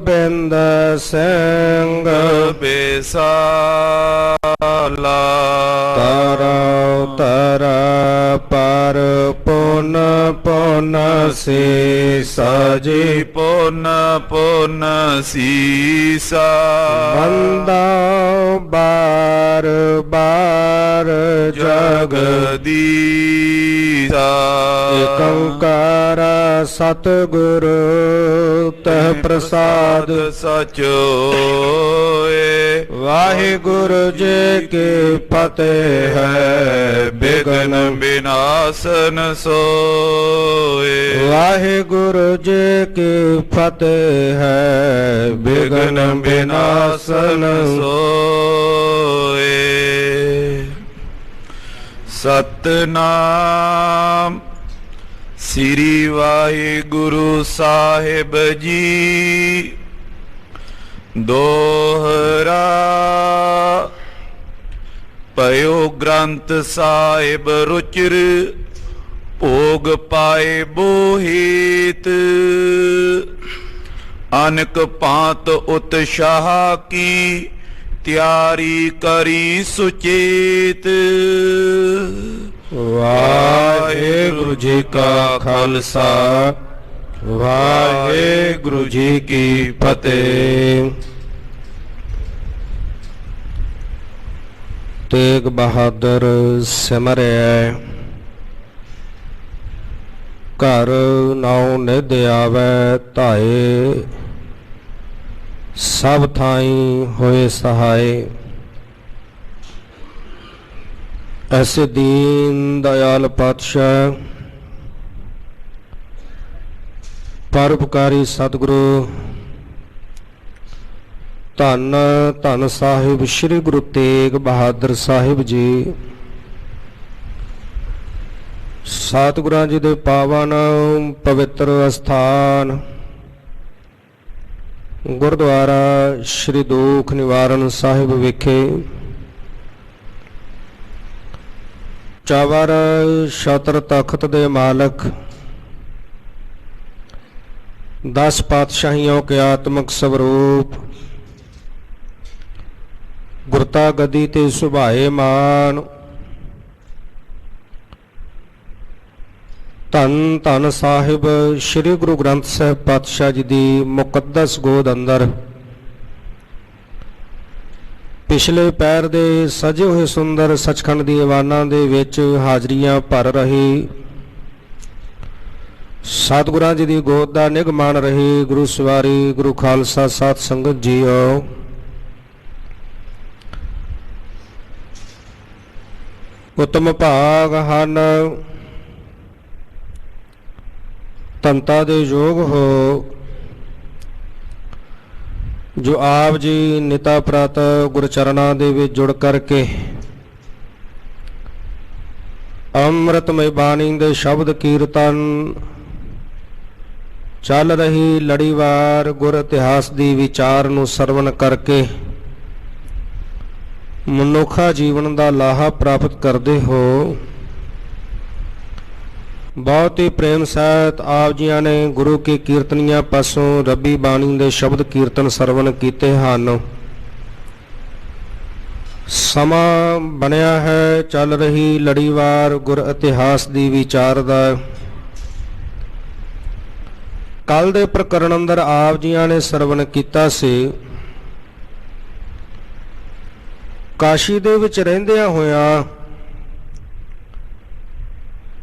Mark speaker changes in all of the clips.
Speaker 1: ਗੋਬਿੰਦ ਸਿੰਘ
Speaker 2: ਬੇਸਾਲਾ।
Speaker 1: ਤਰਉ ਤਰ ਪਰ ਪੁਨ ਪੁਨ ਸੀਸਾ ਜੀ।
Speaker 2: ਪੁਨ ਪੁਨ ਸੀਸਾ।
Speaker 1: ਬੰਦਾ ਬਾਰ ਬਾਰ
Speaker 2: ਜਗਦੀਸਾ।
Speaker 1: ਏਕ ਓੰਕਾਰ ਸਤਿਗੁਰ ਤਹਿ ਪ੍ਰਸਾਦ
Speaker 2: ਸਚ ਹੋਏ।
Speaker 1: ਵਾਹਿਗੁਰੂ ਜੀ ਕੀ ਫਤਿਹ ਹੈ।
Speaker 2: ਬਿਘਨ ਵਿਨਾਸ਼ਨ ਸੋਏ।
Speaker 1: ਵਾਹਿਗੁਰੂ ਜੀ ਕੀ ਫਤਿਹ ਹੈ। ਬਿਘਨ ਵਿਨਾਸ਼ਨ
Speaker 2: ਸੋਏ। ਸਤਨਾਮ ਸ੍ਰੀ ਵਾਹਿਗੁਰੂ ਸਾਹਿਬ ਜੀ। ਦੋਹਰਾ ਪਇਓ ਗ੍ਰੰਥ ਸਾਹਿਬ ਰੁਚਿਰ ਭੋਗ ਪਾਏ ਬੋਹਿਤ। ਅਨਕ ਭਾਂਤ ਉਤਸ਼ਾਹ ਕੀ ਤਿਆਰੀ ਕਰੀ ਸੁਚੇਤ।
Speaker 1: ਵਾਹਿਗੁਰੂ ਜੀ ਕਾ ਖਾਲਸਾ ਵਾਹਿਗੁਰੂ ਜੀ ਕੀ ਫਤਿਹ। ਤੇਗ ਬਹਾਦਰ ਸਿਮਰਿਐ ਘਰ ਨਾਉ ਨਿਧ ਆਵੈ ਧਾਏ। ਸਭ ਥਾਈਂ ਹੋਏ ਸਹਾਏ। ਐਸੇ ਦੀਨ ਦਇਆਲ ਪਾਤਸ਼ਾਹ ਪਰਉਪਕਾਰੀ ਸਤਿਗੁਰੂ ਧੰਨ ਧੰਨ ਸਾਹਿਬ ਸ੍ਰੀ ਗੁਰੂ ਤੇਗ ਬਹਾਦਰ ਸਾਹਿਬ ਜੀ। ਸਤਿਗੁਰਾਂ ਜੀ ਦੇ ਪਾਵਨ ਪਵਿੱਤਰ ਅਸਥਾਨ ਗੁਰਦੁਆਰਾ ਸ੍ਰੀ ਦੁਖ ਨਿਵਾਰਨ ਸਾਹਿਬ ਵਿਖੇ ਚਾਵਰ ਛਤਰ ਤਖਤ ਦੇ ਮਾਲਕ 10 ਪਾਤਸ਼ਾਹੀਆਂ ਕੇ ਆਤਮਿਕ ਸਵਰੂਪ ਗੁਰਤਾ ਗਦੀ ਤੇ ਸੁਭਾਏ ਮਾਨ ਧੰਨ ਧੰਨ ਸਾਹਿਬ ਸ੍ਰੀ ਗੁਰੂ ਗ੍ਰੰਥ ਸਾਹਿਬ ਪਾਤਸ਼ਾਹ ਜੀ ਦੀ ਮੁਕੱਦਸ ਗੋਦ ਅੰਦਰ ਪਿਛਲੇ ਪੈਰ ਦੇ ਸਜੇ ਹੋਏ ਸੁੰਦਰ ਸੱਚਖੰਡ ਦੀ ਦੀਵਾਨਾਂ ਦੇ ਵਿੱਚ ਹਾਜ਼ਰੀਆਂ ਭਰ ਰਹੀ ਸਤਿਗੁਰਾਂ ਜੀ ਦੀ ਗੋਦ ਦਾ ਨਿੱਘ ਮਾਣ ਰਹੀ ਗੁਰੂ ਸਵਾਰੀ ਗੁਰੂ ਖਾਲਸਾ ਸਾਧ ਸੰਗਤ ਜੀਓ। ਉਤਮ ਭਾਗ ਹਨ ਤੰਤਾ ਦੇ ਯੋਗ ਹੋ ਜੋ ਆਪ ਜੀ ਨਿਤਾ ਪ੍ਰਤ ਗੁਰਚਰਨਾਂ ਦੇ ਵਿੱਚ ਜੁੜ ਕਰਕੇ ਅੰਮ੍ਰਿਤਮਈ ਬਾਣੀ ਦੇ ਸ਼ਬਦ ਕੀਰਤਨ ਚੱਲ ਰਹੀ ਲੜੀਵਾਰ ਗੁਰ ਇਤਿਹਾਸ ਦੀ ਵਿਚਾਰ ਨੂੰ ਸਰਵਣ ਕਰਕੇ ਮਨੁੱਖਾ ਜੀਵਨ ਦਾ ਲਾਹਾ ਪ੍ਰਾਪਤ ਕਰਦੇ ਹੋ। ਬਹੁਤ ਹੀ ਪ੍ਰੇਮ ਸਹਿਤ ਆਪ ਜੀਆਂ ਨੇ ਗੁਰੂ ਕੀ ਕੀਰਤਨੀਆਂ ਪਾਸੋਂ ਰੱਬੀ ਬਾਣੀ ਦੇ ਸ਼ਬਦ ਕੀਰਤਨ ਸਰਵਣ ਕੀਤੇ ਹਨ। ਸਮਾਂ ਬਣਿਆ ਹੈ ਚੱਲ ਰਹੀ ਲੜੀਵਾਰ ਗੁਰ ਇਤਿਹਾਸ ਦੀ ਵਿਚਾਰ ਦਾ। ਕੱਲ ਦੇ ਪ੍ਰਕਰਣ ਅੰਦਰ ਆਪ ਜੀਆਂ ਨੇ ਸਰਵਣ ਕੀਤਾ ਸੀ ਕਾਸ਼ੀ ਦੇ ਵਿੱਚ ਰਹਿੰਦਿਆਂ ਹੋਇਆਂ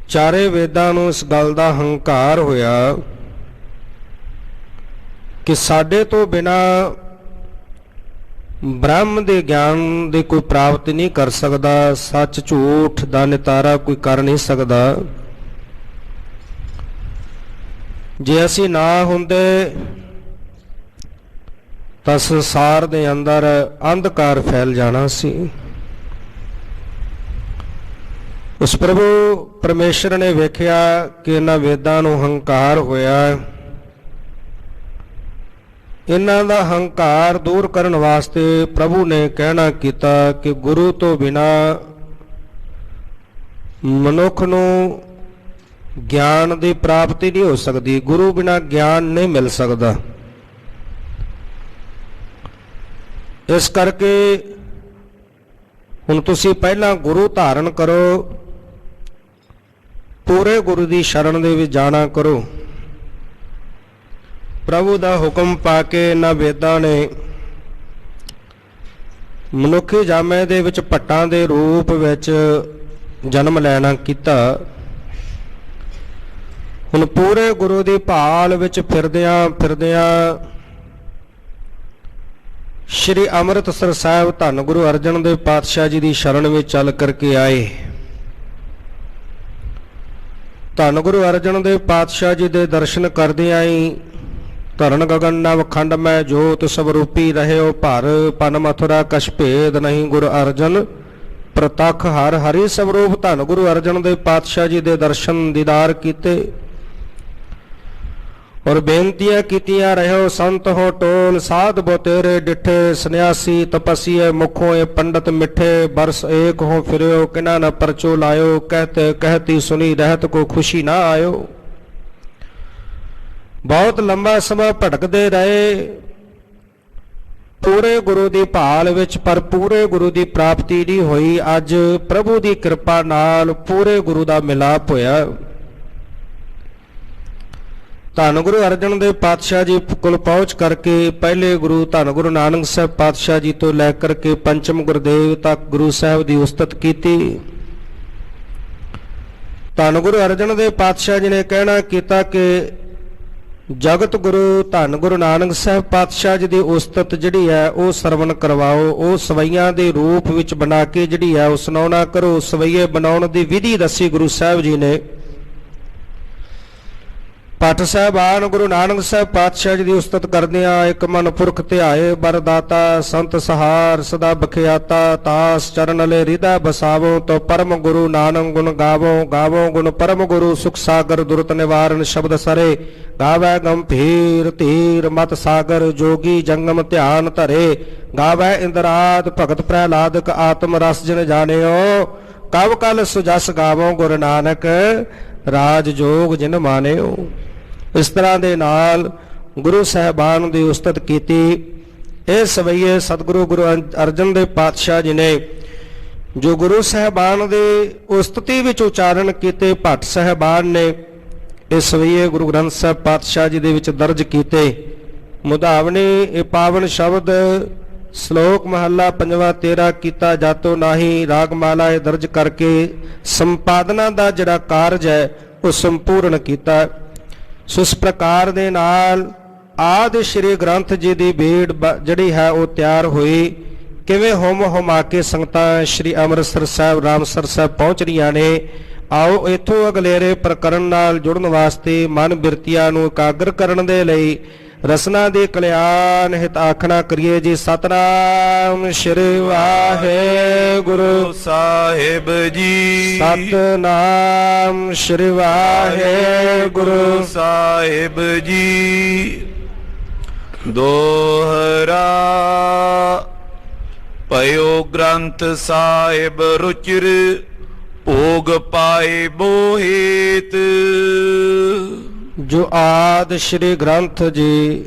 Speaker 1: ਚਾਰੇ ਵੇਦਾਂ ਨੂੰ ਇਸ ਗੱਲ ਦਾ ਹੰਕਾਰ ਹੋਇਆ ਕਿ ਸਾਡੇ ਤੋਂ ਬਿਨਾਂ ਬ੍ਰਹਮ ਦੇ ਗਿਆਨ ਦੀ ਕੋਈ ਪ੍ਰਾਪਤੀ ਨਹੀਂ ਕਰ ਸਕਦਾ। ਸੱਚ ਝੂਠ ਦਾ ਨਿਤਾਰਾ ਕੋਈ ਕਰ ਨਹੀਂ ਸਕਦਾ। ਜੇ ਅਸੀਂ ਨਾ ਹੁੰਦੇ ਤਾਂ ਸੰਸਾਰ ਦੇ ਅੰਦਰ ਅੰਧਕਾਰ ਫੈਲ ਜਾਣਾ ਸੀ। ਉਸ ਪ੍ਰਭੂ ਪਰਮੇਸ਼ਰ ਨੇ ਵੇਖਿਆ ਕਿ ਇਹਨਾਂ ਵੇਦਾਂ ਨੂੰ ਹੰਕਾਰ ਹੋਇਆ। ਇਹਨਾਂ ਦਾ ਹੰਕਾਰ ਦੂਰ ਕਰਨ ਵਾਸਤੇ ਪ੍ਰਭੂ ਨੇ ਕਹਿਣਾ ਕੀਤਾ ਕਿ ਗੁਰੂ ਤੋਂ ਬਿਨਾਂ ਮਨੁੱਖ ਨੂੰ ਗਿਆਨ ਦੀ ਪ੍ਰਾਪਤੀ ਨਹੀਂ ਹੋ ਸਕਦੀ। ਗੁਰੂ ਬਿਨਾਂ ਗਿਆਨ ਨਹੀਂ ਮਿਲ ਸਕਦਾ। ਇਸ ਕਰਕੇ ਹੁਣ ਤੁਸੀਂ ਪਹਿਲਾਂ ਗੁਰੂ ਧਾਰਨ ਕਰੋ, ਪੂਰੇ ਗੁਰੂ ਦੀ ਸ਼ਰਨ ਦੇ ਵਿੱਚ ਜਾਣਾ ਕਰੋ। ਪ੍ਰਭੂ ਦਾ ਹੁਕਮ ਪਾ ਕੇ ਇਹਨਾਂ ਵੇਦਾਂ ਨੇ ਮਨੁੱਖੀ ਜਾਮੇ ਦੇ ਵਿੱਚ ਭੱਟਾਂ ਦੇ ਰੂਪ ਵਿੱਚ ਜਨਮ ਲੈਣਾ ਕੀਤਾ। ਹੁਣ ਪੂਰੇ ਗੁਰੂ ਦੀ ਭਾਲ ਵਿੱਚ ਫਿਰਦਿਆਂ ਸ਼੍ਰੀ ਅੰਮ੍ਰਿਤਸਰ ਸਾਹਿਬ ਧੰਨ ਗੁਰੂ ਅਰਜਨ ਦੇਵ ਪਾਤਸ਼ਾਹ ਜੀ ਦੀ ਸ਼ਰਨ ਵਿੱਚ ਚੱਲ ਕਰਕੇ ਆਏ। ਧੰਨ ਗੁਰੂ ਅਰਜਨ ਦੇਵ ਪਾਤਸ਼ਾਹ ਜੀ ਦੇ ਦਰਸ਼ਨ ਕਰਦਿਆਂ ਹੀ ਧਰਨ ਗਗਨ ਨਵ ਖੰਡ ਮੈਂ ਜੋਤ ਸਵਰੂਪੀ ਰਹਿਓ ਭਰ ਪਨ ਮਥੁਰਾ ਕਛ ਭੇਦ ਨਹੀਂ ਗੁਰ ਅਰਜਨ ਪ੍ਰਤੱਖ ਹਰ ਹਰੀ ਸਵਰੂਪ। ਧੰਨ ਗੁਰੂ ਅਰਜਨ ਦੇਵ ਪਾਤਸ਼ਾਹ ਜੀ ਦੇ ਦਰਸ਼ਨ ਦੀਦਾਰ ਕੀਤੇ ਔਰ ਬੇਨਤੀਆਂ ਕੀਤੀਆਂ ਰਹਿਓ ਸੰਤ ਹੋ ਟੋਲ ਸਾਧ ਬਤੇਰੇ ਡਿਠੇ ਸੰਨਿਆਸੀ ਤਪਸੀਏ ਮੁਖੋਂ ਇਹ ਪੰਡਤ ਮਿੱਠੇ ਬਰਸ ਏਕ ਹੋ ਫਿਰਿਓ ਕਿਨਾ ਨ ਪਰਚੋ ਲਾਇਓ ਕਹਤੇ ਕਹਤੀ ਸੁਨੀ ਰਹਿਤ ਕੋ ਖੁਸ਼ੀ ਨਾ ਆਇਓ। ਬਹੁਤ ਲੰਬਾ ਸਮਾਂ ਭਟਕਦੇ ਰਹੇ ਪੂਰੇ ਗੁਰੂ ਦੀ ਭਾਲ ਵਿੱਚ, ਪਰ ਪੂਰੇ ਗੁਰੂ ਦੀ ਪ੍ਰਾਪਤੀ ਨਹੀਂ ਹੋਈ। ਅੱਜ ਪ੍ਰਭੂ ਦੀ ਕਿਰਪਾ ਨਾਲ ਪੂਰੇ ਗੁਰੂ ਦਾ ਮਿਲਾਪ ਹੋਇਆ। ਧੰਨ ਗੁਰੂ ਅਰਜਨ ਦੇਵ ਪਾਤਸ਼ਾਹ ਜੀ ਕੋਲ ਪਹੁੰਚ ਕਰਕੇ ਪਹਿਲੇ ਗੁਰੂ ਧੰਨ ਗੁਰੂ ਨਾਨਕ ਸਾਹਿਬ ਪਾਤਸ਼ਾਹ ਜੀ ਤੋਂ ਲੈ ਕਰਕੇ ਪੰਚਮ ਗੁਰਦੇਵ ਤੱਕ ਗੁਰੂ ਸਾਹਿਬ ਦੀ ਉਸਤਤ ਕੀਤੀ। ਧੰਨ ਗੁਰੂ ਅਰਜਨ ਦੇਵ ਪਾਤਸ਼ਾਹ ਜੀ ਨੇ ਕਹਿਣਾ ਕੀਤਾ ਕਿ ਜਗਤ ਗੁਰੂ ਧੰਨ ਗੁਰੂ ਨਾਨਕ ਸਾਹਿਬ ਪਾਤਸ਼ਾਹ ਜੀ ਦੀ ਉਸਤਤ ਜਿਹੜੀ ਹੈ ਉਹ ਸਰਵਣ ਕਰਵਾਓ। ਉਹ ਸਵਈਆਂ ਦੇ ਰੂਪ ਵਿੱਚ ਬਣਾ ਕੇ ਜਿਹੜੀ ਹੈ ਉਹ ਸੁਣਾਉਣਾ ਕਰੋ। ਸਵਈਏ ਬਣਾਉਣ ਦੀ ਵਿਧੀ ਦੱਸੀ ਗੁਰੂ ਸਾਹਿਬ ਜੀ ਨੇ। ਪਟ ਸਾਹਿਬਾਨ ਗੁਰੂ ਨਾਨਕ ਸਾਹਿਬ ਪਾਤਸ਼ਾਹ ਜੀ ਦੀ ਉਸਤਤ ਕਰਦਿਆਂ ਇੱਕ ਮਨ ਪੁਰਖ ਧਿਆਏ ਬਰਦਾਤਾ ਸੰਤ ਸਹਾਰ ਸਦਾ ਬਖਿਆਤਾ ਤਾਸ ਚਰਨ ਲੈ ਹਿਰਦਾ ਬਸਾਵੋ ਤੋ ਪਰਮ ਗੁਰੂ ਨਾਨਕ ਗੁਣ ਗਾਵੋ ਗੁਣ ਪਰਮ ਗੁਰੂ ਸੁਖ ਸਾਗਰ ਦੁਰਤ ਨਿਵਾਰਨ ਸ਼ਬਦ ਸਰੇ ਗਾਵੈ ਗੰਭੀਰ ਧੀਰ ਮਤ ਸਾਗਰ ਜੋਗੀ ਜੰਗਮ ਧਿਆਨ ਧਰੇ ਗਾਵੈ ਇੰਦਰਾਦ ਭਗਤ ਪ੍ਰਹਿਲਾਦਕ ਆਤਮ ਰਸ ਜਿਨ ਜਾਣਿਓ ਕਵ ਕਲ ਸੁਜਸ ਗਾਵੋ ਗੁਰੂ ਨਾਨਕ ਰਾਜ ਜੋਗ ਜਿਨ ਮਾਨਿਓ। ਇਸ ਤਰ੍ਹਾਂ ਦੇ ਨਾਲ ਗੁਰੂ ਸਾਹਿਬਾਨ ਦੀ ਉਸਤਤ ਕੀਤੀ। ਇਹ ਸਵਈਏ ਸਤਿਗੁਰੂ ਗੁਰੂ ਅਰਜਨ ਦੇਵ ਪਾਤਸ਼ਾਹ ਜੀ ਨੇ ਜੋ ਗੁਰੂ ਸਾਹਿਬਾਨ ਦੇ ਉਸਤਤੀ ਵਿੱਚ ਉਚਾਰਨ ਕੀਤੇ ਭੱਟ ਸਾਹਿਬਾਨ ਨੇ ਇਹ ਸਵਈਏ ਗੁਰੂ ਗ੍ਰੰਥ ਸਾਹਿਬ ਪਾਤਸ਼ਾਹ ਜੀ ਦੇ ਵਿੱਚ ਦਰਜ ਕੀਤੇ। ਮੁਧਾਵਣੀ ਇਹ ਪਾਵਨ ਸ਼ਬਦ ਸ਼ਲੋਕ ਮਹੱਲਾ 5ਵਾਂ 13 ਕੀਤਾ ਜਾਤੋ ਨਾਹੀ ਰਾਗਮਾਲਾ ਇਹ ਦਰਜ ਕਰਕੇ ਸੰਪਾਦਨਾ ਦਾ ਜਿਹੜਾ ਕਾਰਜ ਹੈ ਉਹ ਸੰਪੂਰਨ ਕੀਤਾ। ਸੋ ਇਸ ਪ੍ਰਕਾਰ ਦੇ ਨਾਲ ਆਦਿ ਸ਼੍ਰੀ ਗ੍ਰੰਥ ਜੀ ਦੀ ਭੀੜ ਜਿਹੜੀ ਹੈ ਉਹ ਤਿਆਰ ਹੋਈ। ਕਿਵੇਂ ਹੁਮਾ ਕੇ ਸੰਗਤਾਂ ਸ਼੍ਰੀ ਅੰਮ੍ਰਿਤਸਰ ਸਾਹਿਬ ਰਾਮਸਰ ਸਾਹਿਬ ਪਹੁੰਚ ਰਹੀਆਂ ਨੇ। ਆਓ ਇੱਥੋਂ ਅਗਲੇਰੇ ਪ੍ਰਕਰਨ ਨਾਲ ਜੁੜਨ ਵਾਸਤੇ ਮਨ ਬਿਰਤੀਆਂ ਨੂੰ ਇਕਾਗਰ ਕਰਨ ਦੇ ਲਈ ਰਸਨਾ ਦੇ ਕਲਿਆਣ ਹਿਤ ਆਖਣਾ ਕਰੀਏ ਜੀ। ਸਤਨਾਮ ਸ਼੍ਰੀ ਵਾਹਿਗੁਰੂ
Speaker 2: ਸਾਹਿਬ ਜੀ।
Speaker 1: ਸਤਨਾਮ ਸ਼੍ਰੀ ਵਾਹਿਗੁਰੂ
Speaker 2: ਸਾਹਿਬ ਜੀ। ਦੋਹਰਾ ਪਇਓ ਗ੍ਰੰਥ ਸਾਹਿਬ ਰੁਚਿਰ ਭੋਗ ਪਾਏ ਬੋਹਿਤ।
Speaker 1: ਜੋ ਆਦਿ ਸ਼੍ਰੀ ਗ੍ਰੰਥ ਜੀ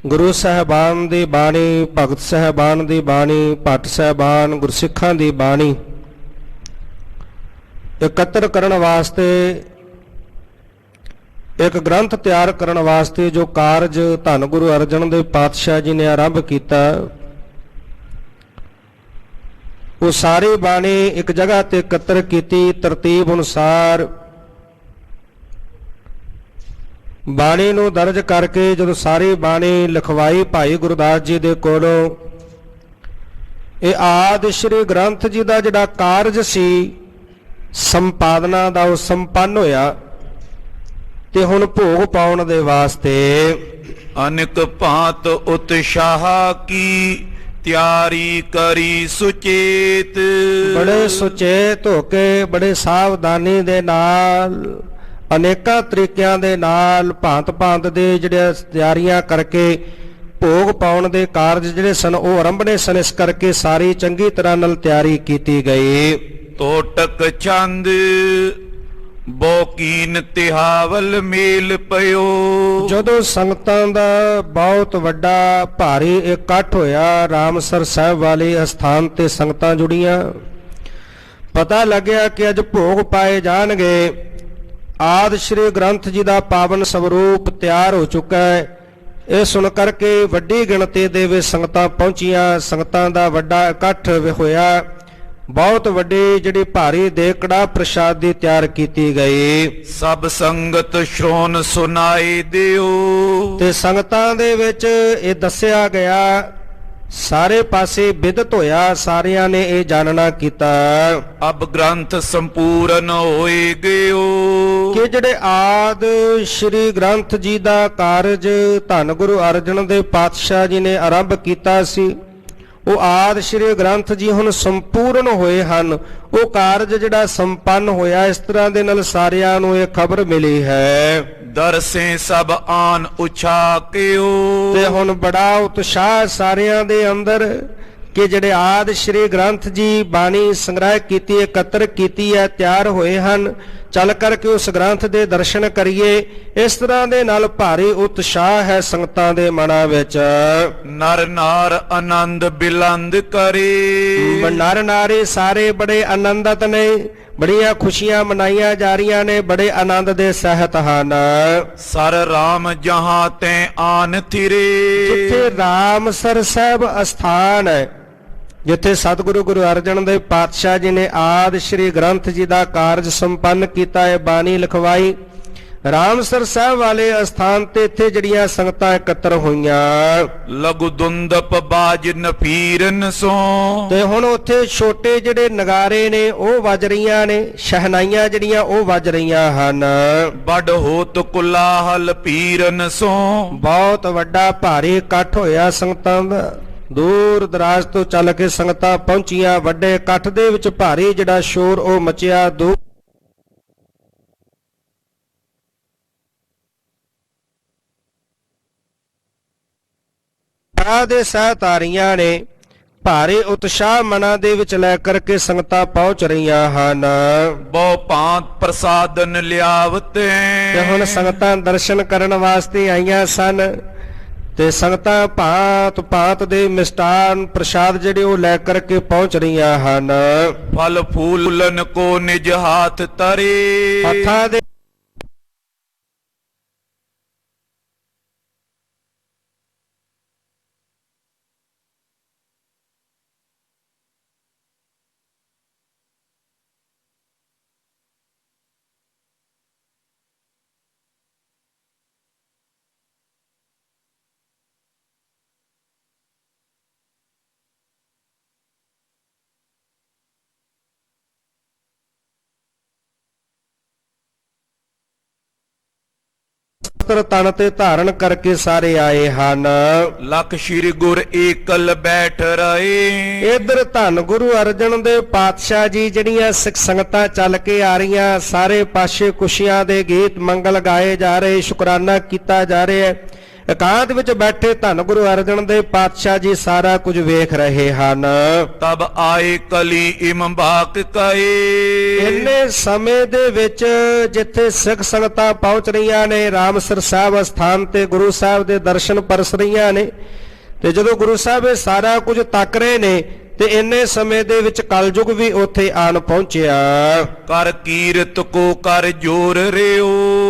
Speaker 1: ਗੁਰੂ ਸਾਹਿਬਾਨ ਦੀ ਬਾਣੀ, ਭਗਤ ਸਾਹਿਬਾਨ ਦੀ ਬਾਣੀ, ਭੱਟ ਸਾਹਿਬਾਨ ਗੁਰਸਿੱਖਾਂ ਦੀ ਬਾਣੀ ਇਕੱਤਰ ਕਰਨ ਵਾਸਤੇ, ਇੱਕ ਗ੍ਰੰਥ ਤਿਆਰ ਕਰਨ ਵਾਸਤੇ ਜੋ ਕਾਰਜ ਧੰਨ ਗੁਰੂ ਅਰਜਨ ਦੇਵ ਪਾਤਸ਼ਾਹ ਜੀ ਨੇ ਆਰੰਭ ਕੀਤਾ ਉਹ ਸਾਰੀ ਬਾਣੀ ਇੱਕ ਜਗ੍ਹਾ ਤੇ ਇਕੱਤਰ ਕੀਤੀ। ਤਰਤੀਬ ਅਨੁਸਾਰ ਬਾਣੀ ਨੂੰ ਦਰਜ ਕਰਕੇ ਜਦੋਂ ਸਾਰੀ ਬਾਣੀ ਲਿਖਵਾਈ ਭਾਈ ਗੁਰਦਾਸ ਜੀ ਦੇ ਕੋਲੋਂ, ਇਹ ਆਦਿ ਸ਼੍ਰੀ ਗ੍ਰੰਥ ਜੀ ਦਾ ਜਿਹੜਾ ਕਾਰਜ ਸੀ ਸੰਪਾਦਨਾ ਦਾ ਉਹ ਸੰਪੰਨ ਹੋਇਆ। ਤੇ ਹੁਣ ਭੋਗ ਪਾਉਣ ਦੇ ਵਾਸਤੇ
Speaker 2: ਅਨੇਕ ਭਾਂਤ ਉਤਸ਼ਾਹ ਕੀ ਤਿਆਰੀ ਕਰੀ ਸੁਚੇਤ।
Speaker 1: ਬੜੇ ਸੁਚੇਤ ਹੋ ਕੇ, ਬੜੇ ਸਾਵਧਾਨੀ ਦੇ ਨਾਲ, ਅਨੇਕਾਂ ਤਰੀਕਿਆਂ ਦੇ ਨਾਲ ਭਾਂਤ ਦੇ ਜਿਹੜੇ ਤਿਆਰੀਆਂ ਕਰਕੇ ਭੋਗ ਪਾਉਣ ਦੇ ਕਾਰਜ ਜਿਹੜੇ ਸਨ ਉਹ ਆਰੰਭਣੇ ਸਨ। ਇਸ ਕਰਕੇ ਸਾਰੀ ਚੰਗੀ ਤਰ੍ਹਾਂ ਨਾਲ ਤਿਆਰੀ ਕੀਤੀ ਗਈ।
Speaker 2: ਤੋਟਕ ਚੰਦ ਬੋ ਕੀਨ ਤਿਹਾਵਲ ਮੇਲ ਪਇਓ।
Speaker 1: ਜਦੋਂ ਸੰਗਤਾਂ ਦਾ ਬਹੁਤ ਵੱਡਾ ਭਾਰੀ ਇਕੱਠ ਹੋਇਆ, ਰਾਮਸਰ ਸਾਹਿਬ ਵਾਲੇ ਅਸਥਾਨ ਤੇ ਸੰਗਤਾਂ ਜੁੜੀਆਂ, ਪਤਾ ਲੱਗਿਆ ਕਿ ਅੱਜ ਭੋਗ ਪਾਏ ਜਾਣਗੇ। ਆਦਿ ਸ੍ਰੀ ਗ੍ਰੰਥ ਜੀ ਦਾ ਪਾਵਨ ਸਵਰੂਪ ਤਿਆਰ ਹੋ ਚੁੱਕਾ ਹੈ। ਇਹ ਸੁਣ ਕਰਕੇ ਵੱਡੀ ਗਿਣਤੀ ਦੇ ਵਿੱਚ ਸੰਗਤਾਂ ਪਹੁੰਚੀਆਂ। ਸੰਗਤਾਂ ਦਾ ਵੱਡਾ ਇਕੱਠ ਹੋਇਆ। ਬਹੁਤ ਵੱਡੀ ਜਿਹੜੀ ਭਾਰੀ ਦੇਗ ਕੜਾਹ ਪ੍ਰਸ਼ਾਦ ਦੀ ਤਿਆਰ ਕੀਤੀ ਗਈ।
Speaker 2: ਸਭ ਸੰਗਤ ਸ਼੍ਰੋਣ ਸੁਨਾਈ ਦਿਓ।
Speaker 1: ਤੇ ਸੰਗਤਾਂ ਦੇ ਵਿੱਚ ਇਹ ਦੱਸਿਆ ਗਿਆ, ਸਾਰੇ ਪਾਸੇ ਵਿਦਿਤ ਹੋਇਆ, ਸਾਰਿਆਂ ਨੇ ਇਹ ਜਾਣਨਾ ਕੀਤਾ
Speaker 2: ਅਬ ਗ੍ਰੰਥ ਸੰਪੂਰਨ ਹੋਏ ਗਿਓ।
Speaker 1: ਕਿ ਜਿਹੜੇ ਆਦ ਸ਼੍ਰੀ ਗ੍ਰੰਥ ਜੀ ਦਾ ਕਾਰਜ ਧੰਨ ਗੁਰੂ ਅਰਜਨ ਦੇਵ ਪਾਤਸ਼ਾਹ ਜੀ ਨੇ ਆਰੰਭ ਕੀਤਾ ਸੀ, ਉਹ ਆਦਿ ਸ਼੍ਰੀ ਗ੍ਰੰਥ ਜੀ ਹੁਣ ਸੰਪੂਰਨ ਹੋਏ ਹਨ। ਉਹ ਕਾਰਜ ਜਿਹੜਾ ਸੰਪੰਨ ਹੋਇਆ, ਇਸ ਤਰ੍ਹਾਂ ਦੇ ਨਾਲ ਸਾਰਿਆਂ ਨੂੰ ਇਹ ਖਬਰ ਮਿਲੀ ਹੈ।
Speaker 2: ਦਰਸੇ ਸਭ ਆਨ ਉਛਾਕਿਓ।
Speaker 1: ਤੇ ਹੁਣ ਬੜਾ ਉਤਸ਼ਾਹ ਸਾਰਿਆਂ ਦੇ ਅੰਦਰ ਕਿ ਜਿਹੜੇ ਆਦਿ ਸ਼੍ਰੀ ਗ੍ਰੰਥ ਜੀ ਬਾਣੀ ਸੰਗ੍ਰਹਿ ਕੀਤੀ, ਇਕੱਤਰ ਕੀਤੀ ਹੈ, ਤਿਆਰ ਹੋਏ ਹਨ। ਚੱਲ ਕਰਕੇ ਉਸ ਗ੍ਰੰਥ ਦੇ ਦਰਸ਼ਨ ਕਰੀਏ। ਇਸ ਤਰ੍ਹਾਂ ਦੇ ਨਾਲ ਭਾਰੀ ਉਤਸ਼ਾਹ ਹੈ ਸੰਗਤਾਂ ਦੇ ਮਨਾਂ ਵਿੱਚ।
Speaker 2: ਨਰ ਨਾਰ ਆਨੰਦ ਬਿਲੰਦ ਕਰੇ।
Speaker 1: ਨਰ ਨਾਰੀ ਸਾਰੇ ਬੜੇ ਆਨੰਦਤ ਨੇ, ਬੜੀਆਂ ਖੁਸ਼ੀਆਂ ਮਨਾਈਆਂ ਜਾ ਰਹੀਆਂ ਨੇ, ਬੜੇ ਆਨੰਦ ਦੇ ਸਹਿਤ ਹਨ।
Speaker 2: ਸਰ ਰਾਮ ਜਹਾਂ ਤੈ ਆਨ ਥਿਰੇ।
Speaker 1: ਜਿੱਥੇ ਰਾਮਸਰ ਸਾਹਿਬ ਅਸਥਾਨ ਹੈ, ਜਿੱਥੇ ਸਤਿਗੁਰੂ ਗੁਰੂ ਅਰਜਨ ਦੇਵ ਪਾਤਸ਼ਾਹ ਜੀ ਨੇ ਆਦਿ ਸ਼੍ਰੀ ਗ੍ਰੰਥ ਜੀ ਦਾ ਕਾਰਜ ਸੰਪੰਨ ਕੀਤਾ ਹੈ, ਬਾਣੀ ਲਿਖਵਾਈ, ਰਾਮਸਰ ਸਾਹਿਬ ਵਾਲੇ ਅਸਥਾਨ ਤੇ ਇੱਥੇ ਜਿਹੜੀਆਂ ਸੰਗਤਾਂ ਇਕੱਤਰ ਹੋਈਆਂ।
Speaker 2: ਲਘੁ ਦੁੰਦਪ ਬਾਜ ਨਫੀਰਨ ਸੋ।
Speaker 1: ਤੇ ਹੁਣ ਉੱਥੇ ਛੋਟੇ ਜਿਹੜੇ ਨਗਾਰੇ ਨੇ ਉਹ ਵੱਜ ਰਹੀਆਂ ਨੇ, ਸ਼ਹਿਨਾਈਆਂ ਜਿਹੜੀਆਂ ਉਹ ਵੱਜ ਰਹੀਆਂ ਹਨ।
Speaker 2: ਬੜ ਹੋਤ ਕੁਲਾਹਲ ਪੀਰਨ ਸੋ।
Speaker 1: ਬਹੁਤ ਵੱਡਾ ਭਾਰੀ ਇਕੱਠ ਹੋਇਆ ਸੰਗਤਾਂ ਦਾ। ਦੂਰ ਦਰਾਜ ਤੋਂ ਚੱਲ ਕੇ ਸੰਗਤਾਂ ਪਹੁੰਚੀਆਂ। ਵੱਡੇ ਇਕੱਠ ਦੇ ਵਿੱਚ ਭਾਰੀ ਜਿਹੜਾ ਸ਼ੋਰ ਉਹ ਮਚਿਆ। ਦੂਰ ਦੇ ਸਹਿਤ ਆ ਰਹੀਆਂ ਨੇ। ਭਾਰੀ ਉਤਸ਼ਾਹ ਮਨਾਂ ਦੇ ਵਿੱਚ ਲੈ ਕਰਕੇ ਸੰਗਤਾਂ ਪਹੁੰਚ ਰਹੀਆਂ ਹਨ।
Speaker 2: ਬਹੁ ਭਾਂਤ ਪ੍ਰਸਾਦਨ ਲਿਆਵਤੇ।
Speaker 1: ਤੇ ਹੁਣ ਸੰਗਤਾਂ ਦਰਸ਼ਨ ਕਰਨ ਵਾਸਤੇ ਆਈਆਂ ਸਨ ਤੇ ਸੰਗਤਾਂ ਭਾਂਤ ਭਾਂਤ ਦੇ ਮਿਸ਼ਟਾਨ ਪ੍ਰਸ਼ਾਦ ਜਿਹੜੇ ਉਹ ਲੈ ਕਰਕੇ ਪਹੁੰਚ ਰਹੀਆਂ ਹਨ।
Speaker 2: ਫਲ ਫੂਲਨ ਕੋ ਨਿਜ ਹਾਥ ਤਰੇ।
Speaker 1: ਹੱਥਾਂ ਦੇ ਤਨ ਤੇ ਧਾਰਨ ਕਰਕੇ ਸਾਰੇ ਆਏ ਹਨ।
Speaker 2: ਲਖ ਸ਼੍ਰੀ ਗੁਰ ਏਕਲ ਬੈਠ ਰਹੇ।
Speaker 1: ਇਧਰ ਧੰਨ ਗੁਰੂ ਅਰਜਨ ਦੇਵ ਪਾਤਸ਼ਾਹ ਜੀ ਜਿਹੜੀਆਂ ਸਿੱਖ ਸੰਗਤਾਂ ਚੱਲ ਕੇ ਆ ਰਹੀਆਂ, ਸਾਰੇ ਪਾਸੇ ਖੁਸ਼ੀਆਂ ਦੇ ਗੀਤ ਮੰਗਲ ਗਾਏ ਜਾ ਰਹੇ, ਸ਼ੁਕਰਾਨਾ ਕੀਤਾ ਜਾ ਰਿਹਾ ਹੈ। ਇਕਾਂਤ ਵਿੱਚ ਬੈਠੇ ਧੰਨ ਗੁਰੂ ਅਰਜਨ ਦੇਵ ਪਾਤਸ਼ਾਹ ਜੀ ਸਾਰਾ ਕੁਝ ਵੇਖ ਰਹੇ ਹਨ।
Speaker 2: ਤਬ ਆਏ ਕਲੀ ਇਮ ਬਾਕ ਕਏ।
Speaker 1: ਇੰਨੇ ਸਮੇਂ ਦੇ ਵਿੱਚ ਜਿੱਥੇ ਸਿੱਖ ਸੰਗਤਾਂ ਪਹੁੰਚ ਰਹੀਆਂ ਨੇ, ਰਾਮਸਰ ਸਾਹਿਬ ਅਸਥਾਨ ਤੇ ਗੁਰੂ ਸਾਹਿਬ ਦੇ ਦਰਸ਼ਨ ਪਰਸ ਰਹੀਆਂ ਨੇ, ਤੇ ਜਦੋਂ ਗੁਰੂ ਸਾਹਿਬ ਇਹ ਸਾਰਾ ਕੁਝ ਤੱਕ ਰਹੇ ਨੇ ਤੇ ਇੰਨੇ ਸਮੇਂ ਦੇ ਵਿੱਚ ਕਲਯੁਗ ਵੀ ਉੱਥੇ ਆਣ ਪਹੁੰਚਿਆ।
Speaker 2: ਕਰ ਕੀਰਤ ਕੋ ਕਰ ਜੋਰ ਰਿਓ।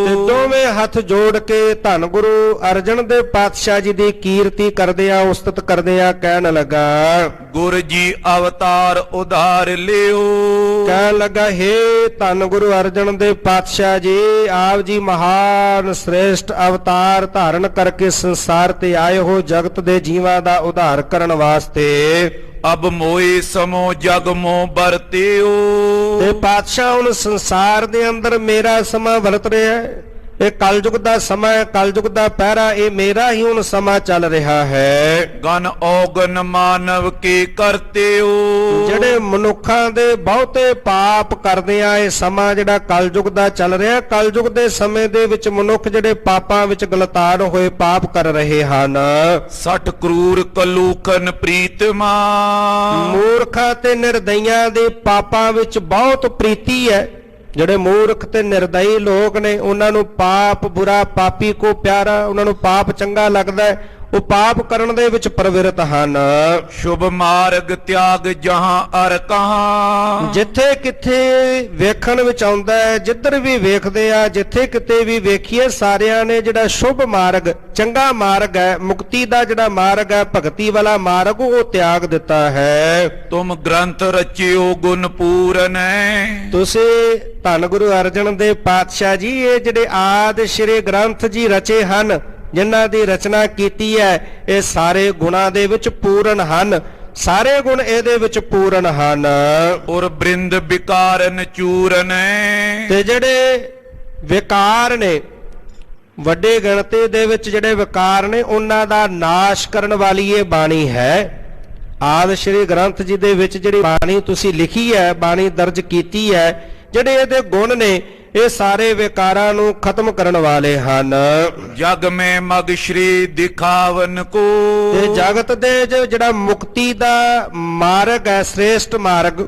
Speaker 1: ਤੇ ਦੋਵੇਂ ਹੱਥ ਜੋੜ ਕੇ ਧੰਨ ਗੁਰੂ ਅਰਜਨ ਦੇਵ ਪਾਤਸ਼ਾਹ ਜੀ ਦੀ ਕੀਰਤੀ ਕਰਦਿਆਂ, ਉਸਤਤ ਕਰਦਿਆਂ ਕਹਿਣ ਲੱਗਾ,
Speaker 2: ਗੁਰ ਜੀ ਅਵਤਾਰ ਉਧਾਰ ਲਿਓ।
Speaker 1: ਕਹਿਣ ਲੱਗਾ, ਹੇ ਧੰਨ ਗੁਰੂ ਅਰਜਨ ਦੇਵ ਪਾਤਸ਼ਾਹ ਜੀ, ਆਪ ਜੀ ਮਹਾਨ ਸ੍ਰੇਸ਼ਟ ਅਵਤਾਰ ਧਾਰਨ ਕਰਕੇ ਸੰਸਾਰ ਤੇ ਆਏ ਹੋ ਜਗਤ ਦੇ ਜੀਵਾਂ ਦਾ ਉਧਾਰ ਕਰਨ ਵਾਸਤੇ।
Speaker 2: ਅਬ ਮੋਏ ਸਮੋ ਜਗ ਮੋ ਵਰਤਿਓ।
Speaker 1: ਤੇ ਪਾਤਸ਼ਾਹ ਹੁਣ ਸੰਸਾਰ ਦੇ ਅੰਦਰ ਮੇਰਾ ਸਮਾਂ ਵਰਤ ਰਿਹਾ ਹੈ। ਇਹ ਕਲਯੁਗ ਦਾ ਸਮਾਂ ਹੈ, ਕਲਯੁਗ ਦਾ ਪਹਿਰਾ, ਇਹ ਮੇਰਾ ਹੀ ਹੁਣ ਸਮਾਂ ਚੱਲ ਰਿਹਾ ਹੈ।
Speaker 2: ਗਨ ਔਗਨ ਮਾਨਵ ਕੇ ਕਰਤਿਓ।
Speaker 1: ਜਿਹੜੇ ਮਨੁੱਖਾਂ ਦੇ ਬਹੁਤੇ ਪਾਪ ਕਰਦੇ ਆ, ਇਹ ਸਮਾਂ ਜਿਹੜਾ ਕਲਯੁਗ ਦਾ ਚੱਲ ਰਿਹਾ, ਕਲਯੁਗ ਦੇ ਸਮੇਂ ਦੇ ਵਿੱਚ ਮਨੁੱਖ ਜਿਹੜੇ ਪਾਪਾਂ ਵਿੱਚ ਗਲਤਾਨ ਹੋਏ ਪਾਪ ਕਰ ਰਹੇ ਹਨ।
Speaker 2: ਸਠ ਕਰੂਰ ਕਲੂਖਨ ਪ੍ਰੀਤਮਾ।
Speaker 1: ਮੂਰਖਾਂ ਤੇ ਨਿਰਦਈਆਂ ਦੇ ਪਾਪਾਂ ਵਿੱਚ ਬਹੁਤ ਪ੍ਰੀਤੀ ਹੈ ਜਿਹੜੇ ਮੂਰਖ ਤੇ ਨਿਰਦਈ ਲੋਕ ਨੇ ਉਹਨਾਂ ਨੂੰ ਪਾਪ ਬੁਰਾ ਪਾਪੀ ਕੋ ਪਿਆਰਾ, ਉਹਨਾਂ ਨੂੰ ਪਾਪ ਚੰਗਾ ਲੱਗਦਾ ਹੈ, ਉਹ ਪਾਪ ਕਰਨ ਦੇ ਵਿੱਚ ਪ੍ਰਵਿਰਤ ਹਨ।
Speaker 2: ਸ਼ੁਭ ਮਾਰਗ ਤਿਆਗ ਜਹਾਂ ਅਰ ਕਹਾਂ।
Speaker 1: ਜਿੱਥੇ ਕਿੱਥੇ ਵੇਖਣ ਵਿੱਚ ਆਉਂਦਾ ਹੈ, ਜਿੱਧਰ ਵੀ ਵੇਖਦੇ ਆ, ਜਿੱਥੇ ਕਿਤੇ ਵੀ ਵੇਖੀਏ, ਸਾਰਿਆਂ ਨੇ ਜਿਹੜਾ ਸ਼ੁਭ ਮਾਰਗ ਚੰਗਾ ਮਾਰਗ ਹੈ, ਮੁਕਤੀ ਦਾ ਜਿਹੜਾ ਮਾਰਗ ਹੈ, ਭਗਤੀ ਵਾਲਾ ਮਾਰਗ, ਉਹ ਤਿਆਗ ਦਿੱਤਾ ਹੈ।
Speaker 2: ਤੁਮ ਗ੍ਰੰਥ ਰਚਿਓ ਗੁਣ ਪੂਰਨੈ।
Speaker 1: ਤੁਸੀਂ ਧੰਨ ਗੁਰੂ ਅਰਜਨ ਦੇਵ ਪਾਤਸ਼ਾਹ ਜੀ ਇਹ ਜਿਹੜੇ ਆਦਿ ਸ਼੍ਰੀ ਗ੍ਰੰਥ ਜੀ ਰਚੇ ਹਨ, ਜਿਨ੍ਹਾਂ ਦੀ ਰਚਨਾ ਕੀਤੀ ਹੈ, ਇਹ ਸਾਰੇ ਗੁਣਾਂ ਦੇ ਵਿੱਚ ਪੂਰਨ ਹਨ, ਸਾਰੇ ਗੁਣ ਇਹਦੇ ਵਿੱਚ ਪੂਰਨ ਹਨ।
Speaker 2: ਔਰ ਬ੍ਰਿੰਦ ਵਿਕਾਰਨ ਚੂਰਨੈ।
Speaker 1: ਤੇ ਜਿਹੜੇ ਵਿਕਾਰ ਨੇ, ਵੱਡੇ ਗਿਣਤੀ ਦੇ ਵਿੱਚ ਜਿਹੜੇ ਵਿਕਾਰ ਨੇ, ਉਹਨਾਂ ਦਾ ਨਾਸ਼ ਕਰਨ ਵਾਲੀ ਇਹ ਬਾਣੀ ਹੈ। ਆਦਿ ਸ਼੍ਰੀ ਗ੍ਰੰਥ ਜੀ ਦੇ ਵਿੱਚ ਜਿਹੜੀ ਬਾਣੀ ਤੁਸੀਂ ਲਿਖੀ ਹੈ, ਬਾਣੀ ਦਰਜ ਕੀਤੀ ਹੈ, ਜਿਹੜੇ ਇਹਦੇ ਗੁਣ ਨੇ, ਇਹ ਸਾਰੇ ਵਿਕਾਰਾਂ ਨੂੰ ਖਤਮ ਕਰਨ ਵਾਲੇ ਹਨ।
Speaker 2: ਜਗ ਮੈਂ ਮਗ ਸ਼੍ਰੀ ਦਿਖਾਵਨ ਕੋ।
Speaker 1: ਤੇ ਜਗਤ ਦੇ ਜਿਹੜਾ ਮੁਕਤੀ ਦਾ ਮਾਰਗ ਹੈ, ਸ੍ਰੇਸ਼ਟ ਮਾਰਗ,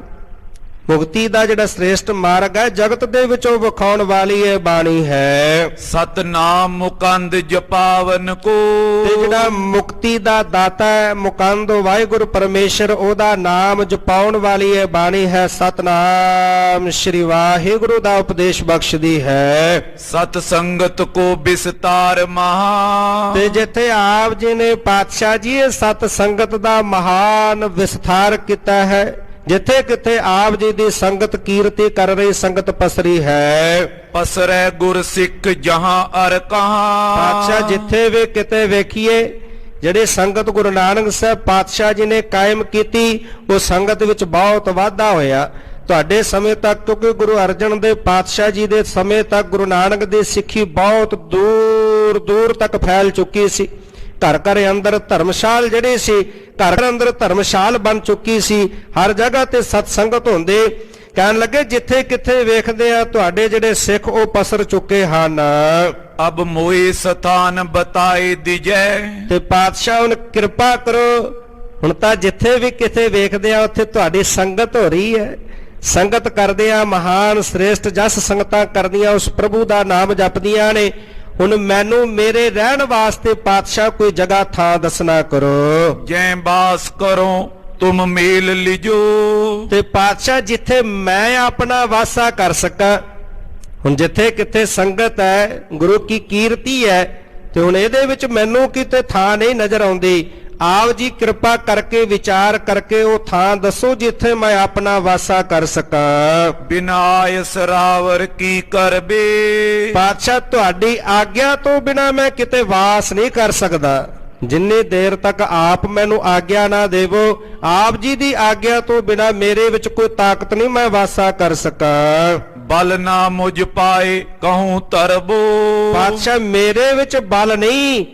Speaker 1: ਮੁਕਤੀ ਦਾ ਜਿਹੜਾ ਸ੍ਰੇਸ਼ਟ ਮਾਰਗ ਹੈ, ਜਗਤ ਦੇ ਵਿੱਚੋਂ ਵਿਖਾਉਣ ਵਾਲੀ ਇਹ ਬਾਣੀ ਹੈ।
Speaker 2: ਸਤਨਾਮ ਮੁਕੰਦ ਜਪਾਵਨ ਕੋ।
Speaker 1: ਤੇ ਜਿਹੜਾ ਮੁਕਤੀ ਦਾ ਦਾਤਾ ਹੈ, ਮੁਕੰਦ ਵਾਹਿਗੁਰੂ ਪਰਮੇਸ਼ਰ, ਉਹਦਾ ਨਾਮ ਜਪਾਉਣ ਵਾਲੀ ਇਹ ਬਾਣੀ ਹੈ। ਸਤਨਾਮ ਸ਼੍ਰੀ ਵਾਹਿਗੁਰੂ ਦਾ ਉਪਦੇਸ਼ ਬਖਸ਼ਦੀ ਹੈ।
Speaker 2: ਸਤ ਸੰਗਤ ਕੋ ਵਿਸਤਾਰ ਮਹਾ।
Speaker 1: ਤੇ ਜਿੱਥੇ ਆਪ ਜੀ ਨੇ ਪਾਤਸ਼ਾਹ ਜੀ ਇਹ ਸਤ ਸੰਗਤ ਦਾ ਮਹਾਨ ਵਿਸਥਾਰ ਕੀਤਾ ਹੈ, ਜਿੱਥੇ ਕਿਥੇ ਆਪ ਜੀ ਦੀ ਸੰਗਤ ਕੀਰਤੀ ਕਰ ਰਹੀ ਸੰਗਤ ਪਸਰੀ ਹੈ।
Speaker 2: ਪਸਰੈ ਗੁਰ ਸਿੱਖ ਜਹਾਂ ਅਰ ਕਹਾਂ।
Speaker 1: ਪਾਤਸ਼ਾਹ ਜਿੱਥੇ ਵੀ ਕਿਤੇ ਵੇਖੀਏ, ਜਿਹੜੇ ਸੰਗਤ ਗੁਰੂ ਨਾਨਕ ਸਾਹਿਬ ਪਾਤਸ਼ਾਹ ਜੀ ਨੇ ਕਾਇਮ ਕੀਤੀ, ਉਹ ਸੰਗਤ ਵਿੱਚ ਬਹੁਤ ਵਾਧਾ ਹੋਇਆ। ਤੁਹਾਡੇ ਸਮੇਂ ਤੱਕ, ਕਿਉਂਕਿ ਗੁਰੂ ਅਰਜਨ ਦੇਵ ਪਾਤਸ਼ਾਹ ਜੀ ਦੇ ਸਮੇਂ ਤੱਕ ਗੁਰੂ ਨਾਨਕ ਦੀ ਸਿੱਖੀ ਬਹੁਤ ਦੂਰ ਦੂਰ ਤੱਕ ਫੈਲ ਚੁੱਕੀ ਸੀ। ਘਰ ਘਰ ਅੰਦਰ ਧਰਮਸ਼ਾਲ ਜਿਹੜੀ ਸੀ, ਘਰ ਅੰਦਰ ਧਰਮਸ਼ਾਲ ਬਣ ਚੁੱਕੀ ਸੀ। ਹਰ ਜਗ੍ਹਾ ਤੇ ਸਤ ਸੰਗਤ ਹੁੰਦੇ। ਕਹਿਣ ਲੱਗੇ ਜਿੱਥੇ ਕਿੱਥੇ ਵੇਖਦੇ ਆ, ਤੁਹਾਡੇ ਜਿਹੜੇ ਸਿੱਖ ਉਹ ਪਸਰ ਚੁੱਕੇ ਹਨ।
Speaker 2: ਅਬ ਮੋਏ ਸਥਾਨ ਬਤਾਏ ਦਿਜੈ।
Speaker 1: ਤੇ ਪਾਤਸ਼ਾਹ ਹੁਣ ਕਿਰਪਾ ਕਰੋ, ਹੁਣ ਤਾਂ ਜਿੱਥੇ ਵੀ ਕਿਤੇ ਵੇਖਦੇ ਆ, ਉੱਥੇ ਤੁਹਾਡੀ ਸੰਗਤ ਹੋ ਰਹੀ ਹੈ। ਸੰਗਤ ਕਰਦੇ ਆ, ਮਹਾਨ ਸ੍ਰੇਸ਼ਟ ਜਸ ਸੰਗਤਾਂ ਕਰਦੀਆਂ, ਉਸ ਪ੍ਰਭੂ ਦਾ ਨਾਮ ਜਪਦੀਆਂ ਨੇ। ਹੁਣ ਮੈਨੂੰ ਮੇਰੇ ਰਹਿਣ ਵਾਸਤੇ ਪਾਤਸ਼ਾਹ ਕੋਈ ਜਗ੍ਹਾ ਥਾਂ ਦੱਸਣਾ ਕਰੋ।
Speaker 2: ਜੈ ਬਾਸ ਕਰੋ ਤੁਮ ਮੇਲ ਲਿਜੋ।
Speaker 1: ਤੇ ਪਾਤਸ਼ਾਹ ਜਿੱਥੇ ਮੈਂ ਆਪਣਾ ਵਾਸਾ ਕਰ ਸਕਾਂ, ਹੁਣ ਜਿੱਥੇ ਕਿੱਥੇ ਸੰਗਤ ਹੈ, ਗੁਰੂ ਕੀ ਕੀਰਤੀ ਹੈ, ਤੇ ਹੁਣ ਇਹਦੇ ਵਿੱਚ ਮੈਨੂੰ ਕਿਤੇ ਥਾਂ ਨਹੀਂ ਨਜ਼ਰ ਆਉਂਦੀ। ਆਪ ਜੀ ਕਿਰਪਾ ਕਰਕੇ ਵਿਚਾਰ ਕਰਕੇ ਉਹ ਥਾਂ ਦੱਸੋ ਜਿੱਥੇ ਮੈਂ ਆਪਣਾ ਵਾਸਾ ਕਰ ਸਕਾਂ।
Speaker 2: ਬਿਨਾਇ ਸਰਾਵਰ ਕੀ ਕਰਬੇ।
Speaker 1: ਪਾਤਸ਼ਾਹ ਤੁਹਾਡੀ ਆਗਿਆ ਤੋਂ ਬਿਨਾ ਮੈਂ ਕਿਤੇ ਵਾਸ ਨਹੀਂ ਕਰ ਸਕਦਾ। ਜਿੰਨੀ ਦੇਰ ਤੱਕ ਆਪ ਮੈਨੂੰ ਆਗਿਆ ਨਾ ਦੇਵੋ, ਆਪ ਜੀ ਦੀ ਆਗਿਆ ਤੋਂ ਬਿਨਾ ਮੇਰੇ ਵਿੱਚ ਕੋਈ ਤਾਕਤ ਨਹੀਂ ਮੈਂ ਵਾਸਾ ਕਰ ਸਕਾਂ।
Speaker 2: ਬਲ ਨਾ ਮੁਝ ਪਾਏ ਕਹੂੰ ਤਰਬੋ।
Speaker 1: ਪਾਤਸ਼ਾਹ ਮੇਰੇ ਵਿੱਚ ਬਲ ਨਹੀਂ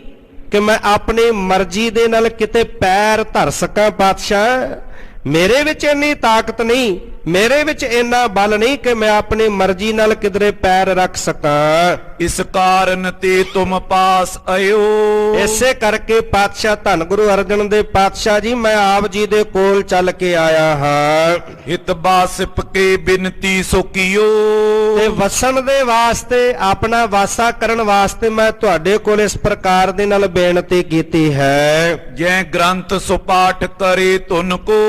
Speaker 1: ਕਿ ਮੈਂ ਆਪਣੀ ਮਰਜ਼ੀ ਦੇ ਨਾਲ ਕਿਤੇ ਪੈਰ ਧਰ ਸਕਾਂ। ਪਾਤਸ਼ਾਹ ਮੇਰੇ ਵਿੱਚ ਇੰਨੀ ਤਾਕਤ ਨਹੀਂ, ਮੇਰੇ ਵਿੱਚ ਇੰਨਾ ਬਲ ਨਹੀਂ ਕਿ ਮੈਂ ਆਪਣੀ ਮਰਜ਼ੀ ਨਾਲ ਕਿਧਰੇ ਪੈਰ ਰੱਖ ਸਕਾਂ।
Speaker 2: ਇਸ ਕਾਰਨ ਤੇ ਤੁਮ ਪਾਸ ਆਇਓ।
Speaker 1: ਇਸੇ ਕਰਕੇ ਪਾਤਸ਼ਾਹ ਧੰਨ ਗੁਰੂ ਅਰਜਨ ਦੇਵ ਪਾਤਸ਼ਾਹ ਜੀ, ਮੈਂ ਆਪ ਜੀ ਦੇ ਕੋਲ ਚੱਲ ਕੇ ਆਇਆ ਹਾਂ।
Speaker 2: ਹਿਤ ਬਾਸਿਪ ਕੇ ਬਿਨਤੀ ਸੋ ਕੀਓ।
Speaker 1: ਤੇ ਵਸਣ ਦੇ ਵਾਸਤੇ, ਆਪਣਾ ਵਾਸਾ ਕਰਨ ਵਾਸਤੇ ਮੈਂ ਤੁਹਾਡੇ ਕੋਲ ਇਸ ਪ੍ਰਕਾਰ ਦੇ ਨਾਲ ਬੇਨਤੀ ਕੀਤੀ ਹੈ।
Speaker 2: ਜੈ ਗ੍ਰੰਥ ਸੋ ਪਾਠ ਕਰੇ ਤੁਨ ਕੋ।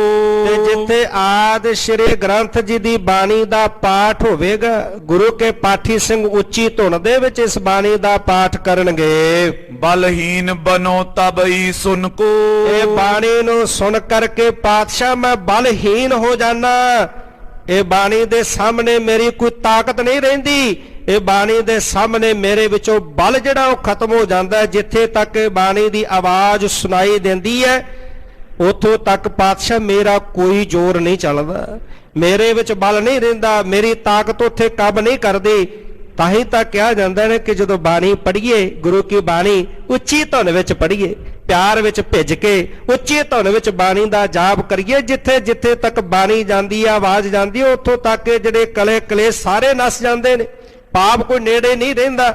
Speaker 1: ਤੇ ਜਿੱਥੇ ਆਦਿ ਸ਼੍ਰੀ ਗ੍ਰੰਥ ਜੀ ਦੀ ਬਾਣੀ ਦਾ ਪਾਠ ਹੋਵੇਗਾ, ਗੁਰੂ ਕੇ ਪਾਠੀ ਸਿੰਘ ਉੱਚੀ ਧੁਨ ਦੇ ਵਿੱਚ ਇਸ ਬਾਣੀ ਦਾ ਪਾਠ ਕਰਨਗੇ।
Speaker 2: ਬਲਹੀਨ ਬਨੋ ਤਬਈ ਸੁਨ ਕੋ।
Speaker 1: ਇਹ ਬਾਣੀ ਨੂੰ ਸੁਣ ਕਰਕੇ ਪਾਤਸ਼ਾਹ ਮੈਂ ਬਲਹੀਨ ਹੋ ਜਾਣਾ। ਇਹ ਬਾਣੀ ਦੇ ਸਾਹਮਣੇ ਮੇਰੀ ਕੋਈ ਤਾਕਤ ਨਹੀਂ ਰਹਿੰਦੀ। ਇਹ ਬਾਣੀ ਦੇ ਸਾਹਮਣੇ ਮੇਰੇ ਵਿੱਚੋਂ ਬਲ ਜਿਹੜਾ ਉਹ ਖਤਮ ਹੋ ਜਾਂਦਾ ਹੈ। ਜਿੱਥੇ ਤੱਕ ਇਹ ਬਾਣੀ ਦੀ ਆਵਾਜ਼ ਸੁਣਾਈ ਦਿੰਦੀ ਹੈ, ਉੱਥੋਂ ਤੱਕ ਪਾਤਸ਼ਾਹ ਮੇਰਾ ਕੋਈ ਜ਼ੋਰ ਨਹੀਂ ਚੱਲਦਾ, ਮੇਰੇ ਵਿੱਚ ਬਲ ਨਹੀਂ ਰਹਿੰਦਾ, ਮੇਰੀ ਤਾਕਤ ਉੱਥੇ ਕੰਮ ਨਹੀਂ ਕਰਦੀ। ਤਾਂ ਹੀ ਤਾਂ ਕਿਹਾ ਜਾਂਦਾ ਨੇ ਕਿ ਜਦੋਂ ਬਾਣੀ ਪੜ੍ਹੀਏ, ਗੁਰੂ ਕੀ ਬਾਣੀ ਉੱਚੀ ਧੁਨ ਵਿੱਚ ਪੜ੍ਹੀਏ, ਪਿਆਰ ਵਿੱਚ ਭਿੱਜ ਕੇ ਉੱਚੀ ਧੁਨ ਵਿੱਚ ਬਾਣੀ ਦਾ ਜਾਪ ਕਰੀਏ। ਜਿੱਥੇ ਜਿੱਥੇ ਤੱਕ ਬਾਣੀ ਜਾਂਦੀ ਆ, ਆਵਾਜ਼ ਜਾਂਦੀ ਹੈ, ਉੱਥੋਂ ਤੱਕ ਜਿਹੜੇ ਕਲੇ ਕਲੇਸ਼ ਸਾਰੇ ਨਸ ਜਾਂਦੇ ਨੇ, ਪਾਪ ਕੋਈ ਨੇੜੇ ਨਹੀਂ ਰਹਿੰਦਾ।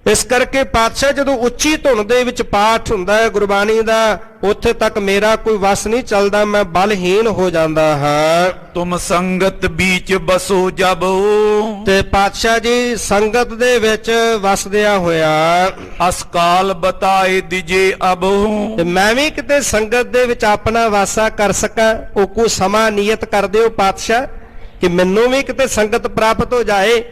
Speaker 1: ਇਸ ਕਰਕੇ ਪਾਤਸ਼ਾਹ ਜਦੋਂ ਉੱਚੀ ਧੁਨ ਦੇ ਵਿੱਚ ਪਾਠ ਹੁੰਦਾ ਹੈ ਗੁਰਬਾਣੀ ਦਾ, ਉੱਥੇ ਤੱਕ ਮੇਰਾ ਕੋਈ ਵਸ ਨਹੀਂ ਚੱਲਦਾ, ਮੈਂ ਬਲਹੀਨ ਹੋ ਜਾਂਦਾ ਹਾਂ।
Speaker 2: ਤੁਮ ਸੰਗਤ ਵਿੱਚ ਬਸੋ ਜਬ,
Speaker 1: ਤੇ ਪਾਤਸ਼ਾਹ ਜੀ ਸੰਗਤ ਦੇ ਵਿੱਚ ਵਸਦਿਆਂ ਹੋਇਆ
Speaker 2: ਅਸਕਾਲ ਬਤਾਏ ਦਿਜੇ ਅਬ,
Speaker 1: ਤੇ ਮੈਂ ਵੀ ਕਿਤੇ ਸੰਗਤ ਦੇ ਵਿੱਚ ਆਪਣਾ ਵਾਸਾ ਕਰ ਸਕਾਂ, ਉਹ ਕੋਈ ਸਮਾਂ ਨਿਯਤ ਕਰ ਦਿਓ ਪਾਤਸ਼ਾਹ ਕਿ ਮੈਨੂੰ ਵੀ ਕਿਤੇ ਸੰਗਤ ਪ੍ਰਾਪਤ ਹੋ ਜਾਏ।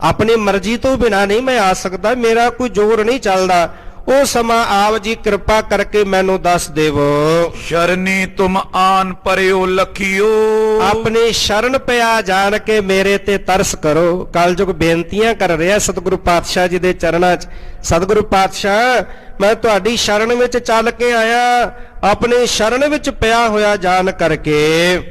Speaker 1: ਆਪਣੀ ਮਰਜ਼ੀ ਤੋਂ ਬਿਨਾ ਨਹੀਂ ਮੈਂ ਆ ਸਕਦਾ, ਮੇਰਾ ਕੋਈ ਜ਼ੋਰ ਨਹੀਂ ਚੱਲਦਾ, ਉਹ ਸਮਾਂ ਆਪ ਜੀ ਕਿਰਪਾ ਕਰਕੇ ਮੈਨੂੰ ਦੱਸ ਦੇਵੋ।
Speaker 2: ਸ਼ਰਨੀ ਤੁਮ ਆਨ ਪਰਿਓ ਲਖਿਓ,
Speaker 1: ਆਪਣੀ ਸ਼ਰਨ ਪਿਆ ਜਾਣ ਕੇ ਮੇਰੇ ਤੇ ਤਰਸ ਕਰੋ। ਕਲਯੁਗ ਬੇਨਤੀਆਂ ਕਰ ਰਿਹਾ ਸਤਿਗੁਰੂ ਪਾਤਸ਼ਾਹ ਜੀ ਦੇ ਚਰਨਾਂ 'ਚ, ਸਤਿਗੁਰੂ ਪਾਤਸ਼ਾਹ ਮੈਂ ਤੁਹਾਡੀ ਸ਼ਰਨ ਵਿੱਚ ਚੱਲ ਕੇ ਆਇਆ, ਆਪਣੀ ਸ਼ਰਨ ਵਿੱਚ ਪਿਆ ਹੋਇਆ ਜਾਣ ਕਰਕੇ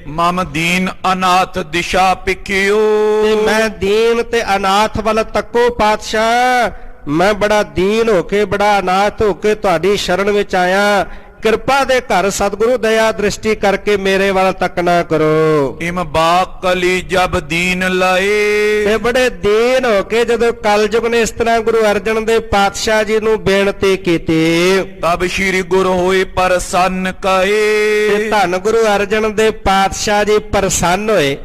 Speaker 2: ਮਮ ਦੀਨ ਅਨਾਥ ਦਿਸ਼ਾ ਪਿਕਿਓ,
Speaker 1: ਤੇ ਮੈਂ ਦੀਨ ਤੇ ਅਨਾਥ ਵੱਲ ਤੱਕੋ ਪਾਤਸ਼ਾਹ, ਮੈਂ ਬੜਾ ਦੀਨ ਹੋ ਕੇ ਬੜਾ ਅਨਾਥ ਹੋ ਕੇ ਤੁਹਾਡੀ ਸ਼ਰਨ ਵਿੱਚ ਆਇਆ, ਕਿਰਪਾ ਦੇ ਘਰ ਸਤਿਗੁਰੂ ਦਇਆ ਦ੍ਰਿਸ਼ਟੀ ਕਰਕੇ ਮੇਰੇ ਵੱਲ ਤੱਕਣਾ ਕਰੋ।
Speaker 2: ਇਮ ਬਾਕਲੀ ਜਬ ਦੀਨ ਲਾਏ,
Speaker 1: ਤੇ ਬੜੇ ਦੀਨ ਹੋ ਕੇ ਜਦੋਂ ਕਲਯੁਗ ਨੇ ਇਸ ਤਰ੍ਹਾਂ ਗੁਰੂ ਅਰਜਨ ਦੇਵ ਪਾਤਸ਼ਾਹ ਜੀ ਨੂੰ ਬੇਨਤੀ ਕੀਤੀ,
Speaker 2: ਤਬ ਸ਼੍ਰੀ ਗੁਰੂ ਹੋਏ ਪ੍ਰਸੰਨ ਕਹੇ,
Speaker 1: ਤੇ ਧੰਨ ਗੁਰੂ ਅਰਜਨ ਦੇਵ ਪਾਤਸ਼ਾਹ ਜੀ ਪ੍ਰਸੰਨ ਹੋਏ।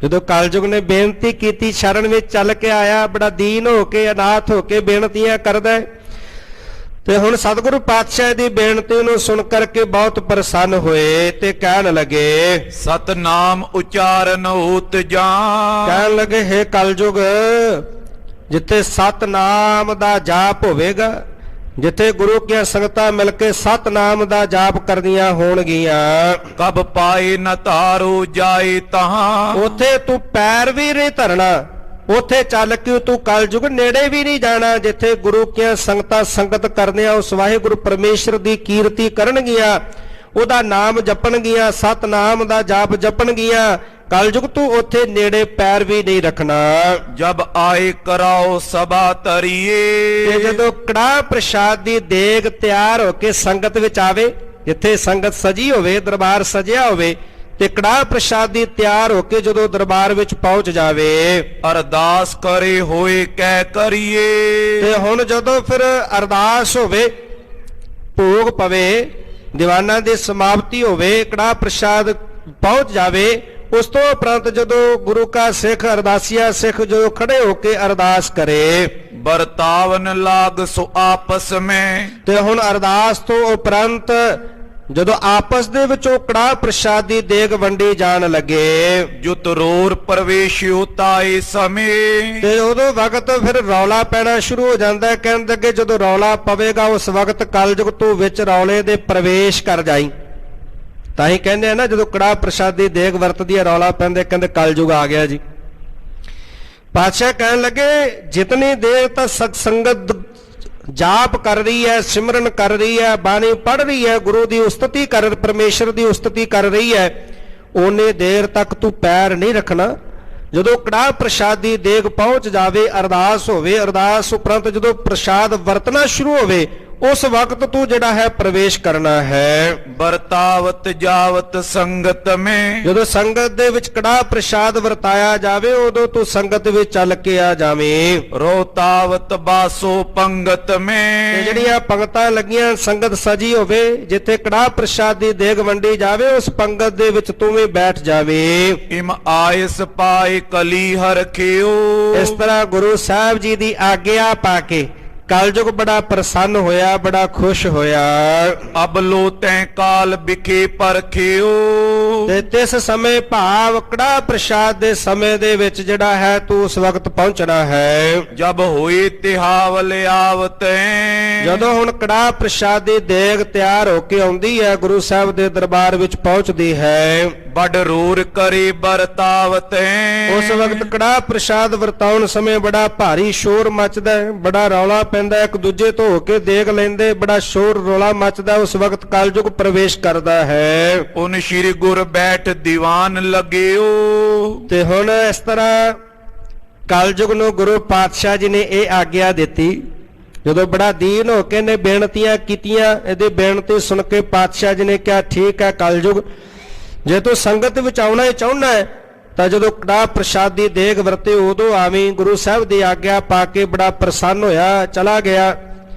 Speaker 1: ਜਦੋਂ ਕਲਯੁਗ ਨੇ ਬੇਨਤੀ ਕੀਤੀ, ਸ਼ਰਨ ਵਿੱਚ ਚੱਲ ਕੇ ਆਇਆ, ਬੜਾ ਦੀਨ ਹੋ ਕੇ ਅਨਾਥ ਹੋ ਕੇ ਬੇਨਤੀਆਂ ਕਰਦਾ, ਤੇ ਹੁਣ ਸਤਿਗੁਰੂ ਪਾਤਸ਼ਾਹ ਦੀ ਬੇਨਤੀ ਨੂੰ ਸੁਣ ਕਰਕੇ ਬਹੁਤ ਪ੍ਰਸੰਨ ਹੋਏ ਤੇ ਕਹਿਣ ਲੱਗੇ,
Speaker 2: ਸਤਨਾਮ ਉਚਾਰਨ ਹੋਤ ਜਾਨ,
Speaker 1: ਕਹਿਣ ਲੱਗੇ ਹੇ ਕਲਯੁਗ, ਜਿੱਥੇ ਸਤਨਾਮ ਦਾ ਜਾਪ ਹੋਵੇਗਾ, ਜਿੱਥੇ ਗੁਰੂ ਕੀਆਂ ਸੰਗਤਾਂ ਮਿਲ ਕੇ ਸਤਨਾਮ ਦਾ ਜਾਪ ਕਰਦੀਆਂ ਹੋਣਗੀਆਂ,
Speaker 2: ਕਬ ਪਾਏ ਨ ਧਾਰੋ ਜਾਏ ਤਹਾਂ,
Speaker 1: ਉੱਥੇ ਤੂੰ ਪੈਰ ਵੀ ਨਹੀਂ ਧਰਨਾ, ਉੱਥੇ ਚੱਲ ਕੇ ਤੂੰ ਕਲਯੁਗ ਨੇੜੇ ਵੀ ਨਹੀਂ ਜਾਣਾ। ਜਿੱਥੇ ਗੁਰੂ ਕੀਆਂ ਸੰਗਤਾਂ ਸੰਗਤ ਕਰਦਿਆਂ ਉਸ ਵਾਹਿਗੁਰੂ ਪਰਮੇਸ਼ਰ ਦੀ ਕੀਰਤੀ ਕਰਨਗੀਆਂ, ਉਹਦਾ ਨਾਮ ਜਪਣਗੀਆਂ, ਸਤਨਾਮ ਦਾ ਜਾਪ ਜਪਣਗੀਆਂ, ਕਲਯੁਗ ਤੂੰ ਉੱਥੇ ਨੇੜੇ ਪੈਰ ਵੀ ਨਹੀਂ ਰੱਖਣਾ।
Speaker 2: ਜਬ ਆਏ ਕਰਾਓ ਸਭਾ ਤਰੀਏ,
Speaker 1: ਤੇ ਜਦੋਂ ਕੜਾਹ ਪ੍ਰਸ਼ਾਦ ਦੀ ਦੇਗ ਤਿਆਰ ਹੋ ਕੇ ਸੰਗਤ ਵਿੱਚ ਆਵੇ, ਜਿੱਥੇ ਸੰਗਤ ਸਜੀ ਹੋਵੇ, ਦਰਬਾਰ ਸਜਿਆ ਹੋਵੇ, ਤੇ ਕੜਾਹ ਪ੍ਰਸ਼ਾਦ ਦੀ ਤਿਆਰ ਹੋ ਕੇ ਜਦੋਂ ਦਰਬਾਰ ਵਿੱਚ ਪਹੁੰਚ ਜਾਵੇ,
Speaker 2: ਅਰਦਾਸ ਕਰੇ ਹੋਏ ਕਹਿ ਕਰੀਏ,
Speaker 1: ਤੇ ਹੁਣ ਜਦੋਂ ਫਿਰ ਅਰਦਾਸ ਹੋਵੇ, ਭੋਗ ਪਵੇ, ਦੀਵਾਨਾਂ ਦੀ ਸਮਾਪਤੀ ਹੋਵੇ, ਕੜਾਹ ਪ੍ਰਸ਼ਾਦ ਪਹੁੰਚ ਜਾਵੇ, ਉਸ ਤੋਂ ਉਪਰੰਤ ਜਦੋਂ ਗੁਰੂ ਕਾ ਸਿੱਖ ਅਰਦਾਸੀਆ ਸਿੱਖ ਜੋ ਖੜੇ ਹੋ ਕੇ ਅਰਦਾਸ ਕਰੇ,
Speaker 2: ਵਰਤਾਵਨ ਲਾਗ ਸੋ ਆਪਸ ਮੈਂ,
Speaker 1: ਤੇ ਹੁਣ ਅਰਦਾਸ ਤੋਂ ਉਪਰੰਤ ਜਦੋਂ ਆਪਸ ਦੇ ਵਿੱਚ ਉਹ ਕੜਾਹ ਪ੍ਰਸ਼ਾਦ ਦੀ ਦੇਗ ਵੰਡੀ ਜਾਣ ਲੱਗੇ,
Speaker 2: ਜੁਤ ਰੋਰ ਪ੍ਰਵੇਸ਼ਿਓ ਤਾਏ ਸਮੇਂ,
Speaker 1: ਤੇ ਉਦੋਂ ਵਕਤ ਫਿਰ ਰੌਲਾ ਪੈਣਾ ਸ਼ੁਰੂ ਹੋ ਜਾਂਦਾ ਹੈ। ਕਹਿਣ ਲੱਗੇ ਜਦੋਂ ਰੌਲਾ ਪਵੇਗਾ ਉਸ ਵਕਤ ਕਲਯੁਗ ਤੂੰ ਵਿੱਚ ਰੌਲੇ ਦੇ ਪ੍ਰਵੇਸ਼ ਕਰ ਜਾਈ। ਤਾਂ ਹੀ ਕਹਿੰਦੇ ਆ ਨਾ, ਜਦੋਂ ਕੜਾਹ ਪ੍ਰਸ਼ਾਦ ਦੀ ਦੇਗ ਵਰਤਦੀ ਹੈ ਰੌਲਾ ਪੈਂਦੇ, ਕਹਿੰਦੇ ਕਲਯੁਗ ਆ ਗਿਆ ਜੀ। ਪਾਤਸ਼ਾਹ ਕਹਿਣ ਲੱਗੇ ਜਿਤਨੀ ਦੇਰ ਤੱਕ ਸਤ ਸੰਗਤ ਜਾਪ ਕਰ ਰਹੀ ਹੈ, ਸਿਮਰਨ ਕਰ ਰਹੀ ਹੈ, ਬਾਣੀ ਪੜ ਰਹੀ ਹੈ, ਗੁਰੂ ਦੀ ਉਸਤਤੀ ਕਰ, ਪਰਮੇਸ਼ਰ ਦੀ ਉਸਤਤੀ ਕਰ ਰਹੀ ਹੈ, ਓਨੇ ਦੇਰ ਤੱਕ ਤੂੰ ਪੈਰ ਨਹੀਂ ਰੱਖਣਾ। ਜਦੋਂ ਕੜਾਹ ਪ੍ਰਸ਼ਾਦ ਦੀ ਦੇਗ ਪਹੁੰਚ ਜਾਵੇ, ਅਰਦਾਸ ਹੋਵੇ, ਅਰਦਾਸ ਉਪਰੰਤ ਜਦੋਂ ਪ੍ਰਸ਼ਾਦ ਵਰਤਣਾ ਸ਼ੁਰੂ ਹੋਵੇ, ਉਸ ਵਕਤ ਤੂੰ ਜਿਹੜਾ ਹੈ ਪ੍ਰਵੇਸ਼ ਕਰਨਾ ਹੈ।
Speaker 2: ਵਰਤਾਵਤ ਜਾਵਤ ਸੰਗਤ ਮੈਂ,
Speaker 1: ਜਦੋਂ ਸੰਗਤ ਦੇ ਵਿੱਚ ਕੜਾਹ ਪ੍ਰਸ਼ਾਦ ਵਰਤਾਇਆ ਜਾਵੇ, ਉਦੋਂ ਤੂੰ ਸੰਗਤ ਵਿੱਚ ਚੱਲ ਕੇ ਆ ਜਾਵੇਂ।
Speaker 2: ਰੋਤਾਵਤ ਬਾਸੋ ਪੰਗਤ
Speaker 1: ਤੇ
Speaker 2: ਮੈਂ,
Speaker 1: ਜਿਹੜੀਆਂ ਪੰਗਤਾਂ ਲੱਗੀਆਂ, ਸੰਗਤ ਸਜੀ ਹੋਵੇ, ਜਿੱਥੇ ਕੜਾਹ ਪ੍ਰਸ਼ਾਦ ਦੀ ਦੇਗ ਵੰਡੀ ਜਾਵੇ, ਉਸ ਪੰਗਤ ਦੇ ਵਿੱਚ ਤੂੰ ਵੀ ਬੈਠ ਜਾਵੇਂ।
Speaker 2: ਇਮ ਆਇਸ ਪਾਏ ਕਲੀ ਹਰਖਿਓ,
Speaker 1: ਇਸ ਤਰ੍ਹਾਂ ਗੁਰੂ ਸਾਹਿਬ ਜੀ ਦੀ ਆਗਿਆ ਪਾ ਕੇ ਕਲਯੁਗ ਬੜਾ ਪ੍ਰਸੰਨ ਹੋਇਆ, ਬੜਾ ਖੁਸ਼ ਹੋਇਆ।
Speaker 2: ਅਬਲੋ ਤੈ ਕਾਲ ਵਿਖੇ ਪਰਖਿਓ,
Speaker 1: ਤੇ ਤਿਸ ਸਮੇਂ ਭਾਵ ਕੜਾਹ ਪ੍ਰਸ਼ਾਦ ਦੇ ਸਮੇਂ ਦੇ ਵਿੱਚ ਜਿਹੜਾ ਹੈ ਤੂੰ ਉਸ ਵਕਤ ਪਹੁੰਚਣਾ ਹੈ।
Speaker 2: ਜਬ ਹੋਏ ਤਿਹਾਵਲ ਆਵਤੈ,
Speaker 1: ਜਦੋਂ ਹੁਣ ਕੜਾਹ ਪ੍ਰਸ਼ਾਦ ਦੀ ਦੇਗ ਤਿਆਰ ਹੋ ਕੇ ਆਉਂਦੀ ਹੈ, ਗੁਰੂ ਸਾਹਿਬ ਦੇ ਦਰਬਾਰ ਵਿੱਚ ਪਹੁੰਚਦੀ ਹੈ,
Speaker 2: ਬੜ ਰੂਰ ਕਰੇ ਵਰਤਾਵਤੈ,
Speaker 1: ਉਸ ਵਕਤ ਕੜਾਹ ਪ੍ਰਸ਼ਾਦ ਵਰਤਾਉਣ ਸਮੇਂ ਬੜਾ ਭਾਰੀ ਸ਼ੋਰ ਮੱਚਦਾ ਹੈ, ਬੜਾ ਰੌਲਾ ਪੈਂਦਾ, ਇੱਕ ਦੂਜੇ ਤੋਂ ਹੋ ਕੇ ਦੇਖ ਲੈਂਦੇ, ਬੜਾ ਸ਼ੋਰ ਰੌਲਾ ਮੱਚਦਾ। ਉਸ ਵਕਤ ਕਲਯੁਗ ਪ੍ਰਵੇਸ਼ ਕਰਦਾ ਹੈ।
Speaker 2: ਉਨ ਸ਼੍ਰੀ ਗੁਰ ਬੈਠ ਦੀਵਾਨ ਲਗਿਓ,
Speaker 1: ਤੇ ਹੁਣ ਇਸ ਤਰ੍ਹਾਂ ਕਲਯੁਗ ਨੂੰ ਗੁਰੂ ਪਾਤਸ਼ਾਹ ਜੀ ਨੇ ਇਹ ਆਗਿਆ ਦਿੱਤੀ। ਜਦੋਂ ਬੜਾ ਦੀਨ ਹੋ ਕੇ ਨੇ ਬੇਨਤੀਆਂ ਕੀਤੀਆਂ, ਇਹਦੀ ਬੇਨਤੀ ਸੁਣ ਕੇ ਪਾਤਸ਼ਾਹ ਜੀ ਨੇ ਕਿਹਾ ਠੀਕ ਹੈ ਕਲਯੁਗ, ਜੇ ਤੂੰ ਸੰਗਤ ਵਿੱਚ ਆਉਣਾ ਹੀ ਚਾਹੁੰਦਾ ਹੈ ਤਾਂ ਜਦੋਂ ਕੜਾਹ ਪ੍ਰਸ਼ਾਦੀ ਦੇਗ ਵਰਤੇ ਉਦੋਂ ਆਵੀਂ। ਗੁਰੂ ਸਾਹਿਬ ਦੀ ਆਗਿਆ ਪਾ ਕੇ ਬੜਾ ਪ੍ਰਸੰਨ ਹੋਇਆ, ਚਲਾ ਗਿਆ।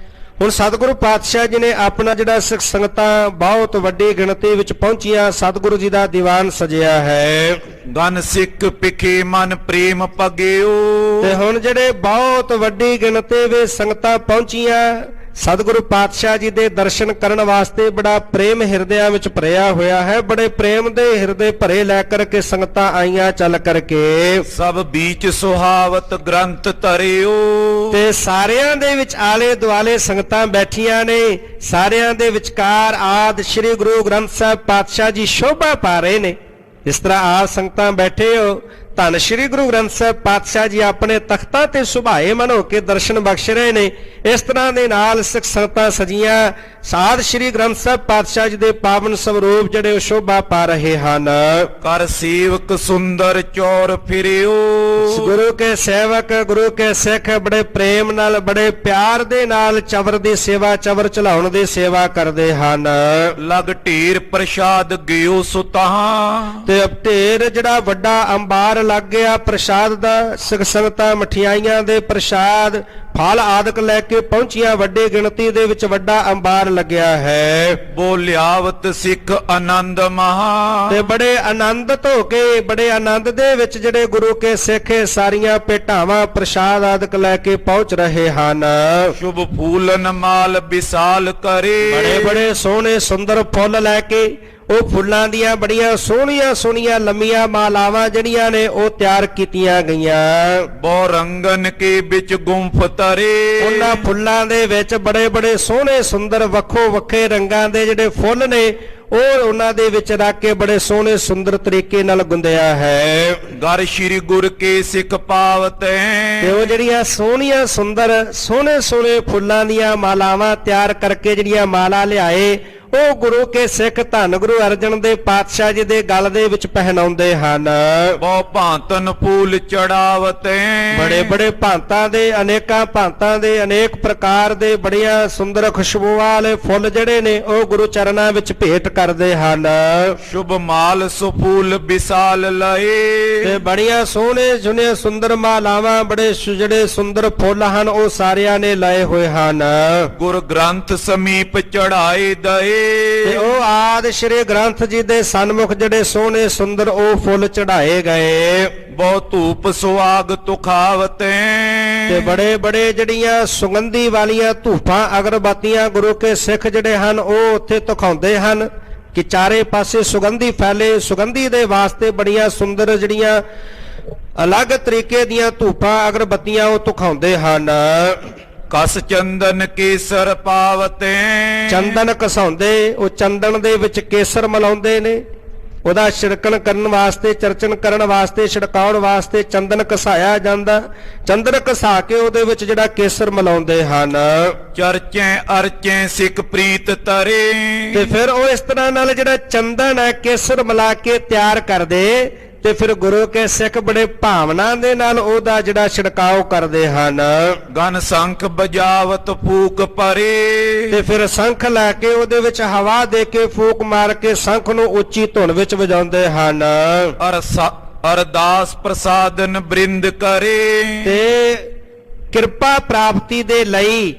Speaker 1: ਹੁਣ ਸਤਿਗੁਰੂ ਪਾਤਸ਼ਾਹ ਜੀ ਨੇ ਆਪਣਾ ਜਿਹੜਾ ਸਿੱਖ ਸੰਗਤਾਂ ਬਹੁਤ ਵੱਡੀ ਗਿਣਤੀ ਵਿੱਚ ਪਹੁੰਚੀਆਂ, ਸਤਿਗੁਰੂ ਜੀ ਦਾ ਦੀਵਾਨ ਸਜਿਆ ਹੈ।
Speaker 2: ਗਨ ਸਿੱਖ ਪਿਖੇ ਮਨ ਪ੍ਰੇਮ ਪਗਿਓ।
Speaker 1: ਤੇ ਹੁਣ ਜਿਹੜੇ ਬਹੁਤ ਵੱਡੀ ਗਿਣਤੀ ਵਿੱਚ ਸੰਗਤਾਂ ਪਹੁੰਚੀਆਂ, ਸਤਿਗੁਰੂ ਪਾਤਸ਼ਾਹ ਜੀ ਦੇ ਦਰਸ਼ਨ ਕਰਨ ਵਾਸਤੇ ਬੜਾ ਪ੍ਰੇਮ ਹਿਰਦਿਆਂ ਵਿੱਚ ਭਰਿਆ ਹੋਇਆ ਹੈ। ਬੜੇ ਪ੍ਰੇਮ ਦੇ ਹਿਰਦੇ ਭਰੇ ਲੈ ਕਰਕੇ ਸੰਗਤਾਂ ਆਈਆਂ ਚੱਲ ਕਰਕੇ।
Speaker 2: ਸਭ ਬੀਚ ਸੁਹਾਵਤ ਗ੍ਰੰਥ ਧਰਿਓ।
Speaker 1: ਤੇ ਸਾਰਿਆਂ ਦੇ ਵਿੱਚ ਆਲੇ ਦੁਆਲੇ ਸੰਗਤਾਂ ਬੈਠੀਆਂ ਨੇ। ਸਾਰਿਆਂ ਦੇ ਵਿਚਕਾਰ ਆਦਿ ਸ੍ਰੀ ਗੁਰੂ ਗ੍ਰੰਥ ਸਾਹਿਬ ਪਾਤਸ਼ਾਹ ਜੀ ਸ਼ੋਭਾ ਪਾ ਰਹੇ ਨੇ। ਇਸ ਤਰ੍ਹਾਂ ਆਪ ਸੰਗਤਾਂ ਬੈਠੇ ਹੋ, ਧੰਨ ਸ੍ਰੀ ਗੁਰੂ ਗ੍ਰੰਥ ਸਾਹਿਬ ਪਾਤਸ਼ਾਹ ਜੀ ਆਪਣੇ ਤਖਤਾਂ ਤੇ ਸੁਭਾਏ ਮਨ ਹੋ ਕੇ ਦਰਸ਼ਨ ਬਖਸ਼ ਰਹੇ ਨੇ। ਇਸ ਤਰ੍ਹਾਂ ਦੇ ਨਾਲ ਸਿੱਖ ਸੰਗਤਾਂ ਸਜੀਆਂ ਸਾਧ ਸ੍ਰੀ ਗ੍ਰੰਥ ਸਾਹਿਬ ਪਾਤਸ਼ਾਹ ਜੀ ਦੇ ਪਾਵਨ ਸਰੂਪ ਜਿਹੜੇ ਉਹ ਸ਼ੋਭਾ ਪਾ ਰਹੇ ਹਨ।
Speaker 2: ਕਰ ਸੇਵਕ ਸੁੰਦਰ ਚੌਰ ਫਿਰਿਓ।
Speaker 1: ਗੁਰੂ ਕੇ ਸੇਵਕ, ਗੁਰੂ ਕੇ ਸਿੱਖ ਬੜੇ ਪ੍ਰੇਮ ਨਾਲ, ਬੜੇ ਪਿਆਰ ਦੇ ਨਾਲ ਚਵਰ ਦੀ ਸੇਵਾ, ਚਵਰ ਚਲਾਉਣ ਦੀ ਸੇਵਾ ਕਰਦੇ ਹਨ।
Speaker 2: ਲਗ ਢੇਰ ਪ੍ਰਸ਼ਾਦ ਗਿਓ ਸੁਤਾਹਾਂ।
Speaker 1: ਤੇ ਢੇਰ ਜਿਹੜਾ ਵੱਡਾ ਅੰਬਾਰ ਲੱਗ ਗਿਆ ਪ੍ਰਸ਼ਾਦ ਦਾ। ਸਿੱਖ ਸੰਗਤਾਂ ਮਠਿਆਈਆਂ ਦੇ ਪ੍ਰਸ਼ਾਦ, ਫਲ ਆਦਿਕ ਲੈ ਕੇ ਪਹੁੰਚੀਆਂ। ਵੱਡੀ ਗਿਣਤੀ ਦੇ ਵਿੱਚ ਵੱਡਾ ਅੰਬਾਰ ਲੱਗਿਆ ਹੈ।
Speaker 2: ਬੋਲਿਆਵਤ ਸਿੱਖ ਆਨੰਦ ਮਹਾ।
Speaker 1: ਤੇ ਬੜੇ ਆਨੰਦਿਤ ਹੋ ਕੇ, ਬੜੇ ਆਨੰਦ ਦੇ ਵਿੱਚ ਜਿਹੜੇ ਗੁਰੂ ਕੇ ਸਿੱਖ ਸਾਰੀਆਂ ਭੇਟਾਵਾਂ ਪ੍ਰਸ਼ਾਦ ਆਦਿਕ ਲੈ ਕੇ ਪਹੁੰਚ ਰਹੇ ਹਨ।
Speaker 2: ਸ਼ੁਭ ਫੂਲਨ ਮਾਲ ਵਿਸਾਲ ਕਰੇ।
Speaker 1: ਬੜੇ ਬੜੇ ਸੋਹਣੇ ਸੁੰਦਰ ਫੁੱਲ ਲੈ ਕੇ, ਉਹ ਫੁੱਲਾਂ ਦੀਆਂ ਬੜੀਆਂ ਸੋਹਣੀਆਂ ਸੋਹਣੀਆਂ ਲੰਮੀਆਂ ਮਾਲਾਵਾਂ ਜਿਹੜੀਆਂ ਨੇ ਉਹ ਤਿਆਰ ਕੀਤੀਆਂ ਗਈਆਂ।
Speaker 2: ਬਹੁ ਰੰਗਨ ਕੇ ਵਿੱਚ ਗੁੰਫ ਤਰੇ।
Speaker 1: ਉਹਨਾਂ ਫੁੱਲਾਂ ਦੇ ਵਿੱਚ ਬੜੇ ਬੜੇ ਸੋਹਣੇ ਸੁੰਦਰ ਵੱਖੋ ਵੱਖਰੇ ਰੰਗਾਂ ਦੇ ਜਿਹੜੇ ਫੁੱਲ ਨੇ ਉਹ ਉਹਨਾਂ ਦੇ ਵਿੱਚ ਰੱਖ ਕੇ ਬੜੇ ਸੋਹਣੇ ਸੁੰਦਰ ਤਰੀਕੇ ਨਾਲ ਗੁੰਦਿਆ ਹੈ।
Speaker 2: ਗਰ ਸ਼੍ਰੀ ਗੁਰ ਕੇ ਸਿੱਖ ਪਾਵਤੈ।
Speaker 1: ਤੇ ਉਹ ਜਿਹੜੀਆਂ ਸੋਹਣੀਆਂ ਸੁੰਦਰ ਸੋਹਣੇ ਸੋਹਣੇ ਫੁੱਲਾਂ ਦੀਆਂ ਮਾਲਾਵਾਂ ਤਿਆਰ ਕਰਕੇ ਜਿਹੜੀਆਂ ਮਾਲਾ ਲਿਆਏ, ਉਹ ਗੁਰੂ ਕੇ ਸਿੱਖ ਧੰਨ ਗੁਰੂ ਅਰਜਨ ਦੇ ਪਾਤਸ਼ਾਹ ਜੀ ਦੇ ਗਲ ਦੇ ਵਿੱਚ ਪਹਿਨਾਉਂਦੇ ਹਨ।
Speaker 2: ਬਹੁ ਭਾਂਤਨ ਫੂਲ ਚੜਾਵਤੈ।
Speaker 1: ਬੜੇ ਬੜੇ ਭਾਂਤਾਂ ਦੇ, ਅਨੇਕਾਂ ਭਾਂਤਾਂ ਦੇ, ਅਨੇਕ ਪ੍ਰਕਾਰ ਦੇ ਬੜੀਆਂ ਸੁੰਦਰ ਖੁਸ਼ਬੂਆਂ ਵਾਲੇ ਫੁੱਲ ਜਿਹੜੇ ਨੇ ਉਹ ਗੁਰੂ ਚਰਨਾਂ ਵਿੱਚ ਭੇਟ ਕਰਦੇ ਹਨ।
Speaker 2: ਸ਼ੁਭ ਮਾਲ ਸੁਫੂਲ ਵਿਸਾਲ ਲਏ।
Speaker 1: ਤੇ ਬੜੀਆਂ ਸੋਹਣੇ ਸੁਨੇ ਸੁੰਦਰ ਮਾਲਾਵਾਂ, ਬੜੇ ਜਿਹੜੇ ਸੁੰਦਰ ਫੁੱਲ ਹਨ ਉਹ ਸਾਰਿਆਂ ਨੇ ਲਾਏ ਹੋਏ ਹਨ।
Speaker 2: ਗੁਰ ਗ੍ਰੰਥ ਸਮੀਪ ਚੜਾਏ ਦਏ।
Speaker 1: ਤੇ ਉਹ ਆਦਿ ਸ੍ਰੀ ਗ੍ਰੰਥ ਜੀ ਦੇ ਸਨਮੁਖ ਜਿਹੜੇ ਸੋਹਣੇ ਸੁੰਦਰ ਉਹ ਫੁੱਲ ਚੜਾਏ ਗਏ।
Speaker 2: ਬਹੁ ਧੂਪ ਸੁਆਗ ਤੁਖਾਵਤੈ।
Speaker 1: ਤੇ ਬੜੇ ਬੜੇ ਜਿਹੜੀਆਂ ਸੁਗੰਧੀ ਵਾਲੀਆਂ ਧੂਪਾਂ ਅਗਰਬੱਤੀਆਂ ਗੁਰੂ ਕੇ ਸਿੱਖ ਜਿਹੜੇ ਹਨ ਉਹ ਉੱਥੇ ਤੁਖਾਉਂਦੇ ਹਨ ਕਿ ਚਾਰੇ ਪਾਸੇ ਸੁਗੰਧੀ ਫੈਲੇ। ਸੁਗੰਧੀ ਦੇ ਵਾਸਤੇ ਬੜੀਆਂ ਸੁੰਦਰ ਜਿਹੜੀਆਂ ਅਲੱਗ ਤਰੀਕੇ ਦੀਆਂ ਧੂਪਾਂ ਅਗਰਬੱਤੀਆਂ ਉਹ ਤੁਖਾਉਂਦੇ ਹਨ।
Speaker 2: ਕਸ ਚੰਦਨ ਕੇਸਰ ਪਾਵਤੈ।
Speaker 1: ਚੰਦਨ ਘਸਾਉਂਦੇ, ਉਹ ਚੰਦਨ ਦੇ ਵਿੱਚ ਕੇਸਰ ਮਿਲਾਉਂਦੇ ਨੇ। ਉਹਦਾ ਛਿੜਕਣ ਕਰਨ ਵਾਸਤੇ, ਚਰਚਨ ਕਰਨ ਵਾਸਤੇ, ਛਿੜਕਾਉਣ ਵਾਸਤੇ ਚੰਦਨ ਘਸਾਇਆ ਜਾਂਦਾ। ਚੰਦਨ ਘਸਾ ਕੇ ਉਹਦੇ ਵਿੱਚ ਜਿਹੜਾ ਕੇਸਰ ਮਿਲਾਉਂਦੇ ਹਨ।
Speaker 2: ਚਰਚੈ ਅਰਚੈ ਸਿੱਖ ਪ੍ਰੀਤ ਤਰੇ।
Speaker 1: ਤੇ ਫਿਰ ਉਹ ਇਸ ਤਰ੍ਹਾਂ ਨਾਲ ਜਿਹੜਾ ਚੰਦਨ ਹੈ ਕੇਸਰ ਮਿਲਾ ਕੇ ਤਿਆਰ ਕਰਦੇ ਤੇ ਫਿਰ ਗੁਰੂ ਕੇ ਸਿੱਖ ਬੜੇ ਭਾਵਨਾ ਦੇ ਨਾਲ ਉਹਦਾ ਜਿਹੜਾ ਛਿੜਕਾਓ ਕਰਦੇ ਹਨ।
Speaker 2: ਗਨ ਸੰਖ ਬਜਾਵਤ ਫੂਕ ਪਰੇ।
Speaker 1: ਤੇ ਫਿਰ ਸੰਖ ਲੈ ਕੇ ਉਹਦੇ ਵਿੱਚ ਹਵਾ ਦੇ ਕੇ ਫੂਕ ਮਾਰ ਕੇ ਸੰਖ ਨੂੰ ਉੱਚੀ ਧੁਨ ਵਿੱਚ ਵਜਾਉਂਦੇ ਹਨ।
Speaker 2: ਅਰਦਾਸ ਪ੍ਰਸਾਦਨ ਬ੍ਰਿੰਦ ਕਰੇ।
Speaker 1: ਤੇ ਕਿਰਪਾ ਪ੍ਰਾਪਤੀ ਦੇ ਲਈ,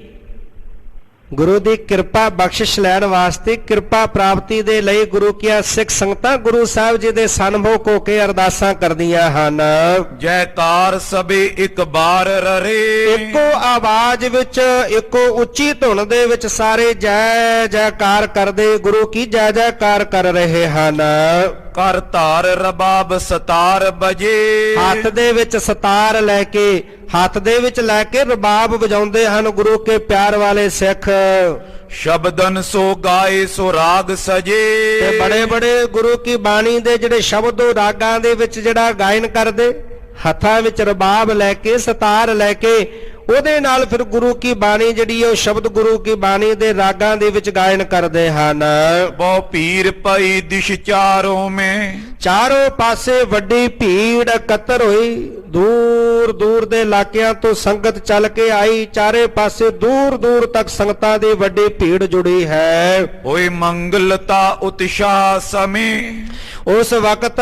Speaker 1: ਗੁਰੂ ਦੀ ਕਿਰਪਾ ਬਖਸ਼ਿਸ਼ ਲੈਣ ਵਾਸਤੇ, ਕਿਰਪਾ ਪ੍ਰਾਪਤੀ ਦੇ ਲਈ ਗੁਰੂ ਕੀਆਂ ਸਿੱਖ ਸੰਗਤਾਂ ਗੁਰੂ ਸਾਹਿਬ ਜੀ ਦੇ ਸਨਮੁਖ ਹੋ ਕੇ ਅਰਦਾਸਾਂ ਕਰਦੀਆਂ ਹਨ।
Speaker 2: ਜੈਕਾਰ ਸਭੇ ਇੱਕ ਬਾਰ ਰਰੇ।
Speaker 1: ਇੱਕੋ ਆਵਾਜ਼ ਵਿੱਚ, ਇੱਕੋ ਉੱਚੀ ਧੁਨ ਦੇ ਵਿੱਚ ਸਾਰੇ ਜੈ ਜੈਕਾਰ ਕਰਦੇ ਗੁਰੂ ਕੀ ਜੈ ਜੈਕਾਰ ਕਰ ਰਹੇ ਹਨ।
Speaker 2: ਕਰ ਧਾਰ ਰਬਾਬ ਸਤਾਰ ਬਜੇ।
Speaker 1: ਹੱਥ ਦੇ ਵਿੱਚ ਸਤਾਰ ਲੈ ਕੇ, ਹੱਥ ਦੇ ਵਿੱਚ ਲੈ ਕੇ ਰਬਾਬ ਵਜਾਉਂਦੇ ਹਨ ਗੁਰੂ ਕੇ ਪਿਆਰ ਵਾਲੇ ਸਿੱਖ।
Speaker 2: ਸ਼ਬਦਨ ਸੋ ਗਾਏ ਸੋ ਰਾਗ ਸਜੇ।
Speaker 1: ਤੇ ਬੜੇ ਬੜੇ ਗੁਰੂ ਕੀ ਬਾਣੀ ਦੇ ਜਿਹੜੇ ਸ਼ਬਦ ਉਹ ਰਾਗਾਂ ਦੇ ਵਿੱਚ ਜਿਹੜਾ ਗਾਇਨ ਕਰਦੇ, ਹੱਥਾਂ ਵਿੱਚ ਰਬਾਬ ਲੈ ਕੇ, ਸਤਾਰ ਲੈ ਕੇ ਉਹਦੇ ਨਾਲ ਫਿਰ ਗੁਰੂ ਕੀ ਬਾਣੀ ਜਿਹੜੀ ਉਹ ਸ਼ਬਦ ਗੁਰੂ ਕੀ ਬਾਣੀ ਦੇ ਰਾਗਾਂ ਦੇ ਵਿੱਚ ਗਾਇਨ ਕਰਦੇ ਹਨ।
Speaker 2: ਬਹੁ ਭੀੜ ਪਈ ਦਿਸ਼ ਚਾਰੋਂ ਮੈਂ।
Speaker 1: ਚਾਰੋਂ ਪਾਸੇ ਵੱਡੀ ਭੀੜ ਇਕੱਤਰ ਹੋਈ। ਦੂਰ ਦੂਰ ਦੇ ਇਲਾਕਿਆਂ ਤੋਂ ਸੰਗਤ ਚੱਲ ਕੇ ਆਈ। ਚਾਰੇ ਪਾਸੇ ਦੂਰ ਦੂਰ ਤੱਕ ਸੰਗਤਾਂ ਦੀ ਵੱਡੀ ਭੀੜ ਜੁੜੀ ਹੈ।
Speaker 2: ਹੋਏ ਮੰਗਲਤਾ ਉਤਸ਼ਾਹ ਸਮੇਂ।
Speaker 1: ਉਸ ਵਕਤ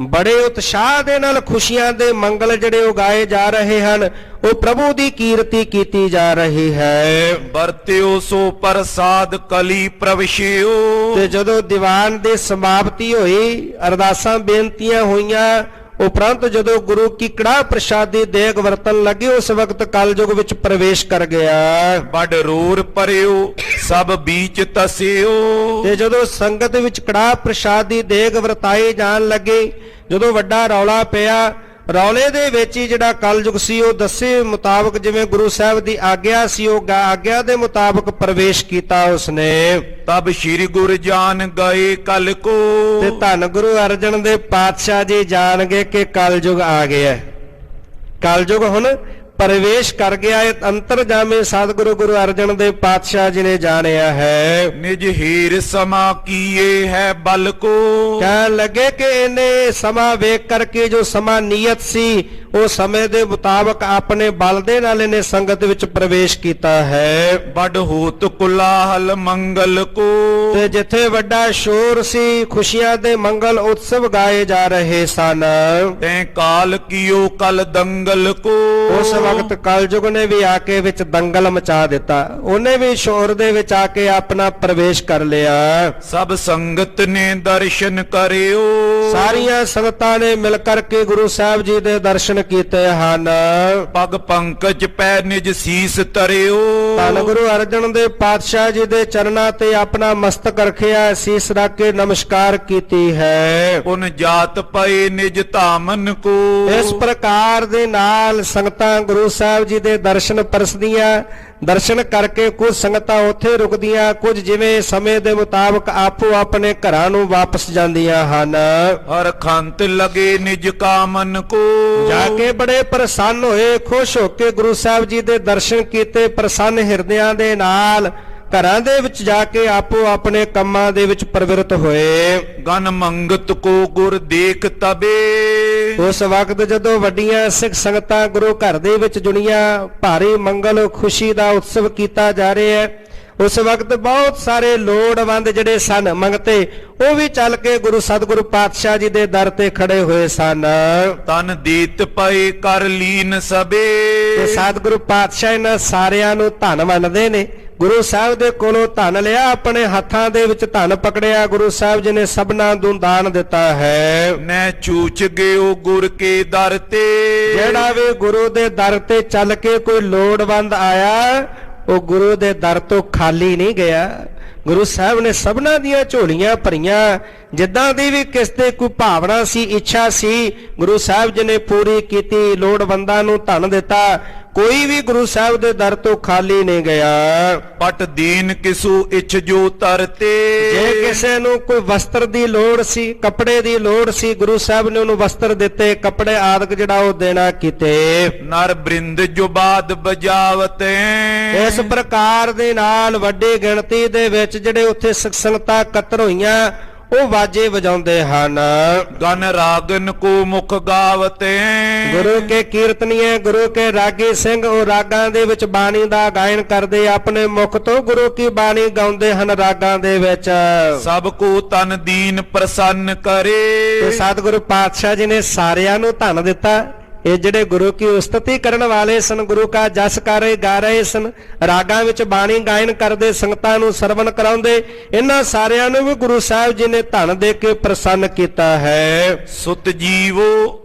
Speaker 1: ਬੜੇ ਉਤਸ਼ਾਹ ਦੇ ਨਾਲ ਖੁਸ਼ੀਆਂ ਦੇ ਮੰਗਲ ਜਿਹੜੇ ਉਹ ਗਾਏ ਜਾ ਰਹੇ ਹਨ, ਉਹ ਪ੍ਰਭੂ ਦੀ ਕੀਰਤੀ ਕੀਤੀ ਜਾ ਰਹੀ ਹੈ।
Speaker 2: ਵਰਤਿਓ ਸੋ ਪ੍ਰਸਾਦ ਕਲੀ ਪ੍ਰਵਸ਼ਿਓ।
Speaker 1: ਤੇ ਜਦੋਂ ਦੀਵਾਨ ਦੀ ਸਮਾਪਤੀ ਹੋਈ, ਅਰਦਾਸਾਂ ਬੇਨਤੀਆਂ ਹੋਈਆਂ, ਉਪਰੰਤ ਜਦੋਂ ਗੁਰੂ ਕੀ ਕੜਾਹ ਪ੍ਰਸ਼ਾਦੀ ਦੇਗ ਵਰਤਨ ਲੱਗੇ, ਉਸ ਵਕਤ ਕਲਯੁਗ ਵਿੱਚ ਪ੍ਰਵੇਸ਼ ਕਰ ਗਿਆ।
Speaker 2: ਬੜ ਰੂਰ ਪਰਿਓ ਸਭ ਬੀਚ ਤਸਿਓ।
Speaker 1: ਤੇ ਜਦੋਂ ਸੰਗਤ ਵਿੱਚ ਕੜਾਹ ਪ੍ਰਸ਼ਾਦੀ ਦੇਗ ਵਰਤਾਏ ਜਾਣ ਲੱਗੇ, ਜਦੋਂ ਵੱਡਾ ਰੌਲਾ ਪਿਆ, ਰੌਲੇ ਦੇ ਵਿੱਚ ਹੀ ਜਿਹੜਾ ਕਲਯੁਗ ਸੀ ਉਹ ਦੱਸੇ ਮੁਤਾਬਕ ਜਿਵੇਂ ਗੁਰੂ ਸਾਹਿਬ ਦੀ ਆਗਿਆ ਸੀ, ਉਹ ਆਗਿਆ ਦੇ ਮੁਤਾਬਕ ਪ੍ਰਵੇਸ਼ ਕੀਤਾ ਉਸਨੇ।
Speaker 2: ਤਬ ਸ਼੍ਰੀ ਗੁਰ ਜਾਨ ਗਏ ਕਲ ਕੋ।
Speaker 1: ਤੇ ਧੰਨ ਗੁਰੂ ਅਰਜਨ ਦੇ ਪਾਤਸ਼ਾਹ ਜੀ ਜਾਣ ਗਏ ਕਿ ਕਲਯੁਗ ਆ ਗਿਆ, ਕਲਯੁਗ ਹੁਣ ਪ੍ਰਵੇਸ਼ ਕਰ ਗਿਆ। ਇਹ ਅੰਤਰਜਾਮੀ ਸਤਿਗੁਰੂ ਗੁਰੂ ਅਰਜਨ ਦੇ ਪਾਤਸ਼ਾਹ ਜੀ ਨੇ ਜਾਣਿਆ ਹੈ।
Speaker 2: ਨਿਜ ਹੀਰ ਸਮਾ ਕੀਏ ਹੈ ਬਲ ਕੋ।
Speaker 1: ਕਹਿਣ ਲੱਗੇ ਕਿ ਇਹਨੇ ਸਮਾਂ ਵੇਖ ਕਰਕੇ ਜੋ ਸਮਾਂ ਨੀਅਤ ਸੀ, ਉਹ ਸਮੇਂ ਦੇ ਮੁਤਾਬਕ ਆਪਣੇ ਬਲ ਦੇ ਨਾਲ ਇਹਨੇ ਸੰਗਤ ਵਿੱਚ ਪ੍ਰਵੇਸ਼ ਕੀਤਾ ਹੈ।
Speaker 2: ਬੜ ਹੋਤ ਕੁਲਾਹਲ ਮੰਗਲ ਕੋ।
Speaker 1: ਤੇ ਜਿੱਥੇ ਵੱਡਾ ਸ਼ੋਰ ਸੀ, ਖੁਸ਼ੀਆਂ ਦੇ ਮੰਗਲ ਉਤਸਵ ਗਾਏ ਜਾ ਰਹੇ ਸਨ।
Speaker 2: ਤੈਂ ਕਾਲ ਕੀਓ ਕਲ ਦੰਗਲ ਕੋ।
Speaker 1: ਉਸ ਵਕਤ ਕਲਯੁਗ ਨੇ ਵੀ ਆ ਕੇ ਵਿੱਚ ਦੰਗਲ ਮਚਾ ਦਿੱਤਾ, ਉਹਨੇ ਵੀ ਸ਼ੋਰ ਦੇ ਵਿੱਚ ਆ ਕੇ ਆਪਣਾ ਪ੍ਰਵੇਸ਼ ਕਰ ਲਿਆ।
Speaker 2: ਸਭ ਸੰਗਤ ਨੇ ਦਰਸ਼ਨ ਕਰਿਓ।
Speaker 1: ਸਾਰੀਆਂ ਸੰਗਤਾਂ ਨੇ ਮਿਲ ਕਰਕੇ ਗੁਰੂ ਸਾਹਿਬ ਜੀ ਦੇ ਦਰਸ਼ਨ ਕੀਤੇ ਹਨ।
Speaker 2: ਪਗ ਪੰਕਜ ਪੈ ਨਿਜ ਸੀਸ ਤਰਿਓ।
Speaker 1: ਧੰਨ ਗੁਰੂ ਅਰਜਨ ਦੇ ਪਾਤਸ਼ਾਹ ਜੀ ਦੇ ਚਰਨਾਂ ਤੇ ਆਪਣਾ ਮਸਤਕ ਰੱਖਿਆ, ਸੀਸ ਰੱਖ ਕੇ ਨਮਸਕਾਰ ਕੀਤੀ ਹੈ।
Speaker 2: ਪੁਨ ਜਾਤ ਪਏ ਨਿਜ ਧਾਮਨ ਕੋ।
Speaker 1: ਇਸ ਪ੍ਰਕਾਰ ਦੇ ਨਾਲ ਸੰਗਤਾਂ ਗੁਰੂ ਸਾਹਿਬ ਜੀ ਦੇ ਦਰਸ਼ਨ ਪਰਸਦੀਆਂ, ਦਰਸ਼ਨ ਕਰਕੇ ਕੁਝ ਸੰਗਤਾਂ ਉੱਥੇ ਰੁਕਦੀਆਂ, ਕੁਝ ਜਿਵੇਂ ਸਮੇਂ ਦੇ ਮੁਤਾਬਕ ਆਪੋ ਆਪਣੇ ਘਰਾਂ ਨੂੰ ਵਾਪਸ ਜਾਂਦੀਆਂ ਹਨ।
Speaker 2: ਹਰ ਖੰਤ ਲਗੇ ਨਿਜ ਕਾਮਨ ਕੋ।
Speaker 1: ਜਾ ਕੇ ਬੜੇ ਪ੍ਰਸੰਨ ਹੋਏ, ਖੁਸ਼ ਹੋ ਕੇ ਗੁਰੂ ਸਾਹਿਬ ਜੀ ਦੇ ਦਰਸ਼ਨ ਕੀਤੇ, ਪ੍ਰਸੰਨ ਹਿਰਦਿਆਂ ਦੇ ਨਾਲ ਘਰਾਂ ਦੇ ਵਿੱਚ ਜਾ ਕੇ ਆਪੋ ਆਪਣੇ ਕੰਮਾਂ ਦੇ ਵਿੱਚ ਪ੍ਰਵਿਰਤ ਹੋਏ।
Speaker 2: ਗਨ ਮੰਗਤ ਕੋ ਗੁਰ ਦੇਖ ਤਬੇ।
Speaker 1: ਉਸ ਵਕਤ ਜਦੋਂ ਵੱਡੀਆਂ ਸਿੱਖ ਸੰਗਤਾਂ ਗੁਰੂ ਘਰ ਦੇ ਵਿੱਚ ਜੁੜੀਆਂ, ਭਾਰੀ ਮੰਗਲ ਖੁਸ਼ੀ ਦਾ ਉਤਸਵ ਕੀਤਾ ਜਾ ਰਿਹਾ ਹੈ, ਉਸ ਵਕਤ ਬਹੁਤ ਸਾਰੇ ਲੋੜਵੰਦ ਜਿਹੜੇ ਸਨ ਮੰਗਤੇ, ਉਹ ਵੀ ਚੱਲ ਕੇ ਗੁਰੂ ਸਤਿਗੁਰੂ ਪਾਤਸ਼ਾਹ ਜੀ ਦੇ ਦਰ ਤੇ ਖੜੇ ਹੋਏ ਸਨ।
Speaker 2: ਤਨ ਦੀਤ ਪਏ ਕਰ ਲੀਨ ਸਬੇ।
Speaker 1: ਤੇ ਸਤਿਗੁਰੂ ਪਾਤਸ਼ਾਹ ਇਹਨਾਂ ਸਾਰਿਆਂ ਨੂੰ ਧਨ ਮੰਨਦੇ ਨੇ। ਗੁਰੂ ਸਾਹਿਬ ਦੇ ਕੋਲੋਂ ਧਨ ਲਿਆ, ਆਪਣੇ ਹੱਥਾਂ ਦੇ ਵਿੱਚ ਧਨ ਪਕੜਿਆ, ਗੁਰੂ ਸਾਹਿਬ ਜੀ ਨੇ ਸਭਨਾਂ ਨੂੰ ਦਾਨ ਦਿੱਤਾ ਹੈ।
Speaker 2: ਨੈ ਚੂਚ ਗਿਓ ਗੁਰ ਕੇ ਦਰ ਤੇ।
Speaker 1: ਜਿਹੜਾ ਵੀ ਗੁਰੂ ਦੇ ਦਰ ਤੇ ਚੱਲ ਕੇ ਕੋਈ ਲੋੜਵੰਦ ਆਇਆ, ਉਹ ਗੁਰੂ ਦੇ ਦਰ ਤੋਂ ਖਾਲੀ ਨਹੀਂ ਗਿਆ। ਗੁਰੂ ਸਾਹਿਬ ਨੇ ਸਭਨਾਂ ਦੀਆਂ ਝੋਲੀਆਂ ਭਰੀਆਂ, ਜਿੱਦਾਂ ਦੀ ਵੀ ਕਿਸ ਤੇ ਕੋਈ ਭਾਵਨਾ ਸੀ, ਇੱਛਾ ਸੀ, ਗੁਰੂ ਸਾਹਿਬ ਜੀ ਨੇ ਪੂਰੀ ਕੀਤੀ, ਲੋੜਵੰਦਾਂ ਨੂੰ ਧਨ ਦਿੱਤਾ। ਕੋਈ ਵੀ ਗੁਰੂ ਸਾਹਿਬ ਦੇ ਦਰ ਤੋਂ ਖਾਲੀ ਨਹੀਂ ਗਿਆ।
Speaker 2: ਪਟ ਦੀਨ ਕਿਸੂ ਇੱਛ ਜੋ ਤਰਤੇ।
Speaker 1: ਜੇ ਕਿਸੇ ਨੂੰ ਕੋਈ ਵਸਤਰ ਦੀ ਲੋੜ ਸੀ, ਕੱਪੜੇ ਦੀ ਲੋੜ ਸੀ, ਗੁਰੂ ਸਾਹਿਬ ਨੇ ਉਹਨੂੰ ਵਸਤਰ ਦਿੱਤੇ, ਕੱਪੜੇ ਆਦਿਕ ਜਿਹੜਾ ਉਹ ਦੇਣਾ ਕੀਤੇ।
Speaker 2: ਨਰ ਬ੍ਰਿੰਦ ਜੋ ਬਾਦ ਬਜਾਵਤੇ।
Speaker 1: ਇਸ ਪ੍ਰਕਾਰ ਦੇ ਨਾਲ ਵੱਡੀ ਗਿਣਤੀ ਦੇ ਵਿੱਚ ਜਿਹੜੇ ਉੱਥੇ ਸਿੱਖ ਸੰਗਤਾਂ ਇਕੱਤਰ ਹੋਈਆਂ, ਉਹ ਵਾਜੇ ਵਜਾਉਂਦੇ ਹਨ।
Speaker 2: ਗਨ ਰਾਗਨ ਕੋ ਮੁਖ ਗਾਵਤੇ।
Speaker 1: ਗੁਰੂ ਕੇ ਕੀਰਤਨੀਏ, ਗੁਰੂ ਕੇ ਰਾਗੀ ਸਿੰਘ ਉਹ ਰਾਗਾਂ ਦੇ ਵਿੱਚ ਬਾਣੀ ਦਾ ਗਾਇਨ ਕਰਦੇ, ਆਪਣੇ ਮੁਖ ਤੋਂ ਗੁਰੂ ਕੀ ਬਾਣੀ ਗਾਉਂਦੇ ਹਨ ਰਾਗਾਂ ਦੇ ਵਿੱਚ।
Speaker 2: ਸਭ ਕੋ ਤਨ ਦੀਨ ਪ੍ਰਸੰਨ ਕਰੇ।
Speaker 1: ਤੇ ਸਤਿਗੁਰੂ ਪਾਤਸ਼ਾਹ ਜੀ ਨੇ ਸਾਰਿਆਂ ਨੂੰ ਧਨ ਦਿੱਤਾ। ਇਹ ਜਿਹੜੇ ਗੁਰੂ ਕੀ ਉਸਤਤੀ ਕਰਨ ਵਾਲੇ ਸਨ, ਗੁਰੂ ਕਾ ਜਸ ਗਾ ਰਹੇ ਸਨ, ਰਾਗਾਂ ਵਿੱਚ ਬਾਣੀ ਗਾਇਨ ਕਰਦੇ, ਸੰਗਤਾਂ ਨੂੰ ਸਰਵਣ ਕਰਾਉਂਦੇ, ਇਹਨਾਂ ਸਾਰਿਆਂ ਨੂੰ ਵੀ ਗੁਰੂ ਸਾਹਿਬ ਜੀ ਨੇ ਧਨ ਦੇ ਕੇ ਪ੍ਰਸੰਨ ਕੀਤਾ ਹੈ।
Speaker 2: ਸੁਤ ਜੀਵੋ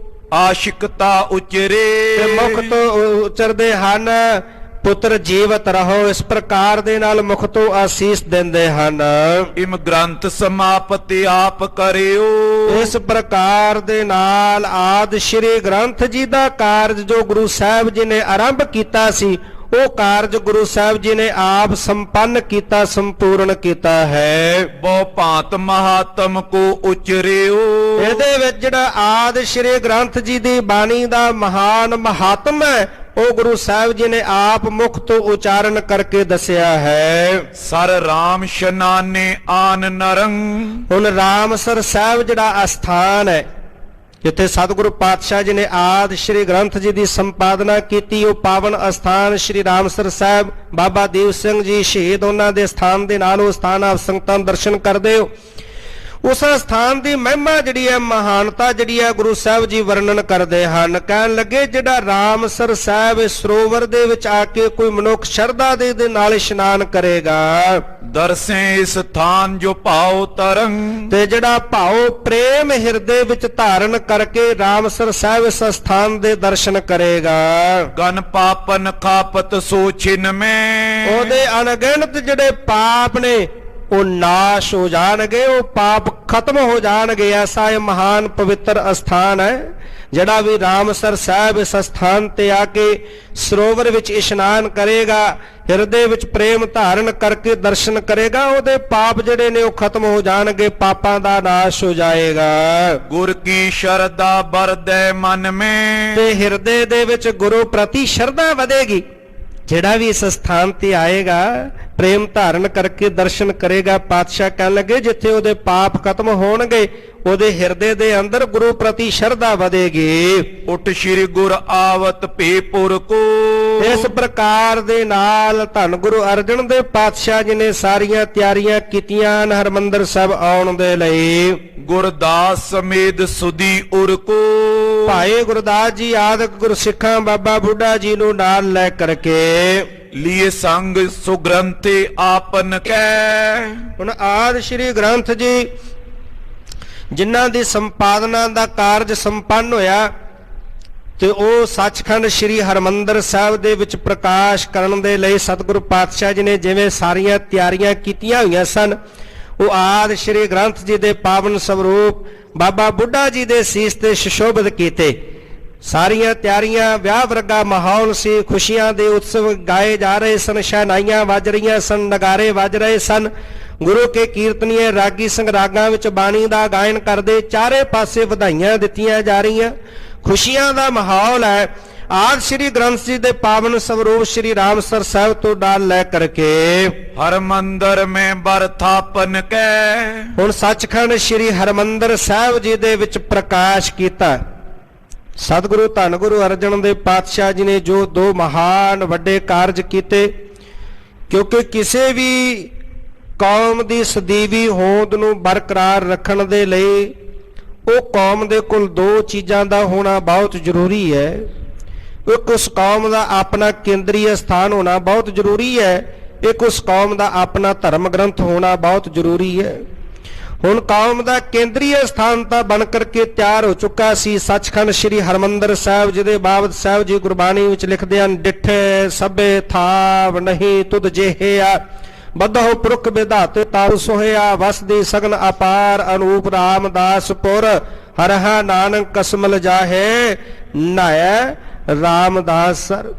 Speaker 2: ਆਸ਼ਿਕਤਾ ਉਚਰੇ।
Speaker 1: ਤੇ ਮੁਖ ਤੋਂ ਉਚਰਦੇ ਹਨ, ਪੁੱਤਰ ਜੀਵਤ ਰਹੋ, ਇਸ ਪ੍ਰਕਾਰ ਦੇ ਨਾਲ ਮੁਖ ਤੋਂ ਆਸੀਸ ਦਿੰਦੇ ਹਨ।
Speaker 2: ਇਮ ਗ੍ਰੰਥ ਸਮਾਪਤ ਆਪ ਕਰਿਓ।
Speaker 1: ਇਸ ਪ੍ਰਕਾਰ ਦੇ ਨਾਲ ਆਦਿ ਸ਼੍ਰੀ ਗ੍ਰੰਥ ਜੀ ਦਾ ਕਾਰਜ ਜੋ ਗੁਰੂ ਸਾਹਿਬ ਜੀ ਨੇ ਆਰੰਭ ਕੀਤਾ ਸੀ, ਉਹ ਕਾਰਜ ਗੁਰੂ ਸਾਹਿਬ ਜੀ ਨੇ ਆਪ ਸੰਪੰਨ ਕੀਤਾ, ਸੰਪੂਰਨ ਕੀਤਾ ਹੈ।
Speaker 2: ਬਹੁ ਭਾਂਤ ਮਹਾਤਮ ਕੋ ਉਚਰਿਓ।
Speaker 1: ਇਹਦੇ ਵਿੱਚ ਜਿਹੜਾ ਆਦਿ ਸ਼੍ਰੀ ਗ੍ਰੰਥ ਜੀ ਦੀ ਬਾਣੀ ਦਾ ਮਹਾਨ ਮਹਾਤਮ ਹੈ, ਉਹ ਗੁਰੂ ਸਾਹਿਬ ਜੀ ਨੇ ਆਪ ਮੁਖ ਤੋਂ ਉਚਾਰਨ ਕਰਕੇ ਦੱਸਿਆ ਹੈ।
Speaker 2: ਸਰ ਰਾਮ ਸ਼ਨਾਨੇ ਆਨ ਨਰੰਗ।
Speaker 1: ਹੁਣ ਰਾਮਸਰ ਸਾਹਿਬ ਜਿਹੜਾ ਅਸਥਾਨ ਹੈ, ਜਿੱਥੇ ਸਤਿਗੁਰੂ ਪਾਤਸ਼ਾਹ ਜੀ ਨੇ ਆਦਿ ਸ਼੍ਰੀ ਗ੍ਰੰਥ ਜੀ ਦੀ ਸੰਪਾਦਨਾ ਕੀਤੀ, ਉਹ ਪਾਵਨ ਅਸਥਾਨ ਸ਼੍ਰੀ ਰਾਮਸਰ ਸਾਹਿਬ, ਬਾਬਾ ਦੀਪ ਸਿੰਘ ਜੀ ਸ਼ਹੀਦ, ਉਹਨਾਂ ਦੇ ਸਥਾਨ ਦੇ ਨਾਲ ਉਹ ਸਥਾਨ ਆਪ ਸੰਗਤਾਂ ਦਰਸ਼ਨ ਕਰਦੇ ਹੋ। ਉਸ ਸਥਾਨ ਦੀ ਮਹਿਮਾ ਜਿਹੜੀ ਹੈ, ਮਹਾਨਤਾ ਜਿਹੜੀ ਹੈ, ਗੁਰੂ ਸਾਹਿਬ ਜੀ ਵਰਣਨ ਕਰਦੇ ਹਨ। ਕਹਿਣ ਲੱਗੇ ਜਿਹੜਾ ਰਾਮਸਰ ਸਾਹਿਬ ਸਰੋਵਰ ਦੇ ਵਿੱਚ ਆ ਕੇ ਕੋਈ ਮਨੁੱਖ ਸ਼ਰਧਾ ਦੇ ਨਾਲ ਇਸ਼ਨਾਨ ਕਰੇਗਾ,
Speaker 2: ਦਰਸੇ ਸਥਾਨ ਜੋ ਭਾਉ ਤਰੰਗ,
Speaker 1: ਤੇ ਜਿਹੜਾ ਭਾਉ ਪ੍ਰੇਮ ਹਿਰਦੇ ਵਿੱਚ ਧਾਰਨ ਕਰਕੇ ਰਾਮਸਰ ਸਾਹਿਬ ਇਸ ਸਥਾਨ ਦੇ ਦਰਸ਼ਨ ਕਰੇਗਾ,
Speaker 2: ਗਨ ਪਾਪਨ ਖਾਪਤ ਸੋ ਛਿਨ ਮੈਂ,
Speaker 1: ਉਹਦੇ ਅਣਗਿਣਤ ਜਿਹੜੇ ਪਾਪ ਨੇ ਉਹ ਨਾਸ਼ ਹੋ ਜਾਣਗੇ, ਉਹ ਪਾਪ ਖਤਮ ਹੋ ਜਾਣਗੇ। ਐਸਾ ਇਹ ਮਹਾਨ ਪਵਿੱਤਰ ਅਸਥਾਨ ਹੈ। ਜਿਹੜਾ ਵੀ ਰਾਮਸਰ ਸਾਹਿਬ ਇਸ ਸਥਾਨ ਤੇ ਆ ਕੇ ਸਰੋਵਰ ਵਿੱਚ ਇਸ਼ਨਾਨ ਕਰੇਗਾ, ਹਿਰਦੇ ਵਿੱਚ ਪ੍ਰੇਮ ਧਾਰਨ ਕਰਕੇ ਦਰਸ਼ਨ ਕਰੇਗਾ, ਉਹਦੇ ਪਾਪ ਜਿਹੜੇ ਨੇ ਉਹ ਖਤਮ ਹੋ ਜਾਣਗੇ, ਪਾਪਾਂ ਦਾ ਨਾਸ਼ ਹੋ ਜਾਏਗਾ।
Speaker 2: ਗੁਰ ਕੀ ਸ਼ਰਧਾ ਬਰਦੈ ਮਨ ਮੈਂ,
Speaker 1: ਤੇ ਹਿਰਦੇ ਦੇ ਵਿੱਚ ਗੁਰੂ ਪ੍ਰਤੀ ਸ਼ਰਧਾ ਵਧੇਗੀ। ਜਿਹੜਾ ਵੀ ਇਸ ਸਥਾਨ ਤੇ ਆਏਗਾ, ਪ੍ਰੇਮ ਧਾਰਨ ਕਰਕੇ ਦਰਸ਼ਨ ਕਰੇਗਾ, ਪਾਤਸ਼ਾਹ ਕਹਿਣ ਲੱਗੇ ਜਿੱਥੇ ਉਹਦੇ ਪਾਪ ਖਤਮ ਹੋਣਗੇ, ਉਹਦੇ ਹਿਰਦੇ ਦੇ ਅੰਦਰ ਗੁਰੂ ਪ੍ਰਤੀ ਸ਼ਰਧਾ ਵਧੇਗੀ।
Speaker 2: ਉਠ ਸ਼੍ਰੀ ਗੁਰ ਆਵਤ ਭੇਪੁਰ ਕੋ,
Speaker 1: ਇਸ ਪ੍ਰਕਾਰ ਦੇ ਨਾਲ ਧੰਨ ਗੁਰੂ ਅਰਜਨ ਦੇਵ ਪਾਤਸ਼ਾਹ ਜੀ ਨੇ ਸਾਰੀਆਂ ਤਿਆਰੀਆਂ ਕੀਤੀਆਂ ਹਰਿਮੰਦਰ ਸਾਹਿਬ ਆਉਣ ਦੇ ਲਈ।
Speaker 2: ਗੁਰਦਾਸ ਸਮੇਤ ਸੁਦੀ ਉਰ ਕੋ,
Speaker 1: ਭਾਈ ਗੁਰਦਾਸ ਜੀ ਆਦਿਕ ਗੁਰਸਿੱਖਾਂ ਬਾਬਾ ਬੁੱਢਾ ਜੀ ਨੂੰ ਨਾਲ ਲੈ ਕਰਕੇ
Speaker 2: ਲਿਏ ਸੰਗ ਸੁਗ੍ਰੰਥੇ ਆਪਨ ਕੈ।
Speaker 1: ਹੁਣ ਆਦਿ ਸ਼੍ਰੀ ਗ੍ਰੰਥ ਜੀ ਜਿਨ੍ਹਾਂ ਦੀ ਸੰਪਾਦਨਾ ਦਾ ਕਾਰਜ ਸੰਪੰਨ ਹੋਇਆ, ਤੇ ਉਹ ਸੱਚਖੰਡ ਸ੍ਰੀ ਹਰਿਮੰਦਰ ਸਾਹਿਬ ਦੇ ਵਿੱਚ ਪ੍ਰਕਾਸ਼ ਕਰਨ ਦੇ ਲਈ ਸਤਿਗੁਰੂ ਪਾਤਸ਼ਾਹ ਜੀ ਨੇ ਜਿਵੇਂ ਸਾਰੀਆਂ ਤਿਆਰੀਆਂ ਕੀਤੀਆਂ ਹੋਈਆਂ ਸਨ, ਉਹ ਆਦਿ ਸ਼੍ਰੀ ਗ੍ਰੰਥ ਜੀ ਦੇ ਪਾਵਨ ਸਰੂਪ ਬਾਬਾ ਬੁੱਢਾ ਜੀ ਦੇ ਸੀਸ ਤੇ ਸੁਸ਼ੋਭਿਤ ਕੀਤੇ। ਸਾਰੀਆਂ ਤਿਆਰੀਆਂ, ਵਿਆਹ ਵਰਗਾ ਮਾਹੌਲ ਸੀ, ਖੁਸ਼ੀਆਂ ਦੇ ਉਤਸਵ ਗਾਏ ਜਾ ਰਹੇ ਸਨ, ਸ਼ਹਿਨਾਈਆਂ ਵੱਜ ਰਹੀਆਂ ਸਨ, ਨਗਾਰੇ ਵੱਜ ਰਹੇ ਸਨ, ਗੁਰੂ ਕੇ ਕੀਰਤਨੀਏ ਰਾਗੀ ਸਿੰਘ ਰਾਗਾਂ ਵਿੱਚ ਬਾਣੀ ਦਾ ਗਾਇਨ ਕਰਦੇ, ਚਾਰੇ ਪਾਸੇ ਵਧਾਈਆਂ ਦਿੱਤੀਆਂ ਜਾ ਰਹੀਆਂ, ਖੁਸ਼ੀਆਂ ਦਾ ਮਾਹੌਲ ਹੈ। ਆਦਿ ਸ਼੍ਰੀ ਗ੍ਰੰਥ ਜੀ ਦੇ ਪਾਵਨ ਸਰੂਪ ਸ਼੍ਰੀ ਰਾਮਸਰ ਸਾਹਿਬ ਤੋਂ ਡਾਲ ਲੈ ਕਰਕੇ
Speaker 2: ਹਰਮੰਦਰ ਮੈਂ ਬਰਥਾਪਨ ਕੈ,
Speaker 1: ਹੁਣ ਸੱਚਖੰਡ ਸ਼੍ਰੀ ਹਰਿਮੰਦਰ ਸਾਹਿਬ ਜੀ ਦੇ ਵਿੱਚ ਪ੍ਰਕਾਸ਼ ਕੀਤਾ। ਸਤਿਗੁਰੂ ਧੰਨ ਗੁਰੂ ਅਰਜਨ ਦੇਵ ਪਾਤਸ਼ਾਹ ਜੀ ਨੇ ਜੋ ਦੋ ਮਹਾਨ ਵੱਡੇ ਕਾਰਜ ਕੀਤੇ, ਕਿਉਂਕਿ ਕਿਸੇ ਵੀ ਕੌਮ ਦੀ ਸਦੀਵੀ ਹੋਂਦ ਨੂੰ ਬਰਕਰਾਰ ਰੱਖਣ ਦੇ ਲਈ ਉਹ ਕੌਮ ਦੇ ਕੋਲ ਦੋ ਚੀਜ਼ਾਂ ਦਾ ਹੋਣਾ ਬਹੁਤ ਜ਼ਰੂਰੀ ਹੈ। ਇੱਕ ਉਸ ਕੌਮ ਦਾ ਆਪਣਾ ਕੇਂਦਰੀ ਸਥਾਨ ਹੋਣਾ ਬਹੁਤ ਜ਼ਰੂਰੀ ਹੈ, ਇੱਕ ਉਸ ਕੌਮ ਦਾ ਆਪਣਾ ਧਰਮ ਗ੍ਰੰਥ ਹੋਣਾ ਬਹੁਤ ਜ਼ਰੂਰੀ ਹੈ। ਹੁਣ ਕੌਮ ਦਾ ਕੇਂਦਰੀ ਸਥਾਨ ਤਾਂ ਬਣ ਕਰਕੇ ਤਿਆਰ ਹੋ ਚੁੱਕਾ ਸੀ ਸੱਚਖੰਡ ਸ੍ਰੀ ਹਰਿਮੰਦਰ ਸਾਹਿਬ ਜੀ ਦੇ ਬਾਬਤ ਸਾਹਿਬ ਜੀ ਗੁਰਬਾਣੀ ਵਿੱਚ ਲਿਖਦੇ ਹਨ, ਡਿਠੇ ਸਭੇ ਥਾਵ ਨਹੀਂ ਤੁਧ ਜਿਹਿਆ, ਬੱਧੋ ਪੁਰਖ ਵਿਧਾਤੇ ਤਾਰੂ ਸੋਹਿਆ, ਵਸਦੀ ਸਗਨ ਅਪਾਰ ਅਨੂਪ ਰਾਮਦਾਸਪੁਰ, ਹਰਹਾ ਨਾਨਕ ਕਸਮਲ ਜਾਹੇ ਨਾਇ ਰਾਮਦਾਸ ਸਰ।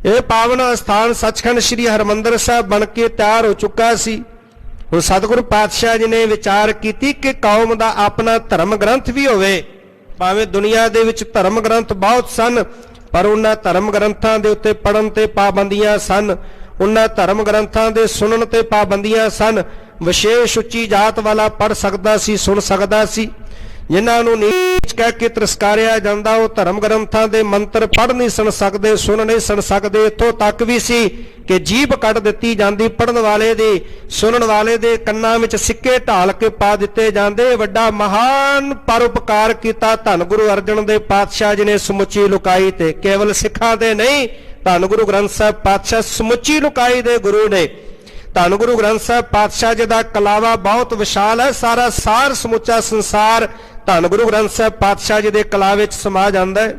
Speaker 1: ਇਹ ਪਾਵਨ ਸਥਾਨ ਸੱਚਖੰਡ ਸ੍ਰੀ ਹਰਿਮੰਦਰ ਸਾਹਿਬ ਬਣ ਕੇ ਤਿਆਰ ਹੋ ਚੁੱਕਾ ਸੀ। ਹੁਣ ਸਤਿਗੁਰੂ ਪਾਤਸ਼ਾਹ ਜੀ ਨੇ ਵਿਚਾਰ ਕੀਤੀ ਕਿ ਕੌਮ ਦਾ ਆਪਣਾ ਧਰਮ ਗ੍ਰੰਥ ਵੀ ਹੋਵੇ। ਭਾਵੇਂ ਦੁਨੀਆ ਦੇ ਵਿੱਚ ਧਰਮ ਗ੍ਰੰਥ ਬਹੁਤ ਸਨ, ਪਰ ਉਹਨਾਂ ਧਰਮ ਗ੍ਰੰਥਾਂ ਦੇ ਉੱਤੇ ਪੜ੍ਹਨ ਤੇ ਪਾਬੰਦੀਆਂ ਸਨ, ਉਹਨਾਂ ਧਰਮ ਗ੍ਰੰਥਾਂ ਦੇ ਸੁਣਨ ਤੇ ਪਾਬੰਦੀਆਂ ਸਨ। ਵਿਸ਼ੇਸ਼ ਉੱਚੀ ਜਾਤ ਵਾਲਾ ਪੜ੍ਹ ਸਕਦਾ ਸੀ, ਸੁਣ ਸਕਦਾ ਸੀ। ਜਿਨ੍ਹਾਂ ਨੂੰ ਨੀਚ ਕਹਿ ਕੇ ਤਿਰਸਕਾਰਿਆ ਜਾਂਦਾ, ਉਹ ਧਰਮ ਗ੍ਰੰਥਾਂ ਦੇ ਮੰਤਰ ਪੜ੍ਹ ਨਹੀਂ ਸੁਣ ਸਕਦੇ, ਸੁਣ ਨਹੀਂ ਸੁਣ ਸਕਦੇ। ਇੱਥੋਂ ਤੱਕ ਵੀ ਸੀ ਕਿ ਜੀਭ ਕੱਢ ਦਿੱਤੀ ਜਾਂਦੀ ਪੜ੍ਹਨ ਵਾਲੇ ਦੀ, ਸੁਣਨ ਵਾਲੇ ਦੇ ਕੰਨਾਂ ਵਿੱਚ ਸਿੱਕੇ ਢਾਲ ਕੇ ਪਾ ਦਿੱਤੇ ਜਾਂਦੇ। ਵੱਡਾ ਮਹਾਨ ਪਰਉਪਕਾਰ ਕੀਤਾ ਧੰਨ ਗੁਰੂ ਅਰਜਨ ਦੇਵ ਪਾਤਸ਼ਾਹ ਜੀ ਨੇ ਸਮੁੱਚੀ ਲੁਕਾਈ ਤੇ, ਕੇਵਲ ਸਿੱਖਾਂ ਦੇ ਨਹੀਂ, ਧੰਨ ਗੁਰੂ ਗ੍ਰੰਥ ਸਾਹਿਬ ਪਾਤਸ਼ਾਹ ਸਮੁੱਚੀ ਲੁਕਾਈ ਦੇ ਗੁਰੂ ਨੇ। ਧੰਨ ਗੁਰੂ ਗ੍ਰੰਥ ਸਾਹਿਬ ਪਾਤਸ਼ਾਹ ਜੀ ਦਾ ਕਲਾਵਾ ਬਹੁਤ ਵਿਸ਼ਾਲ ਹੈ, ਸਾਰਾ ਸਾਰ ਸਮੁੱਚਾ ਸੰਸਾਰ ਧੰਨ ਗੁਰੂ ਗ੍ਰੰਥ ਸਾਹਿਬ ਪਾਤਸ਼ਾਹ ਜੀ ਦੇ ਕਲਾਵੇ ਵਿੱਚ ਸਮਾ ਜਾਂਦਾ ਹੈ,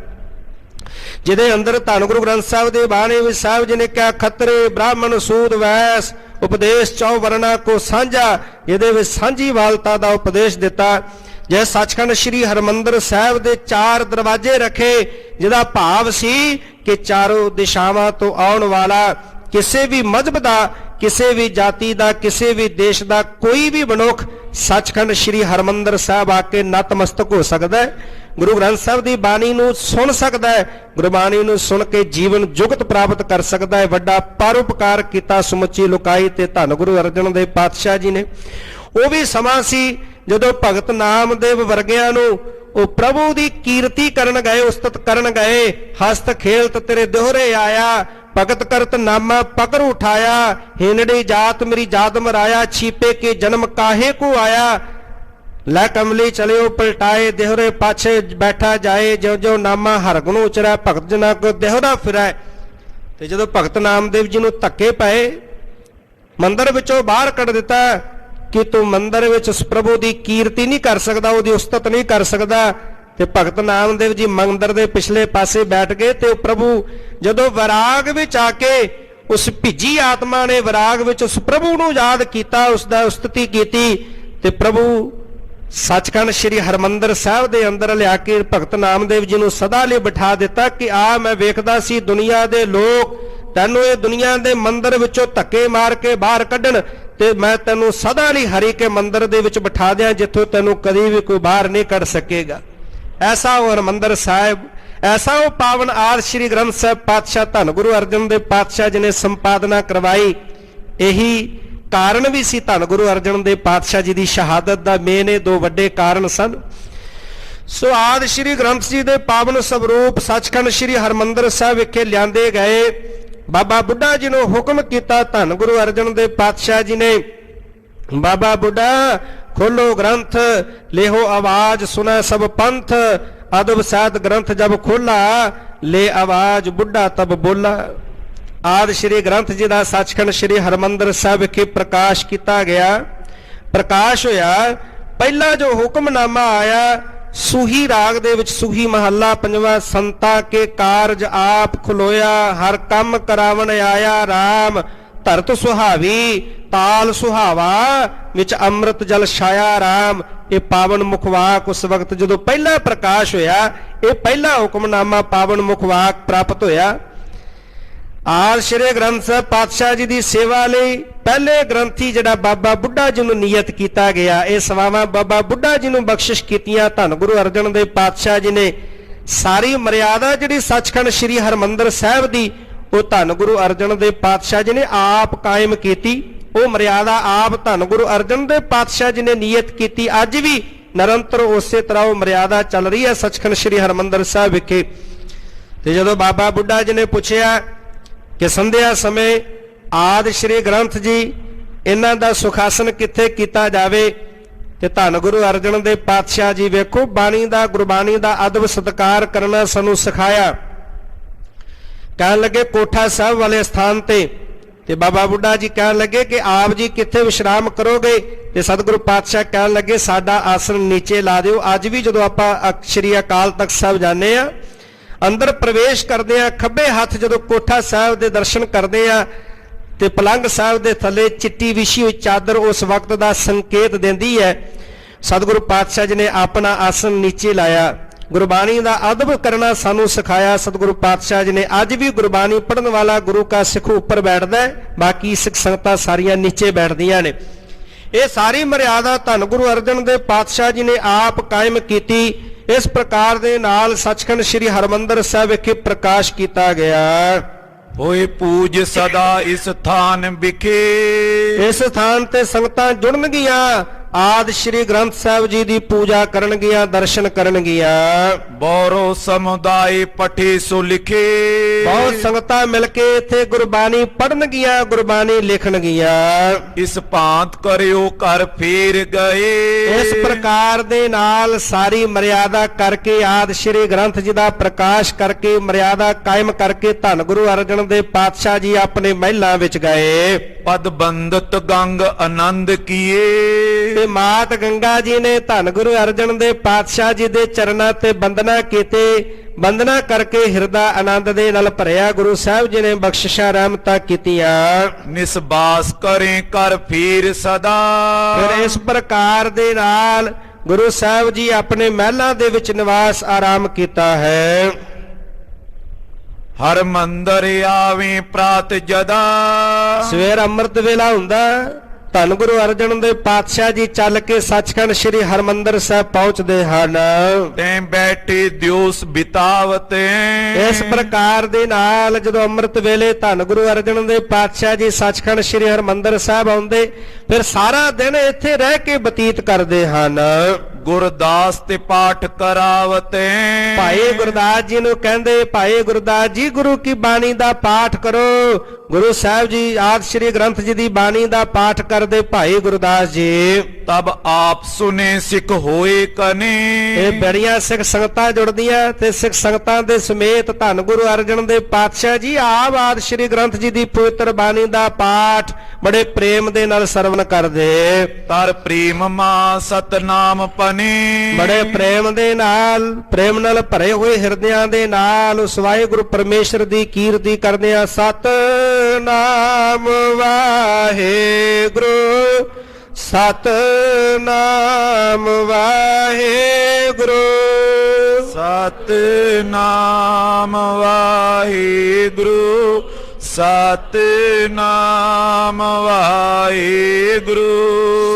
Speaker 1: ਜਿਹਦੇ ਅੰਦਰ ਧੰਨ ਗੁਰੂ ਗ੍ਰੰਥ ਸਾਹਿਬ ਦੇ ਬਾਣੀ ਵਿੱਚ ਸਾਹਿਬ ਜੀ ਨੇ ਕਿਹਾ, ਖੱਤਰੀ ਬ੍ਰਾਹਮਣ ਸੂਦ ਵੈਸ ਉਪਦੇਸ਼ ਚੌ ਵਰਨਾ ਕੋ ਸਾਂਝਾ, ਜਿਹਦੇ ਵਿੱਚ ਸਾਂਝੀ ਵਾਲਤਾ ਦਾ ਉਪਦੇਸ਼ ਦਿੱਤਾ। ਜੇ ਸੱਚਖੰਡ ਸ੍ਰੀ ਹਰਿਮੰਦਰ ਸਾਹਿਬ ਦੇ 4 ਦਰਵਾਜ਼ੇ ਰੱਖੇ, ਜਿਹਦਾ ਭਾਵ ਸੀ ਕਿ ਚਾਰੋਂ ਦਿਸ਼ਾਵਾਂ ਤੋਂ ਆਉਣ ਵਾਲਾ ਕਿਸੇ ਵੀ ਮਜ਼ਹਬ ਦਾ, ਕਿਸੇ ਵੀ ਜਾਤੀ ਦਾ, ਕਿਸੇ ਵੀ ਦੇਸ਼ ਦਾ ਕੋਈ ਵੀ ਮਨੁੱਖ ਸੱਚਖੰਡ ਸ੍ਰੀ ਹਰਿਮੰਦਰ ਸਾਹਿਬ ਆ ਕੇ ਨਤਮਸਤਕ ਹੋ ਸਕਦਾ ਹੈ, ਗੁਰੂ ਗ੍ਰੰਥ ਸਾਹਿਬ ਦੀ ਬਾਣੀ ਨੂੰ ਸੁਣ ਸਕਦਾ ਹੈ, ਗੁਰਬਾਣੀ ਨੂੰ ਸੁਣ ਕੇ ਜੀਵਨ ਜੁਗਤ ਪ੍ਰਾਪਤ ਕਰ ਸਕਦਾ ਹੈ। ਵੱਡਾ ਪਰਉਪਕਾਰ ਕੀਤਾ ਸਮੁੱਚੀ ਲੁਕਾਈ ਤੇ ਧੰਨ ਗੁਰੂ ਅਰਜਨ ਦੇਵ ਪਾਤਸ਼ਾਹ ਜੀ ਨੇ। ਉਹ ਵੀ ਸਮਾਂ ਸੀ ਜਦੋਂ ਭਗਤ ਨਾਮਦੇਵ ਵਰਗਿਆਂ ਨੂੰ ਉਹ ਪ੍ਰਭੂ ਦੀ ਕੀਰਤੀ ਕਰਨ ਗਏ, ਉਸਤਤ ਕਰਨ ਗਏ। ਹਸਤ ਖੇਲਤ ਤੇਰੇ ਦੋਹਰੇ ਆਇਆ, ਭਗਤ ਕਰਤ ਨਾਮਾ ਪਕੜ ਉਠਾਇਆ, ਹਿੰਡੜੀ ਜਾਤ ਮੇਰੀ ਜਾਤ ਮਰਾਇਆ, ਛੀਪੇ ਕੇ ਜਨਮ ਕਾਹੇ ਕੋ ਆਇਆ। ਲੈ ਕਮਲੀ ਚਲਿਓ ਪਲਟਾਏ ਦੇਹਰੇ ਪਾਛੇ ਬੈਠਾ ਜਾਏ ਜਿਉ ਜਿਉ ਨਾਮਾ ਹਰਗੁਣ ਉਚਰੈ ਭਗਤ ਜਨਾ ਕੋ ਦੇਹਰਾ ਫਿਰੈ। ਤੇ ਜਦੋਂ ਭਗਤ ਨਾਮਦੇਵ ਜੀ ਨੂੰ ਧੱਕੇ ਪਏ ਮੰਦਰ ਵਿੱਚੋਂ ਬਾਹਰ ਕੱਢ ਦਿੱਤਾ ਕਿ ਤੂੰ ਮੰਦਰ ਵਿੱਚ ਉਸ ਪ੍ਰਭੂ ਦੀ ਕੀਰਤੀ ਨਹੀਂ ਕਰ ਸਕਦਾ, ਉਹਦੀ ਉਸਤਤ ਨਹੀਂ ਕਰ ਸਕਦਾ। ਤੇ ਭਗਤ ਨਾਮਦੇਵ ਜੀ ਮੰਦਰ ਦੇ ਪਿਛਲੇ ਪਾਸੇ ਬੈਠ ਗਏ ਤੇ ਉਹ ਪ੍ਰਭੂ ਜਦੋਂ ਵਿਰਾਗ ਵਿੱਚ ਆ ਕੇ ਉਸ ਭਿੱਜੀ ਆਤਮਾ ਨੇ ਵਿਰਾਗ ਵਿੱਚ ਉਸ ਪ੍ਰਭੂ ਨੂੰ ਯਾਦ ਕੀਤਾ, ਉਸ ਦਾ ਉਸਤਤੀ ਕੀਤੀ ਤੇ ਪ੍ਰਭੂ ਸੱਚਖੰਡ ਸ੍ਰੀ ਹਰਮੰਦਰ ਸਾਹਿਬ ਦੇ ਅੰਦਰ ਲਿਆ ਕੇ ਭਗਤ ਨਾਮਦੇਵ ਜੀ ਨੂੰ ਸਦਾ ਲਈ ਬਿਠਾ ਦਿੱਤਾ ਕਿ ਆ ਮੈਂ ਵੇਖਦਾ ਸੀ ਦੁਨੀਆ ਦੇ ਲੋਕ ਤੈਨੂੰ ਇਹ ਦੁਨੀਆ ਦੇ ਮੰਦਰ ਵਿੱਚੋਂ ਧੱਕੇ ਮਾਰ ਕੇ ਬਾਹਰ ਕੱਢਣ ਤੇ ਮੈਂ ਤੈਨੂੰ ਸਦਾ ਲਈ ਹਰੀ ਕੇ ਮੰਦਰ ਦੇ ਵਿੱਚ ਬਿਠਾ ਦਿਆਂ ਜਿੱਥੋਂ ਤੈਨੂੰ ਕਦੀ ਵੀ ਕੋਈ ਬਾਹਰ ਨਹੀਂ ਕੱਢ ਸਕੇਗਾ। ਐਸਾ ਉਹ ਹਰਮੰਦਰ ਸਾਹਿਬ, ਐਸਾ ਉਹ ਪਾਵਨ ਆਦ ਸ੍ਰੀ ਗ੍ਰੰਥ ਸਾਹਿਬ ਪਾਤਸ਼ਾਹ ਧੰਨ ਗੁਰੂ ਅਰਜਨ ਦੇਵ ਪਾਤਸ਼ਾਹ ਜੀ ਨੇ ਸੰਪਾਦਨਾ ਕਰਵਾਈ। ਇਹੀ ਕਾਰਨ ਵੀ ਸੀ ਧੰਨ ਗੁਰੂ ਅਰਜਨ ਦੇਵ ਪਾਤਸ਼ਾਹ ਜੀ ਦੀ ਸ਼ਹਾਦਤ ਦਾ। ਮੇਨ ਇਹ ਦੋ ਵੱਡੇ ਕਾਰਨ ਸਨ। ਸੋ ਆਦਿ ਸ੍ਰੀ ਗ੍ਰੰਥ ਜੀ ਦੇ ਪਾਵਨ ਸਰੂਪ ਸੱਚਖੰਡ ਸ੍ਰੀ ਹਰਮੰਦਰ ਸਾਹਿਬ ਵਿਖੇ ਲਿਆਂਦੇ ਗਏ। ਬਾਬਾ ਬੁੱਢਾ ਜੀ ਨੂੰ ਹੁਕਮ ਕੀਤਾ ਧੰਨ ਗੁਰੂ ਅਰਜਨ ਦੇਵ ਪਾਤਸ਼ਾਹ ਜੀ ਨੇ, ਬਾਬਾ ਬੁੱਢਾ ਖੋਲੋ ਗ੍ਰੰਥ ਲੇਹੋ ਆਵਾਜ਼ ਸੁਨਾ ਸਭ ਪੰਥ ਅਦਬ ਸਾਧ ਗ੍ਰੰਥ ਜਬ ਖੋਲਾ ਲੈ ਆਵਾਜ਼ ਬੁੱਢਾ ਤਬ ਬੋਲਾ। ਆਦਿ ਸ੍ਰੀ ਗ੍ਰੰਥ ਜੀ ਦਾ ਸੱਚਖੰਡ ਸ੍ਰੀ ਹਰਮੰਦਰ ਸਾਹਿਬ ਵਿਖੇ ਪ੍ਰਕਾਸ਼ ਕੀਤਾ ਗਿਆ। ਪ੍ਰਕਾਸ਼ ਹੋਇਆ ਪਹਿਲਾ ਜੋ ਹੁਕਮਨਾਮਾ ਆਇਆ ਸੂਹੀ ਰਾਗ ਦੇ ਵਿੱਚ ਸੂਹੀ ਮਹੱਲਾ ਪੰਜਵਾਂ, ਸੰਤਾ ਕੇ ਕਾਰਜ ਆਪ ਖਲੋਇਆ ਹਰ ਕੰਮ ਕਰਾਵਣ ਆਇਆ RAM ਧਰਤ ਸੁਹਾਵੀ ਤਾਲ ਸੁਹਾਵਾ ਵਿੱਚ ਅੰਮ੍ਰਿਤ ਜਲ ਛਾਇਆ RAM। ਇਹ ਪਾਵਨ ਮੁਖਵਾਕ ਉਸ ਵਕਤ ਜਦੋਂ ਪਹਿਲਾ ਪ੍ਰਕਾਸ਼ ਹੋਇਆ, ਇਹ ਪਹਿਲਾ ਹੁਕਮਨਾਮਾ ਪਾਵਨ ਮੁਖਵਾਕ ਪ੍ਰਾਪਤ ਹੋਇਆ। ਆਦਿ ਸ੍ਰੀ ਗ੍ਰੰਥ ਸਾਹਿਬ ਪਾਤਸ਼ਾਹ ਜੀ ਦੀ ਸੇਵਾ ਲਈ ਪਹਿਲੇ ਗ੍ਰੰਥੀ ਜਿਹੜਾ ਬਾਬਾ ਬੁੱਢਾ ਜੀ ਨੂੰ ਨਿਯਤ ਕੀਤਾ ਗਿਆ। ਇਹ ਸੇਵਾਵਾਂ ਬਾਬਾ ਬੁੱਢਾ ਜੀ ਨੂੰ ਬਖਸ਼ਿਸ਼ ਕੀਤੀਆਂ ਧੰਨ ਗੁਰੂ ਅਰਜਨ ਦੇਵ ਪਾਤਸ਼ਾਹ ਜੀ ਨੇ। ਸਾਰੀ ਮਰਿਆਦਾ ਜਿਹੜੀ ਸੱਚਖੰਡ ਸ੍ਰੀ ਹਰਮੰਦਰ ਸਾਹਿਬ ਦੀ ਉਹ ਧੰਨ ਗੁਰੂ ਅਰਜਨ ਦੇਵ ਪਾਤਸ਼ਾਹ ਜੀ ਨੇ ਆਪ ਕਾਇਮ ਕੀਤੀ। ਉਹ ਮਰਿਆਦਾ ਆਪ ਧੰਨ ਗੁਰੂ ਅਰਜਨ ਦੇਵ ਪਾਤਸ਼ਾਹ ਜੀ ਨੇ ਨਿਯਤ ਕੀਤੀ। ਅੱਜ ਵੀ ਨਿਰੰਤਰ ਉਸੇ ਤਰ੍ਹਾਂ ਉਹ ਮਰਿਆਦਾ ਚੱਲ ਰਹੀ ਹੈ ਸੱਚਖੰਡ ਸ੍ਰੀ ਹਰਮੰਦਰ ਸਾਹਿਬ ਵਿਖੇ। ਤੇ ਜਦੋਂ ਬਾਬਾ ਬੁੱਢਾ ਜੀ ਨੇ ਪੁੱਛਿਆ ਕਿ ਸੰਧਿਆ ਸਮੇਂ ਆਦਿ ਸ੍ਰੀ ਗ੍ਰੰਥ ਜੀ ਇਹਨਾਂ ਦਾ ਸੁਖਾਸਨ ਕਿੱਥੇ ਕੀਤਾ ਜਾਵੇ, ਤੇ ਧੰਨ ਗੁਰੂ ਅਰਜਨ ਦੇਵ ਪਾਤਸ਼ਾਹ ਜੀ ਵੇਖੋ ਬਾਣੀ ਦਾ ਗੁਰਬਾਣੀ ਦਾ ਅਦਬ ਸਤਿਕਾਰ ਕਰਨਾ ਸਾਨੂੰ ਸਿਖਾਇਆ। ਕਹਿਣ ਲੱਗੇ ਕੋਠਾ ਸਾਹਿਬ ਵਾਲੇ ਸਥਾਨ ਤੇ ਬਾਬਾ ਬੁੱਢਾ ਜੀ ਕਹਿਣ ਲੱਗੇ ਕਿ ਆਪ ਜੀ ਕਿੱਥੇ ਵਿਸ਼ਰਾਮ ਕਰੋਗੇ, ਤੇ ਸਤਿਗੁਰੂ ਪਾਤਸ਼ਾਹ ਕਹਿਣ ਲੱਗੇ ਸਾਡਾ ਆਸਣ ਨੀਚੇ ਲਾ ਦਿਓ। ਅੱਜ ਵੀ ਜਦੋਂ ਆਪਾਂ ਸ੍ਰੀ ਅਕਾਲ ਤਖਤ ਸਾਹਿਬ ਜਾਂਦੇ ਆ ਅੰਦਰ ਪ੍ਰਵੇਸ਼ ਕਰਦੇ ਆ ਖੱਬੇ ਹੱਥ ਜਦੋਂ ਕੋਠਾ ਸਾਹਿਬ ਦੇ ਦਰਸ਼ਨ ਕਰਦੇ ਆ ਤੇ ਪਲੰਗ ਸਾਹਿਬ ਦੇ ਥੱਲੇ ਚਿੱਟੀ ਵਿਛੀ ਹੋਈ ਚਾਦਰ ਉਸ ਵਕਤ ਦਾ ਸੰਕੇਤ ਦਿੰਦੀ ਹੈ। ਸਤਿਗੁਰੂ ਪਾਤਸ਼ਾਹ ਜੀ ਨੇ ਆਪਣਾ ਆਸਣ ਨੀਚੇ ਲਾਇਆ। ਗੁਰਬਾਣੀ ਦਾ ਅਦਬ ਕਰਨਾ ਸਾਨੂੰ ਸਿਖਾਇਆ ਸਤਿਗੁਰੂ ਪਾਤਸ਼ਾਹ ਜੀ ਨੇ। ਅੱਜ ਵੀ ਗੁਰਬਾਣੀ ਪੜ੍ਹਨ ਵਾਲਾ ਗੁਰੂ ਕਾ ਸਿੱਖ ਉੱਪਰ ਬੈਠਦਾ ਹੈ, ਬਾਕੀ ਸਿੱਖ ਸੰਗਤਾਂ ਸਾਰੀਆਂ ਨੀਚੇ ਬੈਠਦੀਆਂ ਨੇ। ਇਹ ਸਾਰੀ ਮਰਿਆਦਾ ਧੰਨ ਗੁਰੂ ਅਰਜਨ ਦੇਵ ਪਾਤਸ਼ਾਹ ਜੀ ਨੇ ਆਪ ਕਾਇਮ ਕੀਤੀ। ਇਸ ਪ੍ਰਕਾਰ ਦੇ ਨਾਲ ਸੱਚਖੰਡ ਸ੍ਰੀ ਹਰਮੰਦਰ ਸਾਹਿਬ ਵਿਖੇ ਪ੍ਰਕਾਸ਼ ਕੀਤਾ ਗਿਆ।
Speaker 2: ਹੋਏ ਪੂਜ ਸਦਾ ਇਸ ਥਾਨ ਵਿਖੇ।
Speaker 1: ਇਸ ਸਥਾਨ ਤੇ ਸੰਗਤਾਂ ਜੁੜਨਗੀਆਂ, ਆਦਿ ਸ੍ਰੀ ਗ੍ਰੰਥ ਸਾਹਿਬ ਜੀ ਦੀ ਪੂਜਾ ਕਰਨਗੀਆਂ, ਦਰਸ਼ਨ ਕਰਨਗੀਆਂ।
Speaker 2: ਬੋਰੋ ਸਮੁਦਾਇ ਪਠੇ ਸੋ ਲਿਖੇ।
Speaker 1: ਬਹੁਤ ਸੰਗਤਾਂ ਮਿਲ ਕੇ ਇੱਥੇ ਗੁਰਬਾਣੀ ਪੜਨਗੀਆਂ, ਗੁਰਬਾਣੀ ਲਿਖਣਗੀਆਂ।
Speaker 2: ਇਸ ਭਾਂਤ ਕਰਿਓ ਕਰ ਫੇਰ ਗਏ।
Speaker 1: ਇਸ ਪ੍ਰਕਾਰ ਦੇ ਨਾਲ ਸਾਰੀ ਮਰਿਆਦਾ ਕਰਕੇ ਆਦਿ ਸ੍ਰੀ ਗ੍ਰੰਥ ਜੀ ਦਾ ਪ੍ਰਕਾਸ਼ ਕਰਕੇ ਮਰਿਆਦਾ ਕਾਇਮ ਕਰਕੇ ਧੰਨ ਗੁਰੂ ਅਰਜਨ ਦੇਵ ਪਾਤਸ਼ਾਹ ਜੀ ਆਪਣੇ ਮਹਿਲਾਂ ਵਿੱਚ ਗਏ।
Speaker 2: ਪਦ ਬੰਦਤ ਗੰਗ ਆਨੰਦ ਕੀਏ।
Speaker 1: ਤੇ ਮਾਤ ਗੰਗਾ ਜੀ ਨੇ ਧੰਨ ਗੁਰੂ ਅਰਜਨ ਦੇਵ ਪਾਤਸ਼ਾਹ ਜੀ ਦੇ ਚਰਨਾਂ ਤੇ ਬੰਦਨਾ ਕੀਤੇ। ਬੰਦਨਾ ਕਰਕੇ ਹਿਰਦਾ ਆਨੰਦ ਦੇ ਨਾਲ ਭਰਿਆ। ਗੁਰੂ ਸਾਹਿਬ ਜੀ ਨੇ ਬਖਸ਼ਿਸ਼ਾਂ ਰਹਿਮਤਾਂ ਕੀਤੀਆਂ।
Speaker 2: ਨਿਸਬਾਸ ਕਰੇ ਕਰ ਫੇਰ ਸਦਾ।
Speaker 1: ਫਿਰ ਇਸ ਪ੍ਰਕਾਰ ਦੇ ਨਾਲ ਗੁਰੂ ਸਾਹਿਬ ਜੀ ਆਪਣੇ ਮਹਿਲਾਂ ਦੇ ਵਿੱਚ ਨਿਵਾਸ ਆਰਾਮ ਕੀਤਾ ਹੈ।
Speaker 2: ਹਰ ਮੰਦਰ ਆਵੇਂ ਪ੍ਰਾਤ ਜਦਾ।
Speaker 1: ਸਵੇਰ ਅੰਮ੍ਰਿਤ ਵੇਲਾ ਹੁੰਦਾ, ਧੰਨ ਗੁਰੂ ਅਰਜਨ ਦੇਵ ਪਾਤਸ਼ਾਹ ਜੀ ਚੱਲ ਕੇ ਸੱਚਖੰਡ ਸ੍ਰੀ ਹਰਮੰਦਰ ਸਾਹਿਬ ਪਹੁੰਚਦੇ ਹਨ।
Speaker 2: ਤੈਂ ਬੈਠੇ ਦਿਓਸ ਬਿਤਾਵਤੇ।
Speaker 1: ਇਸ ਪ੍ਰਕਾਰ ਦੇ ਨਾਲ ਜਦੋਂ ਅੰਮ੍ਰਿਤ ਵੇਲੇ ਧੰਨ ਗੁਰੂ ਅਰਜਨ ਦੇਵ ਪਾਤਸ਼ਾਹ ਜੀ ਸੱਚਖੰਡ ਸ੍ਰੀ ਹਰਮੰਦਰ ਸਾਹਿਬ ਆਉਂਦੇ, ਫਿਰ ਸਾਰਾ ਦਿਨ ਇੱਥੇ ਰਹਿ ਕੇ ਬਤੀਤ ਕਰਦੇ ਹਨ।
Speaker 2: ਗੁਰਦਾਸ ਤੇ ਪਾਠ ਕਰਾਵਤੇ।
Speaker 1: ਭਾਈ ਗੁਰਦਾਸ ਜੀ ਨੂੰ ਕਹਿੰਦੇ ਭਾਈ ਗੁਰਦਾਸ ਜੀ ਗੁਰੂ ਕੀ ਬਾਣੀ ਦਾ ਪਾਠ ਕਰੋ। ਗੁਰੂ ਸਾਹਿਬ ਜੀ ਆਦਿ ਸ੍ਰੀ ਗ੍ਰੰਥ ਜੀ ਦੀ ਬਾਣੀ ਦਾ ਪਾਠ ਕਰਦੇ ਭਾਈ ਗੁਰਦਾਸ ਜੀ।
Speaker 2: ਤਬ ਆਪ ਸੁਨੇ ਸਿੱਖ ਹੋਏ ਕਨੇ।
Speaker 1: ਇਹ ਬੜੀਆਂ ਸਿੱਖ ਸੰਗਤਾਂ ਜੁੜਦੀਆਂ ਤੇ ਸਿੱਖ ਸੰਗਤਾਂ ਦੇ ਸਮੇਤ ਧੰਨ ਗੁਰੂ ਅਰਜਨ ਦੇਵ ਪਾਤਸ਼ਾਹ ਜੀ ਆਪ ਆਦਿ ਸ੍ਰੀ ਗ੍ਰੰਥ ਜੀ ਦੀ ਪਵਿੱਤਰ ਬਾਣੀ ਦਾ ਪਾਠ ਬੜੇ ਪ੍ਰੇਮ ਦੇ ਨਾਲ ਸਰਵਣ ਕਰਦੇ।
Speaker 2: ਤਰ ਪ੍ਰੇਮ ਮਾ ਸਤਨਾਮ ਪਨੇ।
Speaker 1: ਬੜੇ ਪ੍ਰੇਮ ਨਾਲ ਭਰੇ ਹੋਏ ਹਿਰਦਿਆਂ ਦੇ ਨਾਲ ਉਸ ਵਾਹਿਗੁਰੂ ਪਰਮੇਸ਼ਰ ਦੀ ਕੀਰਤੀ ਕਰਦੇ ਆ। ਸਤਨਾਮ ਵਾਹਿਗੁਰੂ ਸਤਨਾਮ ਵਾਹਿਗੁਰੂ
Speaker 2: ਸਤਨਾਮ ਵਾਹਿਗੁਰੂ ਸਤਨਾਮ ਵਾਹਿਗੁਰੂ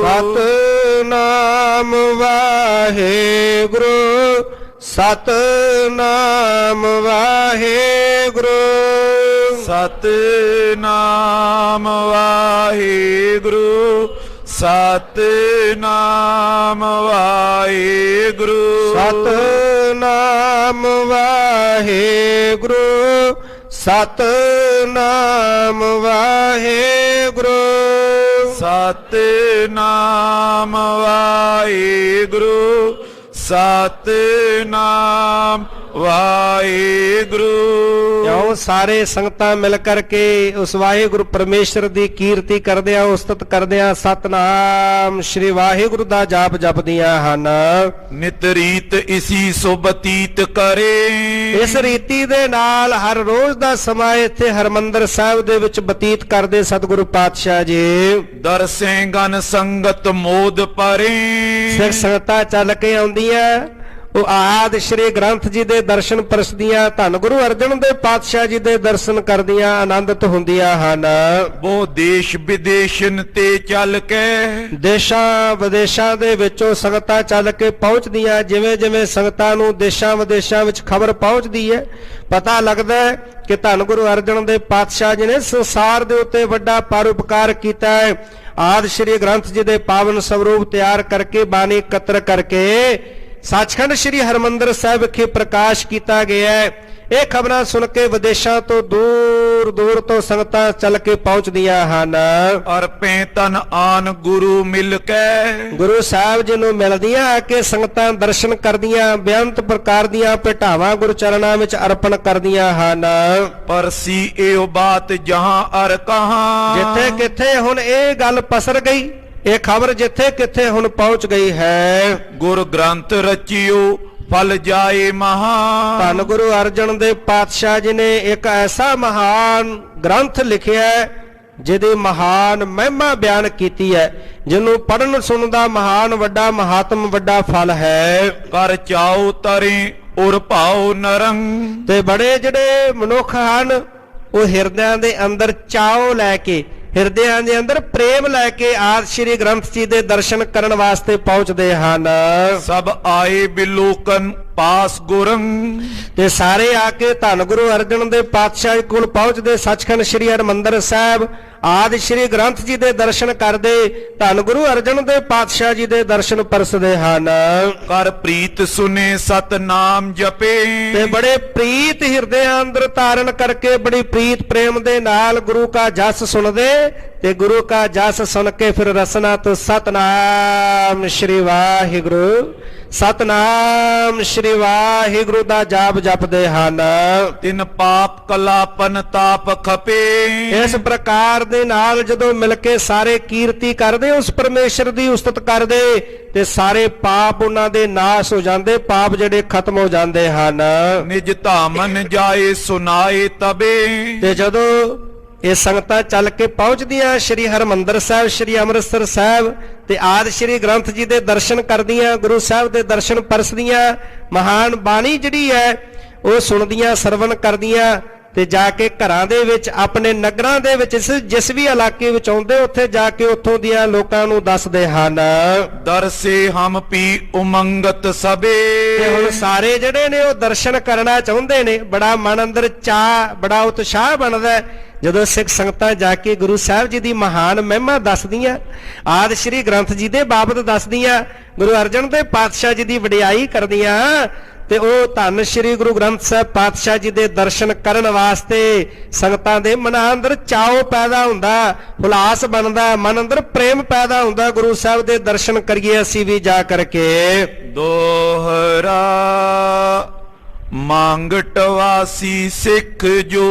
Speaker 1: ਸਤਨਾਮ ਵਾਹਿਗੁਰੂ ਸਤਨਾਮ ਵਾਹਿਗੁਰੂ
Speaker 2: ਸਤਨਾਮ ਵਾਹਿਗੁਰੂ ਸਤਨਾਮ ਵਾਹਿਗੁਰੂ
Speaker 1: ਸਤਨਾਮ ਵਾਹਿਗੁਰੂ ਸਤਨਾਮ ਵਾਹਿਗੁਰੂ
Speaker 2: ਸਤਨਾਮ ਵਾਹਿਗੁਰੂ ਸਤਨਾਮ ਵਾਹਿਗੁਰੂ।
Speaker 1: ਆਓ ਸਾਰੇ ਸੰਗਤਾਂ ਮਿਲ ਕਰਕੇ ਉਸ ਵਾਹਿਗੁਰੂ ਪਰਮੇਸ਼ਰ ਦੀ ਕੀਰਤੀ ਕਰਦੇ ਆ, ਉਸਤਤ ਕਰਦੇ ਆ। ਸਤਨਾਮ ਸ਼੍ਰੀ ਵਾਹਿਗੁਰੂ ਦਾ ਜਾਪ ਜਪਦੀਆਂ ਹਨ।
Speaker 2: ਨਿਤ ਰੀਤ ਇਸੀ ਸੋ ਬਤੀਤ ਕਰੇ।
Speaker 1: ਇਸ ਰੀਤੀ ਦੇ ਨਾਲ ਹਰ ਰੋਜ਼ ਦਾ ਸਮਾਂ ਇੱਥੇ ਹਰਮੰਦਰ ਸਾਹਿਬ ਦੇ ਵਿੱਚ ਬਤੀਤ ਕਰਦੇ ਸਤਿਗੁਰੂ ਪਾਤਸ਼ਾਹ ਜੀ।
Speaker 2: ਦਰਸੇ ਗਨ ਸੰਗਤ ਮੋਦ ਪਰੇ।
Speaker 1: ਸਿੱਖ ਸੰਗਤਾਂ ਚੱਲ ਕੇ ਆਉਂਦੀਆਂ, ਉਹ ਆਦਿ ਸ੍ਰੀ ਗ੍ਰੰਥ ਜੀ ਦੇ ਦਰਸ਼ਨ ਪਰਸਦੀਆਂ, ਧੰਨ ਗੁਰੂ ਅਰਜਨ ਦੇਵ ਪਾਤਸ਼ਾਹ ਜੀ ਦੇ ਦਰਸ਼ਨ ਕਰਦੀਆਂ ਆਨੰਦਿਤ ਹੁੰਦੀਆਂ ਹਨ।
Speaker 2: ਉਹ ਦੇਸ਼ ਵਿਦੇਸ਼ਨ ਤੇ ਚੱਲ ਕੇ।
Speaker 1: ਦੇਸ਼ਾਂ ਵਿਦੇਸ਼ਾਂ ਦੇ ਵਿੱਚੋਂ ਸੰਗਤਾਂ ਚੱਲ ਕੇ ਪਹੁੰਚਦੀਆਂ। ਜਿਵੇਂ ਜਿਵੇਂ ਸੰਗਤਾਂ ਨੂੰ ਦੇਸ਼ਾਂ ਵਿਦੇਸ਼ਾਂ ਵਿੱਚ ਖਬਰ ਪਹੁੰਚਦੀ ਹੈ, ਪਤਾ ਲੱਗਦਾ ਹੈ ਕਿ ਧੰਨ ਗੁਰੂ ਅਰਜਨ ਦੇਵ ਪਾਤਸ਼ਾਹ ਜੀ ਨੇ ਸੰਸਾਰ ਦੇ ਉੱਤੇ ਵੱਡਾ ਪਰਉਪਕਾਰ ਕੀਤਾ ਹੈ। ਆਦਿ ਸ੍ਰੀ ਗ੍ਰੰਥ ਜੀ ਦੇ ਪਾਵਨ ਸਰੂਪ ਤਿਆਰ ਕਰਕੇ ਬਾਣੀ ਇਕੱਤਰ ਕਰਕੇ ਸੱਚਖੰਡ ਸ੍ਰੀ ਹਰਮੰਦਰ ਸਾਹਿਬ ਵਿਖੇ ਪ੍ਰਕਾਸ਼ ਕੀਤਾ ਗਿਆ ਹੈ। ਇਹ ਖਬਰਾਂ ਸੁਣ ਕੇ ਵਿਦੇਸ਼ਾਂ ਤੋਂ ਦੂਰ ਦੂਰ ਤੋਂ ਸੰਗਤਾਂ ਚੱਲ ਕੇ ਪਹੁੰਚਦੀਆਂ ਹਨ।
Speaker 2: ਅਰਪੇ ਤਨ ਆਨ ਗੁਰੂ ਮਿਲ ਕੇ।
Speaker 1: ਗੁਰੂ ਸਾਹਿਬ ਜੀ ਨੂੰ ਮਿਲਦੀਆਂ ਆ ਕੇ ਸੰਗਤਾਂ ਦਰਸ਼ਨ ਕਰਦੀਆਂ, ਬੇਅੰਤ ਪ੍ਰਕਾਰ ਦੀਆਂ ਭੇਟਾਵਾਂ ਗੁਰੂ ਚਰਨਾਂ ਵਿੱਚ ਅਰਪਣ ਕਰਦੀਆਂ ਹਨ।
Speaker 2: ਪਰਸੀ ਇਹੋ ਬਾਤ ਜਹਾਂ ਅਰ ਕਹਾਂ।
Speaker 1: ਜਿੱਥੇ ਕਿੱਥੇ ਹੁਣ ਇਹ ਗੱਲ ਪਸਰ ਗਈ, ਇਹ ਖਬਰ ਜਿੱਥੇ ਕਿੱਥੇ ਹੁਣ ਪਹੁੰਚ ਗਈ ਹੈ।
Speaker 2: ਗੁਰ ਗ੍ਰੰਥ ਰਚਿਓ ਫਲ ਜਾਏ ਮਹਾਨ।
Speaker 1: ਧੰਨ ਗੁਰੂ ਅਰਜਨ ਦੇਵ ਪਾਤਸ਼ਾਹ ਜੀ ਨੇ ਇੱਕ ਐਸਾ ਮਹਾਨ ਗ੍ਰੰਥ ਲਿਖਿਆ ਹੈ ਜਿਹਦੀ ਮਹਾਨ ਮਹਿਮਾ ਬਿਆਨ ਕੀਤੀ ਹੈ, ਜਿਹਨੂੰ ਪੜਨ ਸੁਣਨ ਦਾ ਮਹਾਨ ਵੱਡਾ ਮਹਾਤਮ ਵੱਡਾ ਫਲ ਹੈ।
Speaker 2: ਕਰ ਚਾਉ ਤਰੇ ਉਰ ਭਾਉ ਨਰੰਗ।
Speaker 1: ਤੇ ਬੜੇ ਜਿਹੜੇ ਮਨੁੱਖ ਹਨ ਉਹ ਹਿਰਦਿਆਂ ਦੇ ਅੰਦਰ ਚਾਉ ਲੈ ਕੇ, ਹਿਰਦਿਆਂ ਦੇ ਅੰਦਰ ਪ੍ਰੇਮ ਲੈ ਕੇ ਆਦਿ ਸ੍ਰੀ ਗ੍ਰੰਥ ਜੀ ਦੇ ਦਰਸ਼ਨ ਕਰਨ ਵਾਸਤੇ ਪਹੁੰਚਦੇ ਹਨ।
Speaker 2: ਸਭ ਆਏ ਬਿਲੋਕਨ ਪਾਸ ਗੁਰੰਗ।
Speaker 1: ਤੇ ਸਾਰੇ ਆ ਕੇ ਧੰਨ ਗੁਰੂ ਅਰਜਨ ਦੇਵ ਪਾਤਸ਼ਾਹ ਕੋਲ ਪਹੁੰਚਦੇ, ਸੱਚਖੰਡ ਸ੍ਰੀ ਹਰਿਮੰਦਰ ਸਾਹਿਬ ਆਦਿ ਸ੍ਰੀ ਗ੍ਰੰਥ ਜੀ ਦੇ ਦਰਸ਼ਨ ਕਰਦੇ, ਧੰਨ ਗੁਰੂ ਅਰਜਨ ਦੇਵ ਪਾਤਸ਼ਾਹ ਜੀ ਦੇ ਦਰਸ਼ਨ ਪਰਸਦੇ ਹਨ।
Speaker 2: ਕਰ ਪ੍ਰੀਤ ਸੁਨੇ ਸਤਨਾਮ ਜਪੇ।
Speaker 1: ਤੇ ਬੜੇ ਪ੍ਰੀਤ ਹਿਰਦਿਆਂ ਅੰਦਰ ਧਾਰਨ ਕਰਕੇ ਬੜੀ ਪ੍ਰੀਤ ਪ੍ਰੇਮ ਦੇ ਨਾਲ ਗੁਰੂ ਕਾ ਜਸ ਸੁਣਦੇ ਤੇ ਗੁਰੂ ਕਾ ਜਸ ਸੁਣ ਕੇ ਫਿਰ ਰਸਨਾ ਤੋਂ ਸਤਨਾਮ ਸ਼੍ਰੀ ਵਾਹਿਗੁਰੂ ਸਤਨਾਮ ਸ਼੍ਰੀ ਵਾਹਿਗੁਰੂ ਦਾ ਜਾਪ ਜਪਦੇ ਹਨ।
Speaker 2: ਤਿਨ ਪਾਪ ਕਲਾਪਨ ਤਾਪ ਖਪੇ।
Speaker 1: ਇਸ ਪ੍ਰਕਾਰ ਦੇ ਨਾਲ ਜਦੋਂ ਮਿਲ ਕੇ ਸਾਰੇ ਕੀਰਤੀ ਕਰਦੇ, ਉਸ ਪਰਮੇਸ਼ਰ ਦੀ ਉਸਤਤ ਕਰਦੇ ਤੇ ਸਾਰੇ ਪਾਪ ਉਹਨਾਂ ਦੇ ਨਾਸ਼ ਹੋ ਜਾਂਦੇ, ਪਾਪ ਜਿਹੜੇ ਖਤਮ ਹੋ ਜਾਂਦੇ ਹਨ।
Speaker 2: ਨਿਜ ਧਾਮਨ ਜਾਏ ਸੁਨਾਏ ਤਬੇ।
Speaker 1: ਤੇ ਜਦੋਂ ਇਹ ਸੰਗਤਾਂ ਚੱਲ ਕੇ ਪਹੁੰਚਦੀਆਂ ਸ੍ਰੀ ਹਰਮੰਦਰ ਸਾਹਿਬ, ਸ੍ਰੀ ਅੰਮ੍ਰਿਤਸਰ ਸਾਹਿਬ ਤੇ ਆਦਿ ਸ੍ਰੀ ਗ੍ਰੰਥ ਜੀ ਦੇ ਦਰਸ਼ਨ ਕਰਦੀਆਂ, ਗੁਰੂ ਸਾਹਿਬ ਦੇ ਦਰਸ਼ਨ ਪਰਸਦੀਆਂ, ਮਹਾਨ ਬਾਣੀ ਜਿਹੜੀ ਹੈ ਉਹ ਸੁਣਦੀਆਂ, ਸਰਵਣ ਕਰਦੀਆਂ ਤੇ ਜਾ ਕੇ ਘਰਾਂ ਦੇ ਵਿੱਚ, ਆਪਣੇ ਨਗਰਾਂ ਦੇ ਵਿੱਚ, ਜਿਸ ਵੀ ਇਲਾਕੇ ਵਿੱਚ ਆਉਂਦੇ ਉੱਥੇ ਜਾ ਕੇ ਉੱਥੋਂ ਦੀਆਂ ਲੋਕਾਂ ਨੂੰ ਦੱਸਦੇ ਹਨ।
Speaker 2: ਦਰਸੇ ਹਮ ਪੀ ਉਮੰਗਤ ਸਭੇ।
Speaker 1: ਤੇ ਹੁਣ ਸਾਰੇ ਜਿਹੜੇ ਨੇ ਉਹ ਦਰਸ਼ਨ ਕਰਨਾ ਚਾਹੁੰਦੇ ਨੇ, ਬੜਾ ਮਨ ਅੰਦਰ ਚਾਅ, ਬੜਾ ਉਤਸ਼ਾਹ ਬਣਦਾ ਜਦੋਂ ਸਿੱਖ ਸੰਗਤਾਂ ਜਾ ਕੇ ਗੁਰੂ ਸਾਹਿਬ ਜੀ ਦੀ ਮਹਾਨ ਮਹਿਮਾ ਦੱਸਦੀਆਂ, ਆਦਿ ਸ਼੍ਰੀ ਗ੍ਰੰਥ ਜੀ ਦੇ ਬਾਬਤ ਦੱਸਦੀਆਂ, ਗੁਰੂ ਅਰਜਨ ਦੇਵ ਪਾਤਸ਼ਾਹ ਜੀ ਦੀ ਵਡਿਆਈ ਕਰਦੀਆਂ, ਤੇ ਉਹ ਧੰਨ ਸ਼੍ਰੀ ਗੁਰੂ ਗ੍ਰੰਥ ਸਾਹਿਬ ਪਾਤਸ਼ਾਹ ਜੀ ਦੇ ਦਰਸ਼ਨ ਕਰਨ ਵਾਸਤੇ ਸੰਗਤਾਂ ਦੇ ਮਨਾਂ ਅੰਦਰ ਚਾਅ ਪੈਦਾ ਹੁੰਦਾ, ਹੁਲਾਸ ਬਣਦਾ, ਮਨ ਅੰਦਰ ਪ੍ਰੇਮ ਪੈਦਾ ਹੁੰਦਾ, ਗੁਰੂ ਸਾਹਿਬ ਦੇ ਦਰਸ਼ਨ ਕਰੀਏ ਅਸੀਂ ਵੀ ਜਾ ਕਰਕੇ।
Speaker 2: ਦੋਹਰਾ ਮੰਗਟ ਵਾਸੀ ਸਿੱਖ ਜੋ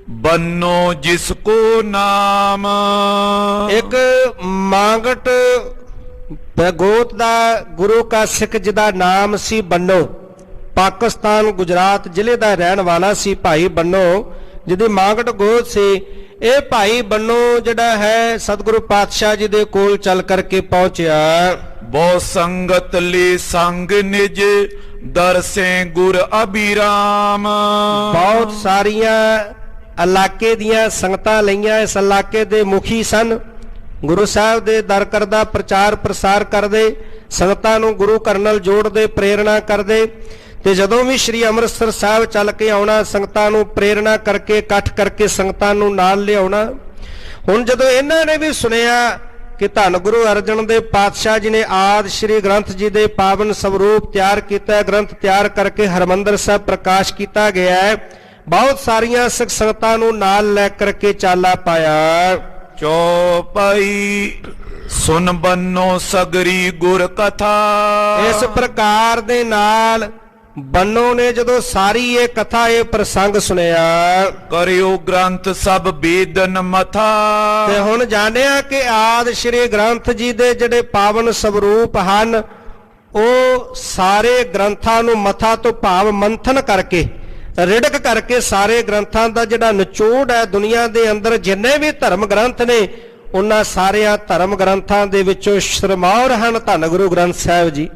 Speaker 2: ਬੰਨੋ ਜਿਸ ਕੋ ਨਾਮ।
Speaker 1: ਇੱਕ ਮੰਗਟ ਭਗੋਤ ਦਾ ਗੁਰੂ ਕਾ ਸਿੱਖ ਜਿਹਦਾ ਨਾਮ ਸੀ ਬੰਨੋ, ਪਾਕਿਸਤਾਨ ਗੁਜਰਾਤ ਜ਼ਿਲ੍ਹੇ ਦਾ ਰਹਿਣ ਵਾਲਾ ਸੀ ਭਾਈ ਬੰਨੋ, ਜਿਹਦੀ ਮੰਗਟ ਗੋਤ ਸੀ। ਇਹ ਭਾਈ ਬੰਨੋ ਜਿਹੜਾ ਹੈ ਸਤਿਗੁਰੂ ਪਾਤਸ਼ਾਹ ਜੀ ਦੇ ਕੋਲ ਚੱਲ ਕਰਕੇ ਪਹੁੰਚਿਆ।
Speaker 2: ਬਹੁ ਸੰਗਤ ਲੈ ਸੰਗ ਨਿਜ ਦਰਸੇ ਗੁਰ ਅਬਿਰਾਮ।
Speaker 1: ਬਹੁਤ ਸਾਰੀਆਂ ਇਲਾਕੇ ਦੀਆਂ ਸੰਗਤਾਂ ਲਈਆਂ, ਇਸ ਇਲਾਕੇ ਦੇ ਮੁਖੀ ਸਨ, ਗੁਰੂ ਸਾਹਿਬ ਦੇ ਦਰ ਕਰਦਾ ਪ੍ਰਚਾਰ ਪ੍ਰਸਾਰ ਕਰਦੇ, ਸੰਗਤਾਂ ਨੂੰ ਗੁਰੂ ਘਰ ਨਾਲ ਜੋੜਦੇ, ਪ੍ਰੇਰਣਾ ਕਰਦੇ। ਤੇ ਜਦੋਂ ਵੀ ਸ੍ਰੀ ਅੰਮ੍ਰਿਤਸਰ ਸਾਹਿਬ ਚੱਲ ਕੇ ਆਉਣਾ, ਸੰਗਤਾਂ ਨੂੰ ਪ੍ਰੇਰਣਾ ਕਰਕੇ, ਇਕੱਠ ਕਰਕੇ ਸੰਗਤਾਂ ਨੂੰ ਨਾਲ ਲਿਆਉਣਾ। ਹੁਣ ਜਦੋਂ ਇਹਨਾਂ ਨੇ ਵੀ ਸੁਣਿਆ ਕਿ ਧੰਨ ਗੁਰੂ ਅਰਜਨ ਦੇਵ ਪਾਤਸ਼ਾਹ ਜੀ ਨੇ ਆਦਿ ਸ਼੍ਰੀ ਗ੍ਰੰਥ ਜੀ ਦੇ ਪਾਵਨ ਸਵਰੂਪ ਤਿਆਰ ਕੀਤਾ, ਗ੍ਰੰਥ ਤਿਆਰ ਕਰਕੇ ਹਰਿਮੰਦਰ ਸਾਹਿਬ ਪ੍ਰਕਾਸ਼ ਕੀਤਾ ਗਿਆ ਹੈ, ਬਹੁਤ ਸਾਰੀਆਂ ਸਿੱਖ ਸੰਗਤਾਂ ਨੂੰ ਨਾਲ ਲੈ ਕਰਕੇ ਚਾਲਾ ਪਾਇਆ।
Speaker 2: ਚੌਪਈ ਸੁਨ ਬੰਨੋ ਸਗਰੀ ਗੁਰ ਕਥਾ।
Speaker 1: ਇਸ ਪ੍ਰਕਾਰ ਦੇ ਨਾਲ ਬੰਨੋ ਨੇ ਜਦੋਂ ਸਾਰੀ ਇਹ ਕਥਾ, ਇਹ ਪ੍ਰਸੰਗ ਸੁਣਿਆ,
Speaker 2: ਕਰਿਓ ਗ੍ਰੰਥ ਸਭ ਬੇਦਨ ਮਥਾ।
Speaker 1: ਤੇ ਹੁਣ ਜਾਣਿਆ ਕਿ ਆਦਿ ਸ਼੍ਰੀ ਗ੍ਰੰਥ ਜੀ ਦੇ ਜਿਹੜੇ ਪਾਵਨ ਸਵਰੂਪ ਹਨ, ਉਹ ਸਾਰੇ ਗ੍ਰੰਥਾਂ ਨੂੰ ਮਥਾ ਤੋਂ ਭਾਵ ਮੰਥਨ ਕਰਕੇ, ਰਿੜਕ ਕਰਕੇ, ਸਾਰੇ ਗ੍ਰੰਥਾਂ ਦਾ ਜਿਹੜਾ ਨਿਚੋੜ ਹੈ, ਦੁਨੀਆ ਦੇ ਅੰਦਰ ਜਿੰਨੇ ਵੀ ਧਰਮ ਗ੍ਰੰਥ ਨੇ, ਉਹਨਾਂ ਸਾਰਿਆਂ ਧਰਮ ਗ੍ਰੰਥਾਂ ਦੇ ਵਿੱਚੋਂ ਸ਼ਰਮੌਰ ਹਨ ਧੰਨ ਗੁਰੂ ਗ੍ਰੰਥ ਸਾਹਿਬ ਜੀ।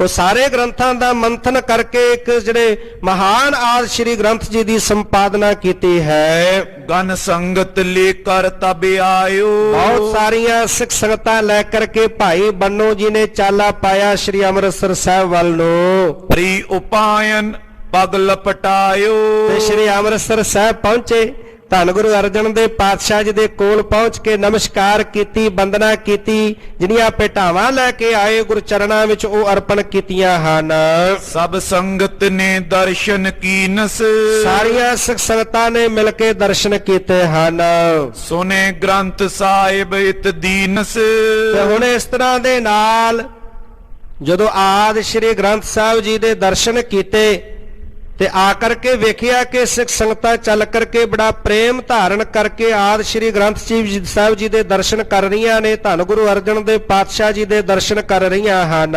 Speaker 1: ਉਹ ਸਾਰੇ ਗ੍ਰੰਥਾਂ ਦਾ ਮੰਥਨ ਕਰਕੇ ਇੱਕ ਜਿਹੜੇ ਮਹਾਨ ਆਦਿ ਸ਼੍ਰੀ ਗ੍ਰੰਥ ਜੀ ਦੀ ਸੰਪਾਦਨਾ ਕੀਤੀ ਹੈ।
Speaker 2: ਗਨ ਸੰਗਤ ਲੈ ਕਰ ਤਬ ਆਇਓ।
Speaker 1: ਬਹੁਤ ਸਾਰੀਆਂ ਸਿੱਖ ਸੰਗਤਾਂ ਲੈ ਕਰਕੇ ਭਾਈ ਬੰਨੋ ਜੀ ਨੇ ਚਾਲਾ ਪਾਇਆ ਸ਼੍ਰੀ ਅੰਮ੍ਰਿਤਸਰ ਸਾਹਿਬ ਵੱਲ ਨੂੰ।
Speaker 2: ਪ੍ਰੀ ਉਪਾਇਨ ਪਗ ਲਪਟਾਇਓ।
Speaker 1: ਤੇ ਸ਼੍ਰੀ ਅੰਮ੍ਰਿਤਸਰ ਸਾਹਿਬ ਪਹੁੰਚੇ, ਧੰਨ ਗੁਰੂ ਅਰਜਨ ਦੇਵ ਪਾਤਸ਼ਾਹ ਜੀ ਦੇ ਕੋਲ ਪਹੁੰਚ ਕੇ ਨਮਸਕਾਰ ਕੀਤੀ, ਵੰਦਨਾ ਕੀਤੀ, ਜਿਹੜੀਆਂ ਭੇਟਾਵਾਂ ਲੈ ਕੇ ਆਏ ਗੁਰੂ ਚਰਨਾਂ ਵਿੱਚ ਉਹ ਅਰਪਣ ਕੀਤੀਆਂ ਹਨ।
Speaker 2: ਸਭ ਸੰਗਤ ਨੇ ਦਰਸ਼ਨ ਕੀਨਸ।
Speaker 1: ਸਾਰੀਆਂ ਸਿੱਖ ਸੰਗਤਾਂ ਨੇ ਮਿਲ ਕੇ ਦਰਸ਼ਨ ਕੀਤੇ ਹਨ।
Speaker 2: ਸੁਨੇ ਗ੍ਰੰਥ ਸਾਹਿਬ ਇਤ ਦੀਨਸ।
Speaker 1: ਤੇ ਹੁਣ ਇਸ ਤਰ੍ਹਾਂ ਦੇ ਨਾਲ ਜਦੋਂ ਆਦਿ ਸ਼੍ਰੀ ਗ੍ਰੰਥ ਸਾਹਿਬ ਜੀ ਦੇ ਦਰਸ਼ਨ ਕੀਤੇ ਤੇ ਆ ਕਰਕੇ ਵੇਖਿਆ ਕਿ ਸਿੱਖ ਸੰਗਤਾਂ ਚੱਲ ਕਰਕੇ ਬੜਾ ਪ੍ਰੇਮ ਧਾਰਨ ਕਰਕੇ ਆਦਿ ਸ਼੍ਰੀ ਗ੍ਰੰਥ ਸਾਹਿਬ ਜੀ ਦੇ ਦਰਸ਼ਨ ਕਰ ਰਹੀਆਂ ਨੇ, ਧੰਨ ਗੁਰੂ ਅਰਜਨ ਦੇਵ ਪਾਤਸ਼ਾਹ ਜੀ ਦੇ ਦਰਸ਼ਨ ਕਰ ਰਹੀਆਂ ਹਨ।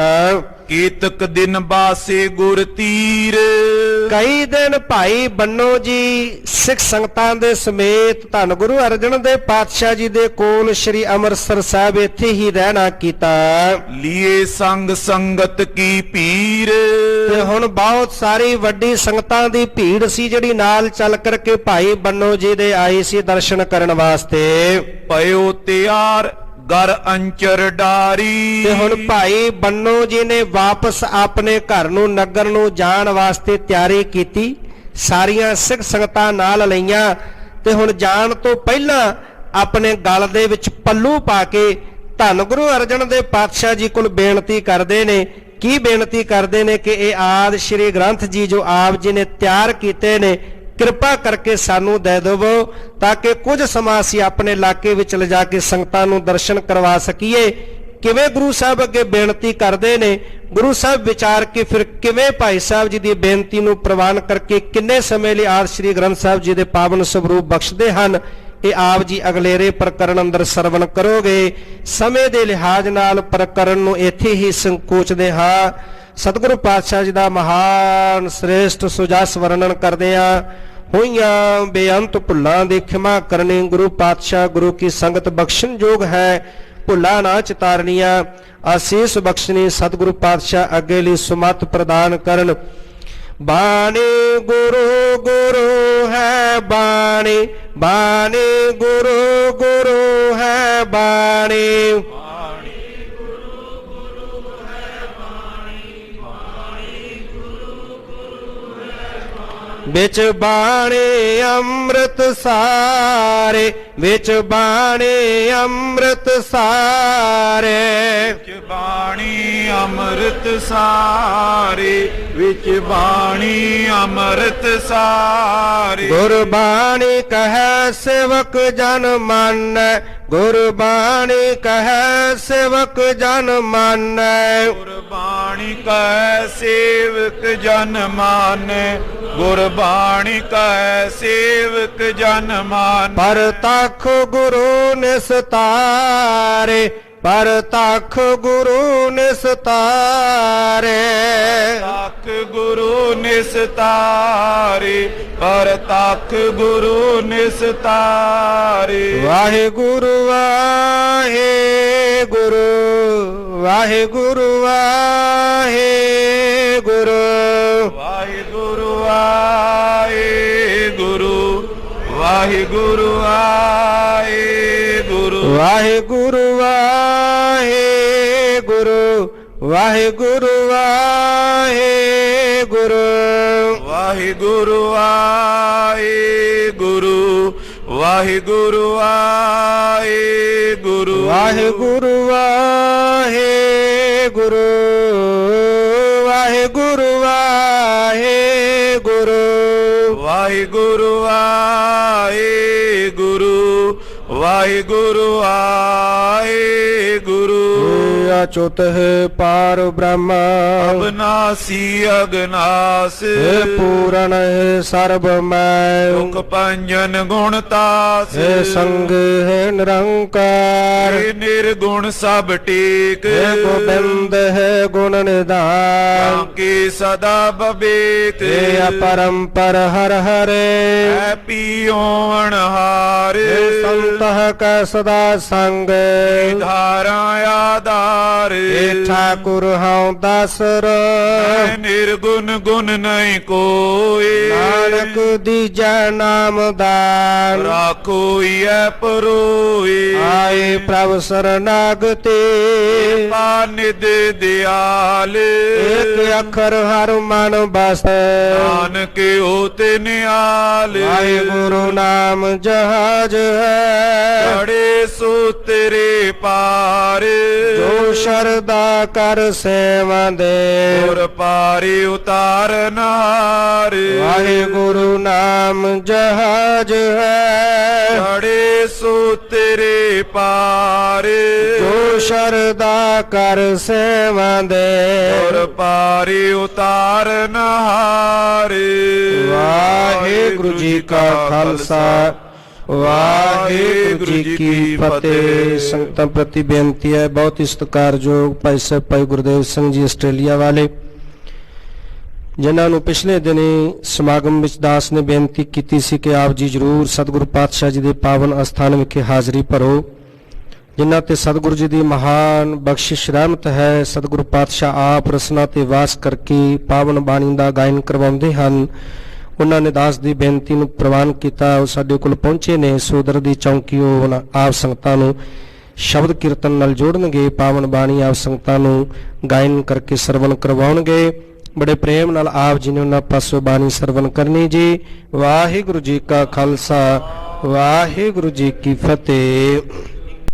Speaker 2: ਕੀਤਕ ਦਿਨ ਬਾਸੇ ਗੁਰ ਤੀਰ।
Speaker 1: ਕਈ ਦਿਨ ਭਾਈ ਬੰਨੋ ਜੀ ਸਿੱਖ ਸੰਗਤਾਂ ਦੇ ਸਮੇਤ ਧੰਨ ਗੁਰੂ ਅਰਜਨ ਦੇਵ ਪਾਤਸ਼ਾਹ ਜੀ ਦੇ ਕੋਲ ਸ਼੍ਰੀ ਅੰਮ੍ਰਿਤਸਰ ਸਾਹਿਬ ਇੱਥੇ ਹੀ ਰਹਿਣਾ ਕੀਤਾ।
Speaker 2: ਲੀਏ ਸੰਗ ਸੰਗਤ ਕੀ ਪੀਰ।
Speaker 1: ਤੇ ਹੁਣ ਬਹੁਤ ਸਾਰੀ ਵੱਡੀ ਸੰਗਤਾਂ ਦੀ ਭੀੜ ਸੀ ਜਿਹੜੀ ਨਾਲ ਚੱਲ ਕਰਕੇ ਭਾਈ ਬੰਨੋ ਜੀ ਦੇ ਆਈ ਸੀ ਦਰਸ਼ਨ ਕਰਨ ਵਾਸਤੇ।
Speaker 2: ਪਇਓ ਤਿਆਰ ਗਰ ਅੰਚਰ ਡਾਰੀ।
Speaker 1: ਤੇ ਹੁਣ ਭਾਈ ਬੰਨੋ ਜੀ ਨੇ ਵਾਪਸ ਆਪਣੇ ਘਰ ਨੂੰ, ਨਗਰ ਨੂੰ ਜਾਣ ਵਾਸਤੇ ਤਿਆਰੀ ਕੀਤੀ, ਸਾਰੀਆਂ ਸਿੱਖ ਸੰਗਤਾਂ ਨਾਲ ਲਈਆਂ। ਤੇ ਹੁਣ ਜਾਣ ਤੋਂ ਪਹਿਲਾਂ ਆਪਣੇ ਗਲ ਦੇ ਵਿੱਚ ਪੱਲੂ ਪਾ ਕੇ ਧੰਨ ਗੁਰੂ ਅਰਜਨ ਦੇਵ ਪਾਤਸ਼ਾਹ ਜੀ ਕੋਲ ਬੇਨਤੀ ਕਰਦੇ ਨੇ। ਕੀ ਬੇਨਤੀ ਕਰਦੇ ਨੇ ਕਿ ਇਹ ਆਦਿ ਸ਼੍ਰੀ ਗ੍ਰੰਥ ਜੀ ਜੋ ਆਪ ਜੀ ਨੇ ਤਿਆਰ ਕੀਤੇ ਨੇ, ਕਿਰਪਾ ਕਰਕੇ ਸਾਨੂੰ ਦੇ ਦੇਵੋ ਤਾਂ ਕਿ ਕੁਝ ਸਮਾਂ ਅਸੀਂ ਆਪਣੇ ਇਲਾਕੇ ਵਿੱਚ ਲਿਜਾ ਕੇ ਸੰਗਤਾਂ ਨੂੰ ਦਰਸ਼ਨ ਕਰਵਾ ਸਕੀਏ। ਕਿਵੇਂ ਗੁਰੂ ਸਾਹਿਬ ਅੱਗੇ ਬੇਨਤੀ ਕਰਦੇ ਨੇ, ਗੁਰੂ ਸਾਹਿਬ ਵਿਚਾਰ ਕੇ ਫਿਰ ਕਿਵੇਂ ਭਾਈ ਸਾਹਿਬ ਜੀ ਦੀ ਬੇਨਤੀ ਨੂੰ ਪ੍ਰਵਾਨ ਕਰਕੇ ਕਿੰਨੇ ਸਮੇਂ ਲਈ ਆਦਿ ਸ਼੍ਰੀ ਗ੍ਰੰਥ ਸਾਹਿਬ ਜੀ ਦੇ ਪਾਵਨ ਸਵਰੂਪ ਬਖਸ਼ਦੇ ਹਨ, ਇਹ ਆਪ ਜੀ ਅਗਲੇਰੇ ਪ੍ਰਕਰਨ ਅੰਦਰ ਸਰਵਣ ਕਰੋਗੇ। ਸਮੇਂ ਦੇ ਲਿਹਾਜ਼ ਨਾਲ ਪ੍ਰਕਰਨ ਨੂੰ ਇੱਥੇ ਹੀ ਸੰਕੋਚਦੇ ਹਾਂ। ਸਤਿਗੁਰੂ ਪਾਤਸ਼ਾਹ ਜੀ ਦਾ ਮਹਾਨ ਸ੍ਰੇਸ਼ਟ ਸੁਜਸ ਵਰਣਨ ਕਰਦੇ ਆ। ਹੋਈਆਂ ਬੇਅੰਤ ਭੁੱਲਾਂ ਦੀ ਖਿਮਾ ਕਰਨੀ, ਗੁਰੂ ਪਾਤਸ਼ਾਹ ਗੁਰੂ ਕੀ ਸੰਗਤ ਬਖਸ਼ਣ ਯੋਗ ਹੈ, ਭੁੱਲਾਂ ਨਾ ਚਿਤਾਰਨੀਆਂ, ਆਸੀਸ ਬਖਸ਼ਣੀ ਸਤਿਗੁਰੂ ਪਾਤਸ਼ਾਹ ਅੱਗੇ ਲਈ ਸੁਮਤ ਪ੍ਰਦਾਨ ਕਰਨ। ਬਾਣੀ ਗੁਰੂ ਗੁਰੂ ਹੈ ਬਾਣੀ, ਬਾਣੀ ਗੁਰੂ ਗੁਰੂ ਹੈ ਬਾਣੀ। ਵਿੱਚ ਬਾਣੀ ਅੰਮ੍ਰਿਤ ਸਾਰੇ, ਵਿੱਚ ਬਾਣੀ ਅੰਮ੍ਰਿਤ ਸਾਰੇ।
Speaker 2: ਵਿੱਚ ਬਾਣੀ ਅੰਮ੍ਰਿਤ ਸਾਰੇ, ਵਿੱਚ ਬਾਣੀ ਅੰਮ੍ਰਿਤ ਸਾਰੇ।
Speaker 1: ਗੁਰਬਾਣੀ ਕਹੈ ਸੇਵਕ ਜਨ ਮਾਨੈ, ਗੁਰਬਾਣੀ ਕਹੈ ਸੇਵਕ ਜਨ ਮਾਨੈ।
Speaker 2: ਗੁਰਬਾਣੀ ਕੈ ਸੇਵਕ ਜਨ ਮਾਨੈ, ਗੁਰਬਾਣੀ ਕੈ ਸੇਵਕ ਜਨ ਮਾਨੈ।
Speaker 1: ਪਰਤਖ ਗੁਰੂ ਨਿਸਤਾਰੇ, ਪਰਤਖ ਗੁਰੂ ਨਿਸਤਾਰੇ।
Speaker 2: ਤਖ ਗੁਰੂ ਨਿਸਤਾਰੇ, ਪਰਤਖ ਗੁਰੂ ਨਿਸਤਾਰੇ।
Speaker 1: ਵਾਹਿਗੁਰੂ ਵਾਹਿਗੁਰੂ, ਵਾਹਿਗੁਰੂ ਵਾਹਿਗੁਰੂ।
Speaker 2: ਵਾਹਿਗੁਰੂ ਵਾਹਿਗੁਰੂ, ਵਾਹਿਗੁਰੂ ਵਾਹਿਗੁਰੂ।
Speaker 1: ਵਾਹਿਗੁਰੂ ਵਾਹਿਗੁਰੂ, ਵਾਹਿਗੁਰੂ ਵਾਹਿਗੁਰੂ।
Speaker 2: ਵਾਹਿਗੁਰੂ ਵਾਹਿਗੁਰੂ, ਵਾਹਿਗੁਰੂ ਵਾਹਿਗੁਰੂ।
Speaker 1: ਵਾਹਿਗੁਰੂ ਵਾਹਿਗੁਰੂ, ਵਾਹਿਗੁਰੂ ਵਾਹਿਗੁਰੂ।
Speaker 2: ਵਾਹਿਗੁਰੂ ਵਾਹਿਗੁਰੂ, ਵਾਹਿਗੁਰੂ ਵਾਹਿਗੁਰੂ।
Speaker 1: ਅਚੁਤ ਹੈ ਪਾਰ ਬ੍ਰਹਮ,
Speaker 2: ਅਬਨਾਸੀ ਅਗਨਾਸ।
Speaker 1: ਹੈ ਪੂਰਨ ਹੈ ਸਰਬ ਮੈਂ,
Speaker 2: ਦੁਖ ਭੰਜਨ ਗੁਣ ਤਾਸ।
Speaker 1: ਹੈ ਸੰਗ ਹੈ ਨਿਰੰਕਾਰ,
Speaker 2: ਹੈ ਨਿਰਗੁਣ ਸਭ ਟੇਕ।
Speaker 1: ਹੈ ਗੋਬਿੰਦ ਹੈ ਗੁਣ ਨਿਧਾਨ,
Speaker 2: ਕੇ ਸਦਾ ਬਬੇਕ।
Speaker 1: ਹੈ ਅਪਰੰਪਰ ਹਰ ਹਰੇ,
Speaker 2: ਹੈ ਪੀਓ ਅਣਹਾਰ।
Speaker 1: ਹੈ ਸੰਤ ਕੈ ਸਦਾ ਸੰਗ,
Speaker 2: ਧਾਰਾ ਆਧਾਰ।
Speaker 1: ਹੈ ਠਾਕੁਰ ਹਉ ਦਾਸਰ,
Speaker 2: ਹੈ ਨਿਰਗੁਣ ਗੁਣ ਨਹੀਂ ਕੋਏ।
Speaker 1: ਨਾਨਕ ਦੀਜੈ ਨਾਮ ਦਾਨ,
Speaker 2: ਰਾਖੋਈ ਐ ਪਰੋਏ।
Speaker 1: ਆਏ ਪ੍ਰਭ ਸਰਨਾਗਤੇ,
Speaker 2: ਪਾਨਿਦ ਦਿਆਲ।
Speaker 1: ਏਕ ਅੱਖਰ ਹਰ ਮਨ ਬਸੈ,
Speaker 2: ਨਾਨਕ ਹੋਤੇ ਨਿਆਲ।
Speaker 1: ਵਾਹਿਗੁਰੂ ਨਾਮ ਜਹਾਜ ਹੈ,
Speaker 2: ਬੜੇ ਸੋ ਤੇਰੇ ਪਾਰ।
Speaker 1: ਜੋ ਸ਼ਰਦਾ ਕਰ ਸੇਵਾ ਦੇ,
Speaker 2: ਗੁਰ ਪਾਰੇ ਉਤਾਰਨ ਹਾਰ।
Speaker 1: ਵਾਹਿਗੁਰੂ ਨਾਮ ਜਹਾਜ ਹੈ,
Speaker 2: ਬੜੇ ਸੋ ਤੇਰੇ ਪਾਰ।
Speaker 1: ਜੋ ਸ਼ਰਦਾ ਕਰ ਸੇਵਾ ਦੇ,
Speaker 2: ਗੁਰ ਪਾਰੇ ਉਤਾਰਨ ਹਾਰ।
Speaker 1: ਵਾਹਿਗੁਰੂ ਜੀ ਕਾ ਖਾਲਸਾ, ਵਾਹਿਗੁਰੂ ਜੀ ਕੀ ਫਤਿਹ। ਸੰਗਤਾਂ ਪ੍ਰਤੀ ਬੇਨਤੀ ਹੈ, ਬਹੁਤ ਹੀ ਸਤਿਕਾਰਯੋਗ ਭਾਈ ਸਾਹਿਬ ਭਾਈ ਗੁਰਦੇਵ ਸਿੰਘ ਜੀ ਆਸਟ੍ਰੇਲੀਆ ਵਾਲੇ, ਜਿਨ੍ਹਾਂ ਨੂੰ ਪਿਛਲੇ ਦਿਨੀ ਸਮਾਗਮ ਵਿੱਚ ਦਾਸ ਨੇ ਬੇਨਤੀ ਕੀਤੀ ਸੀ ਕਿ ਆਪ ਜੀ ਜ਼ਰੂਰ ਸਤਿਗੁਰੂ ਪਾਤਸ਼ਾਹ ਜੀ ਦੇ ਪਾਵਨ ਅਸਥਾਨ ਵਿਖੇ ਹਾਜ਼ਰੀ ਭਰੋ, ਜਿਨ੍ਹਾਂ ਤੇ ਸਤਿਗੁਰੂ ਜੀ ਦੀ ਮਹਾਨ ਬਖਸ਼ਿਸ਼ ਰਹਿਮਤ ਹੈ। ਸਤਿਗੁਰੂ ਪਾਤਸ਼ਾਹ ਆਪ ਰਸਨਾ ਤੇ ਵਾਸ ਕਰਕੇ ਪਾਵਨ ਬਾਣੀ ਦਾ ਗਾਇਨ ਕਰਵਾਉਂਦੇ ਹਨ। ਉਹਨਾਂ ਨੇ ਦਾਸ ਦੀ ਬੇਨਤੀ ਨੂੰ ਪ੍ਰਵਾਨ ਕੀਤਾ, ਉਹ ਸਾਡੇ ਕੋਲ ਪਹੁੰਚੇ ਨੇ। ਸੋਦਰ ਦੀ ਚੌਂਕੀਓ ਆਪ ਸੰਗਤਾਂ ਨੂੰ ਸ਼ਬਦ ਕੀਰਤਨ ਨਾਲ ਜੋੜਨਗੇ, ਪਾਵਨ ਬਾਣੀ ਆਪ ਸੰਗਤਾਂ ਨੂੰ ਗਾਇਨ ਕਰਕੇ ਸਰਵਣ ਕਰਵਾਉਣਗੇ। ਬੜੇ ਪ੍ਰੇਮ ਨਾਲ ਆਪ ਜੀ ਨੇ ਉਹਨਾਂ ਪਾਸੋਂ ਬਾਣੀ ਸਰਵਣ ਕਰਨੀ ਜੀ। ਵਾਹਿਗੁਰੂ ਜੀ ਕਾ ਖਾਲਸਾ, ਵਾਹਿਗੁਰੂ ਜੀ ਕੀ ਫਤਿਹ।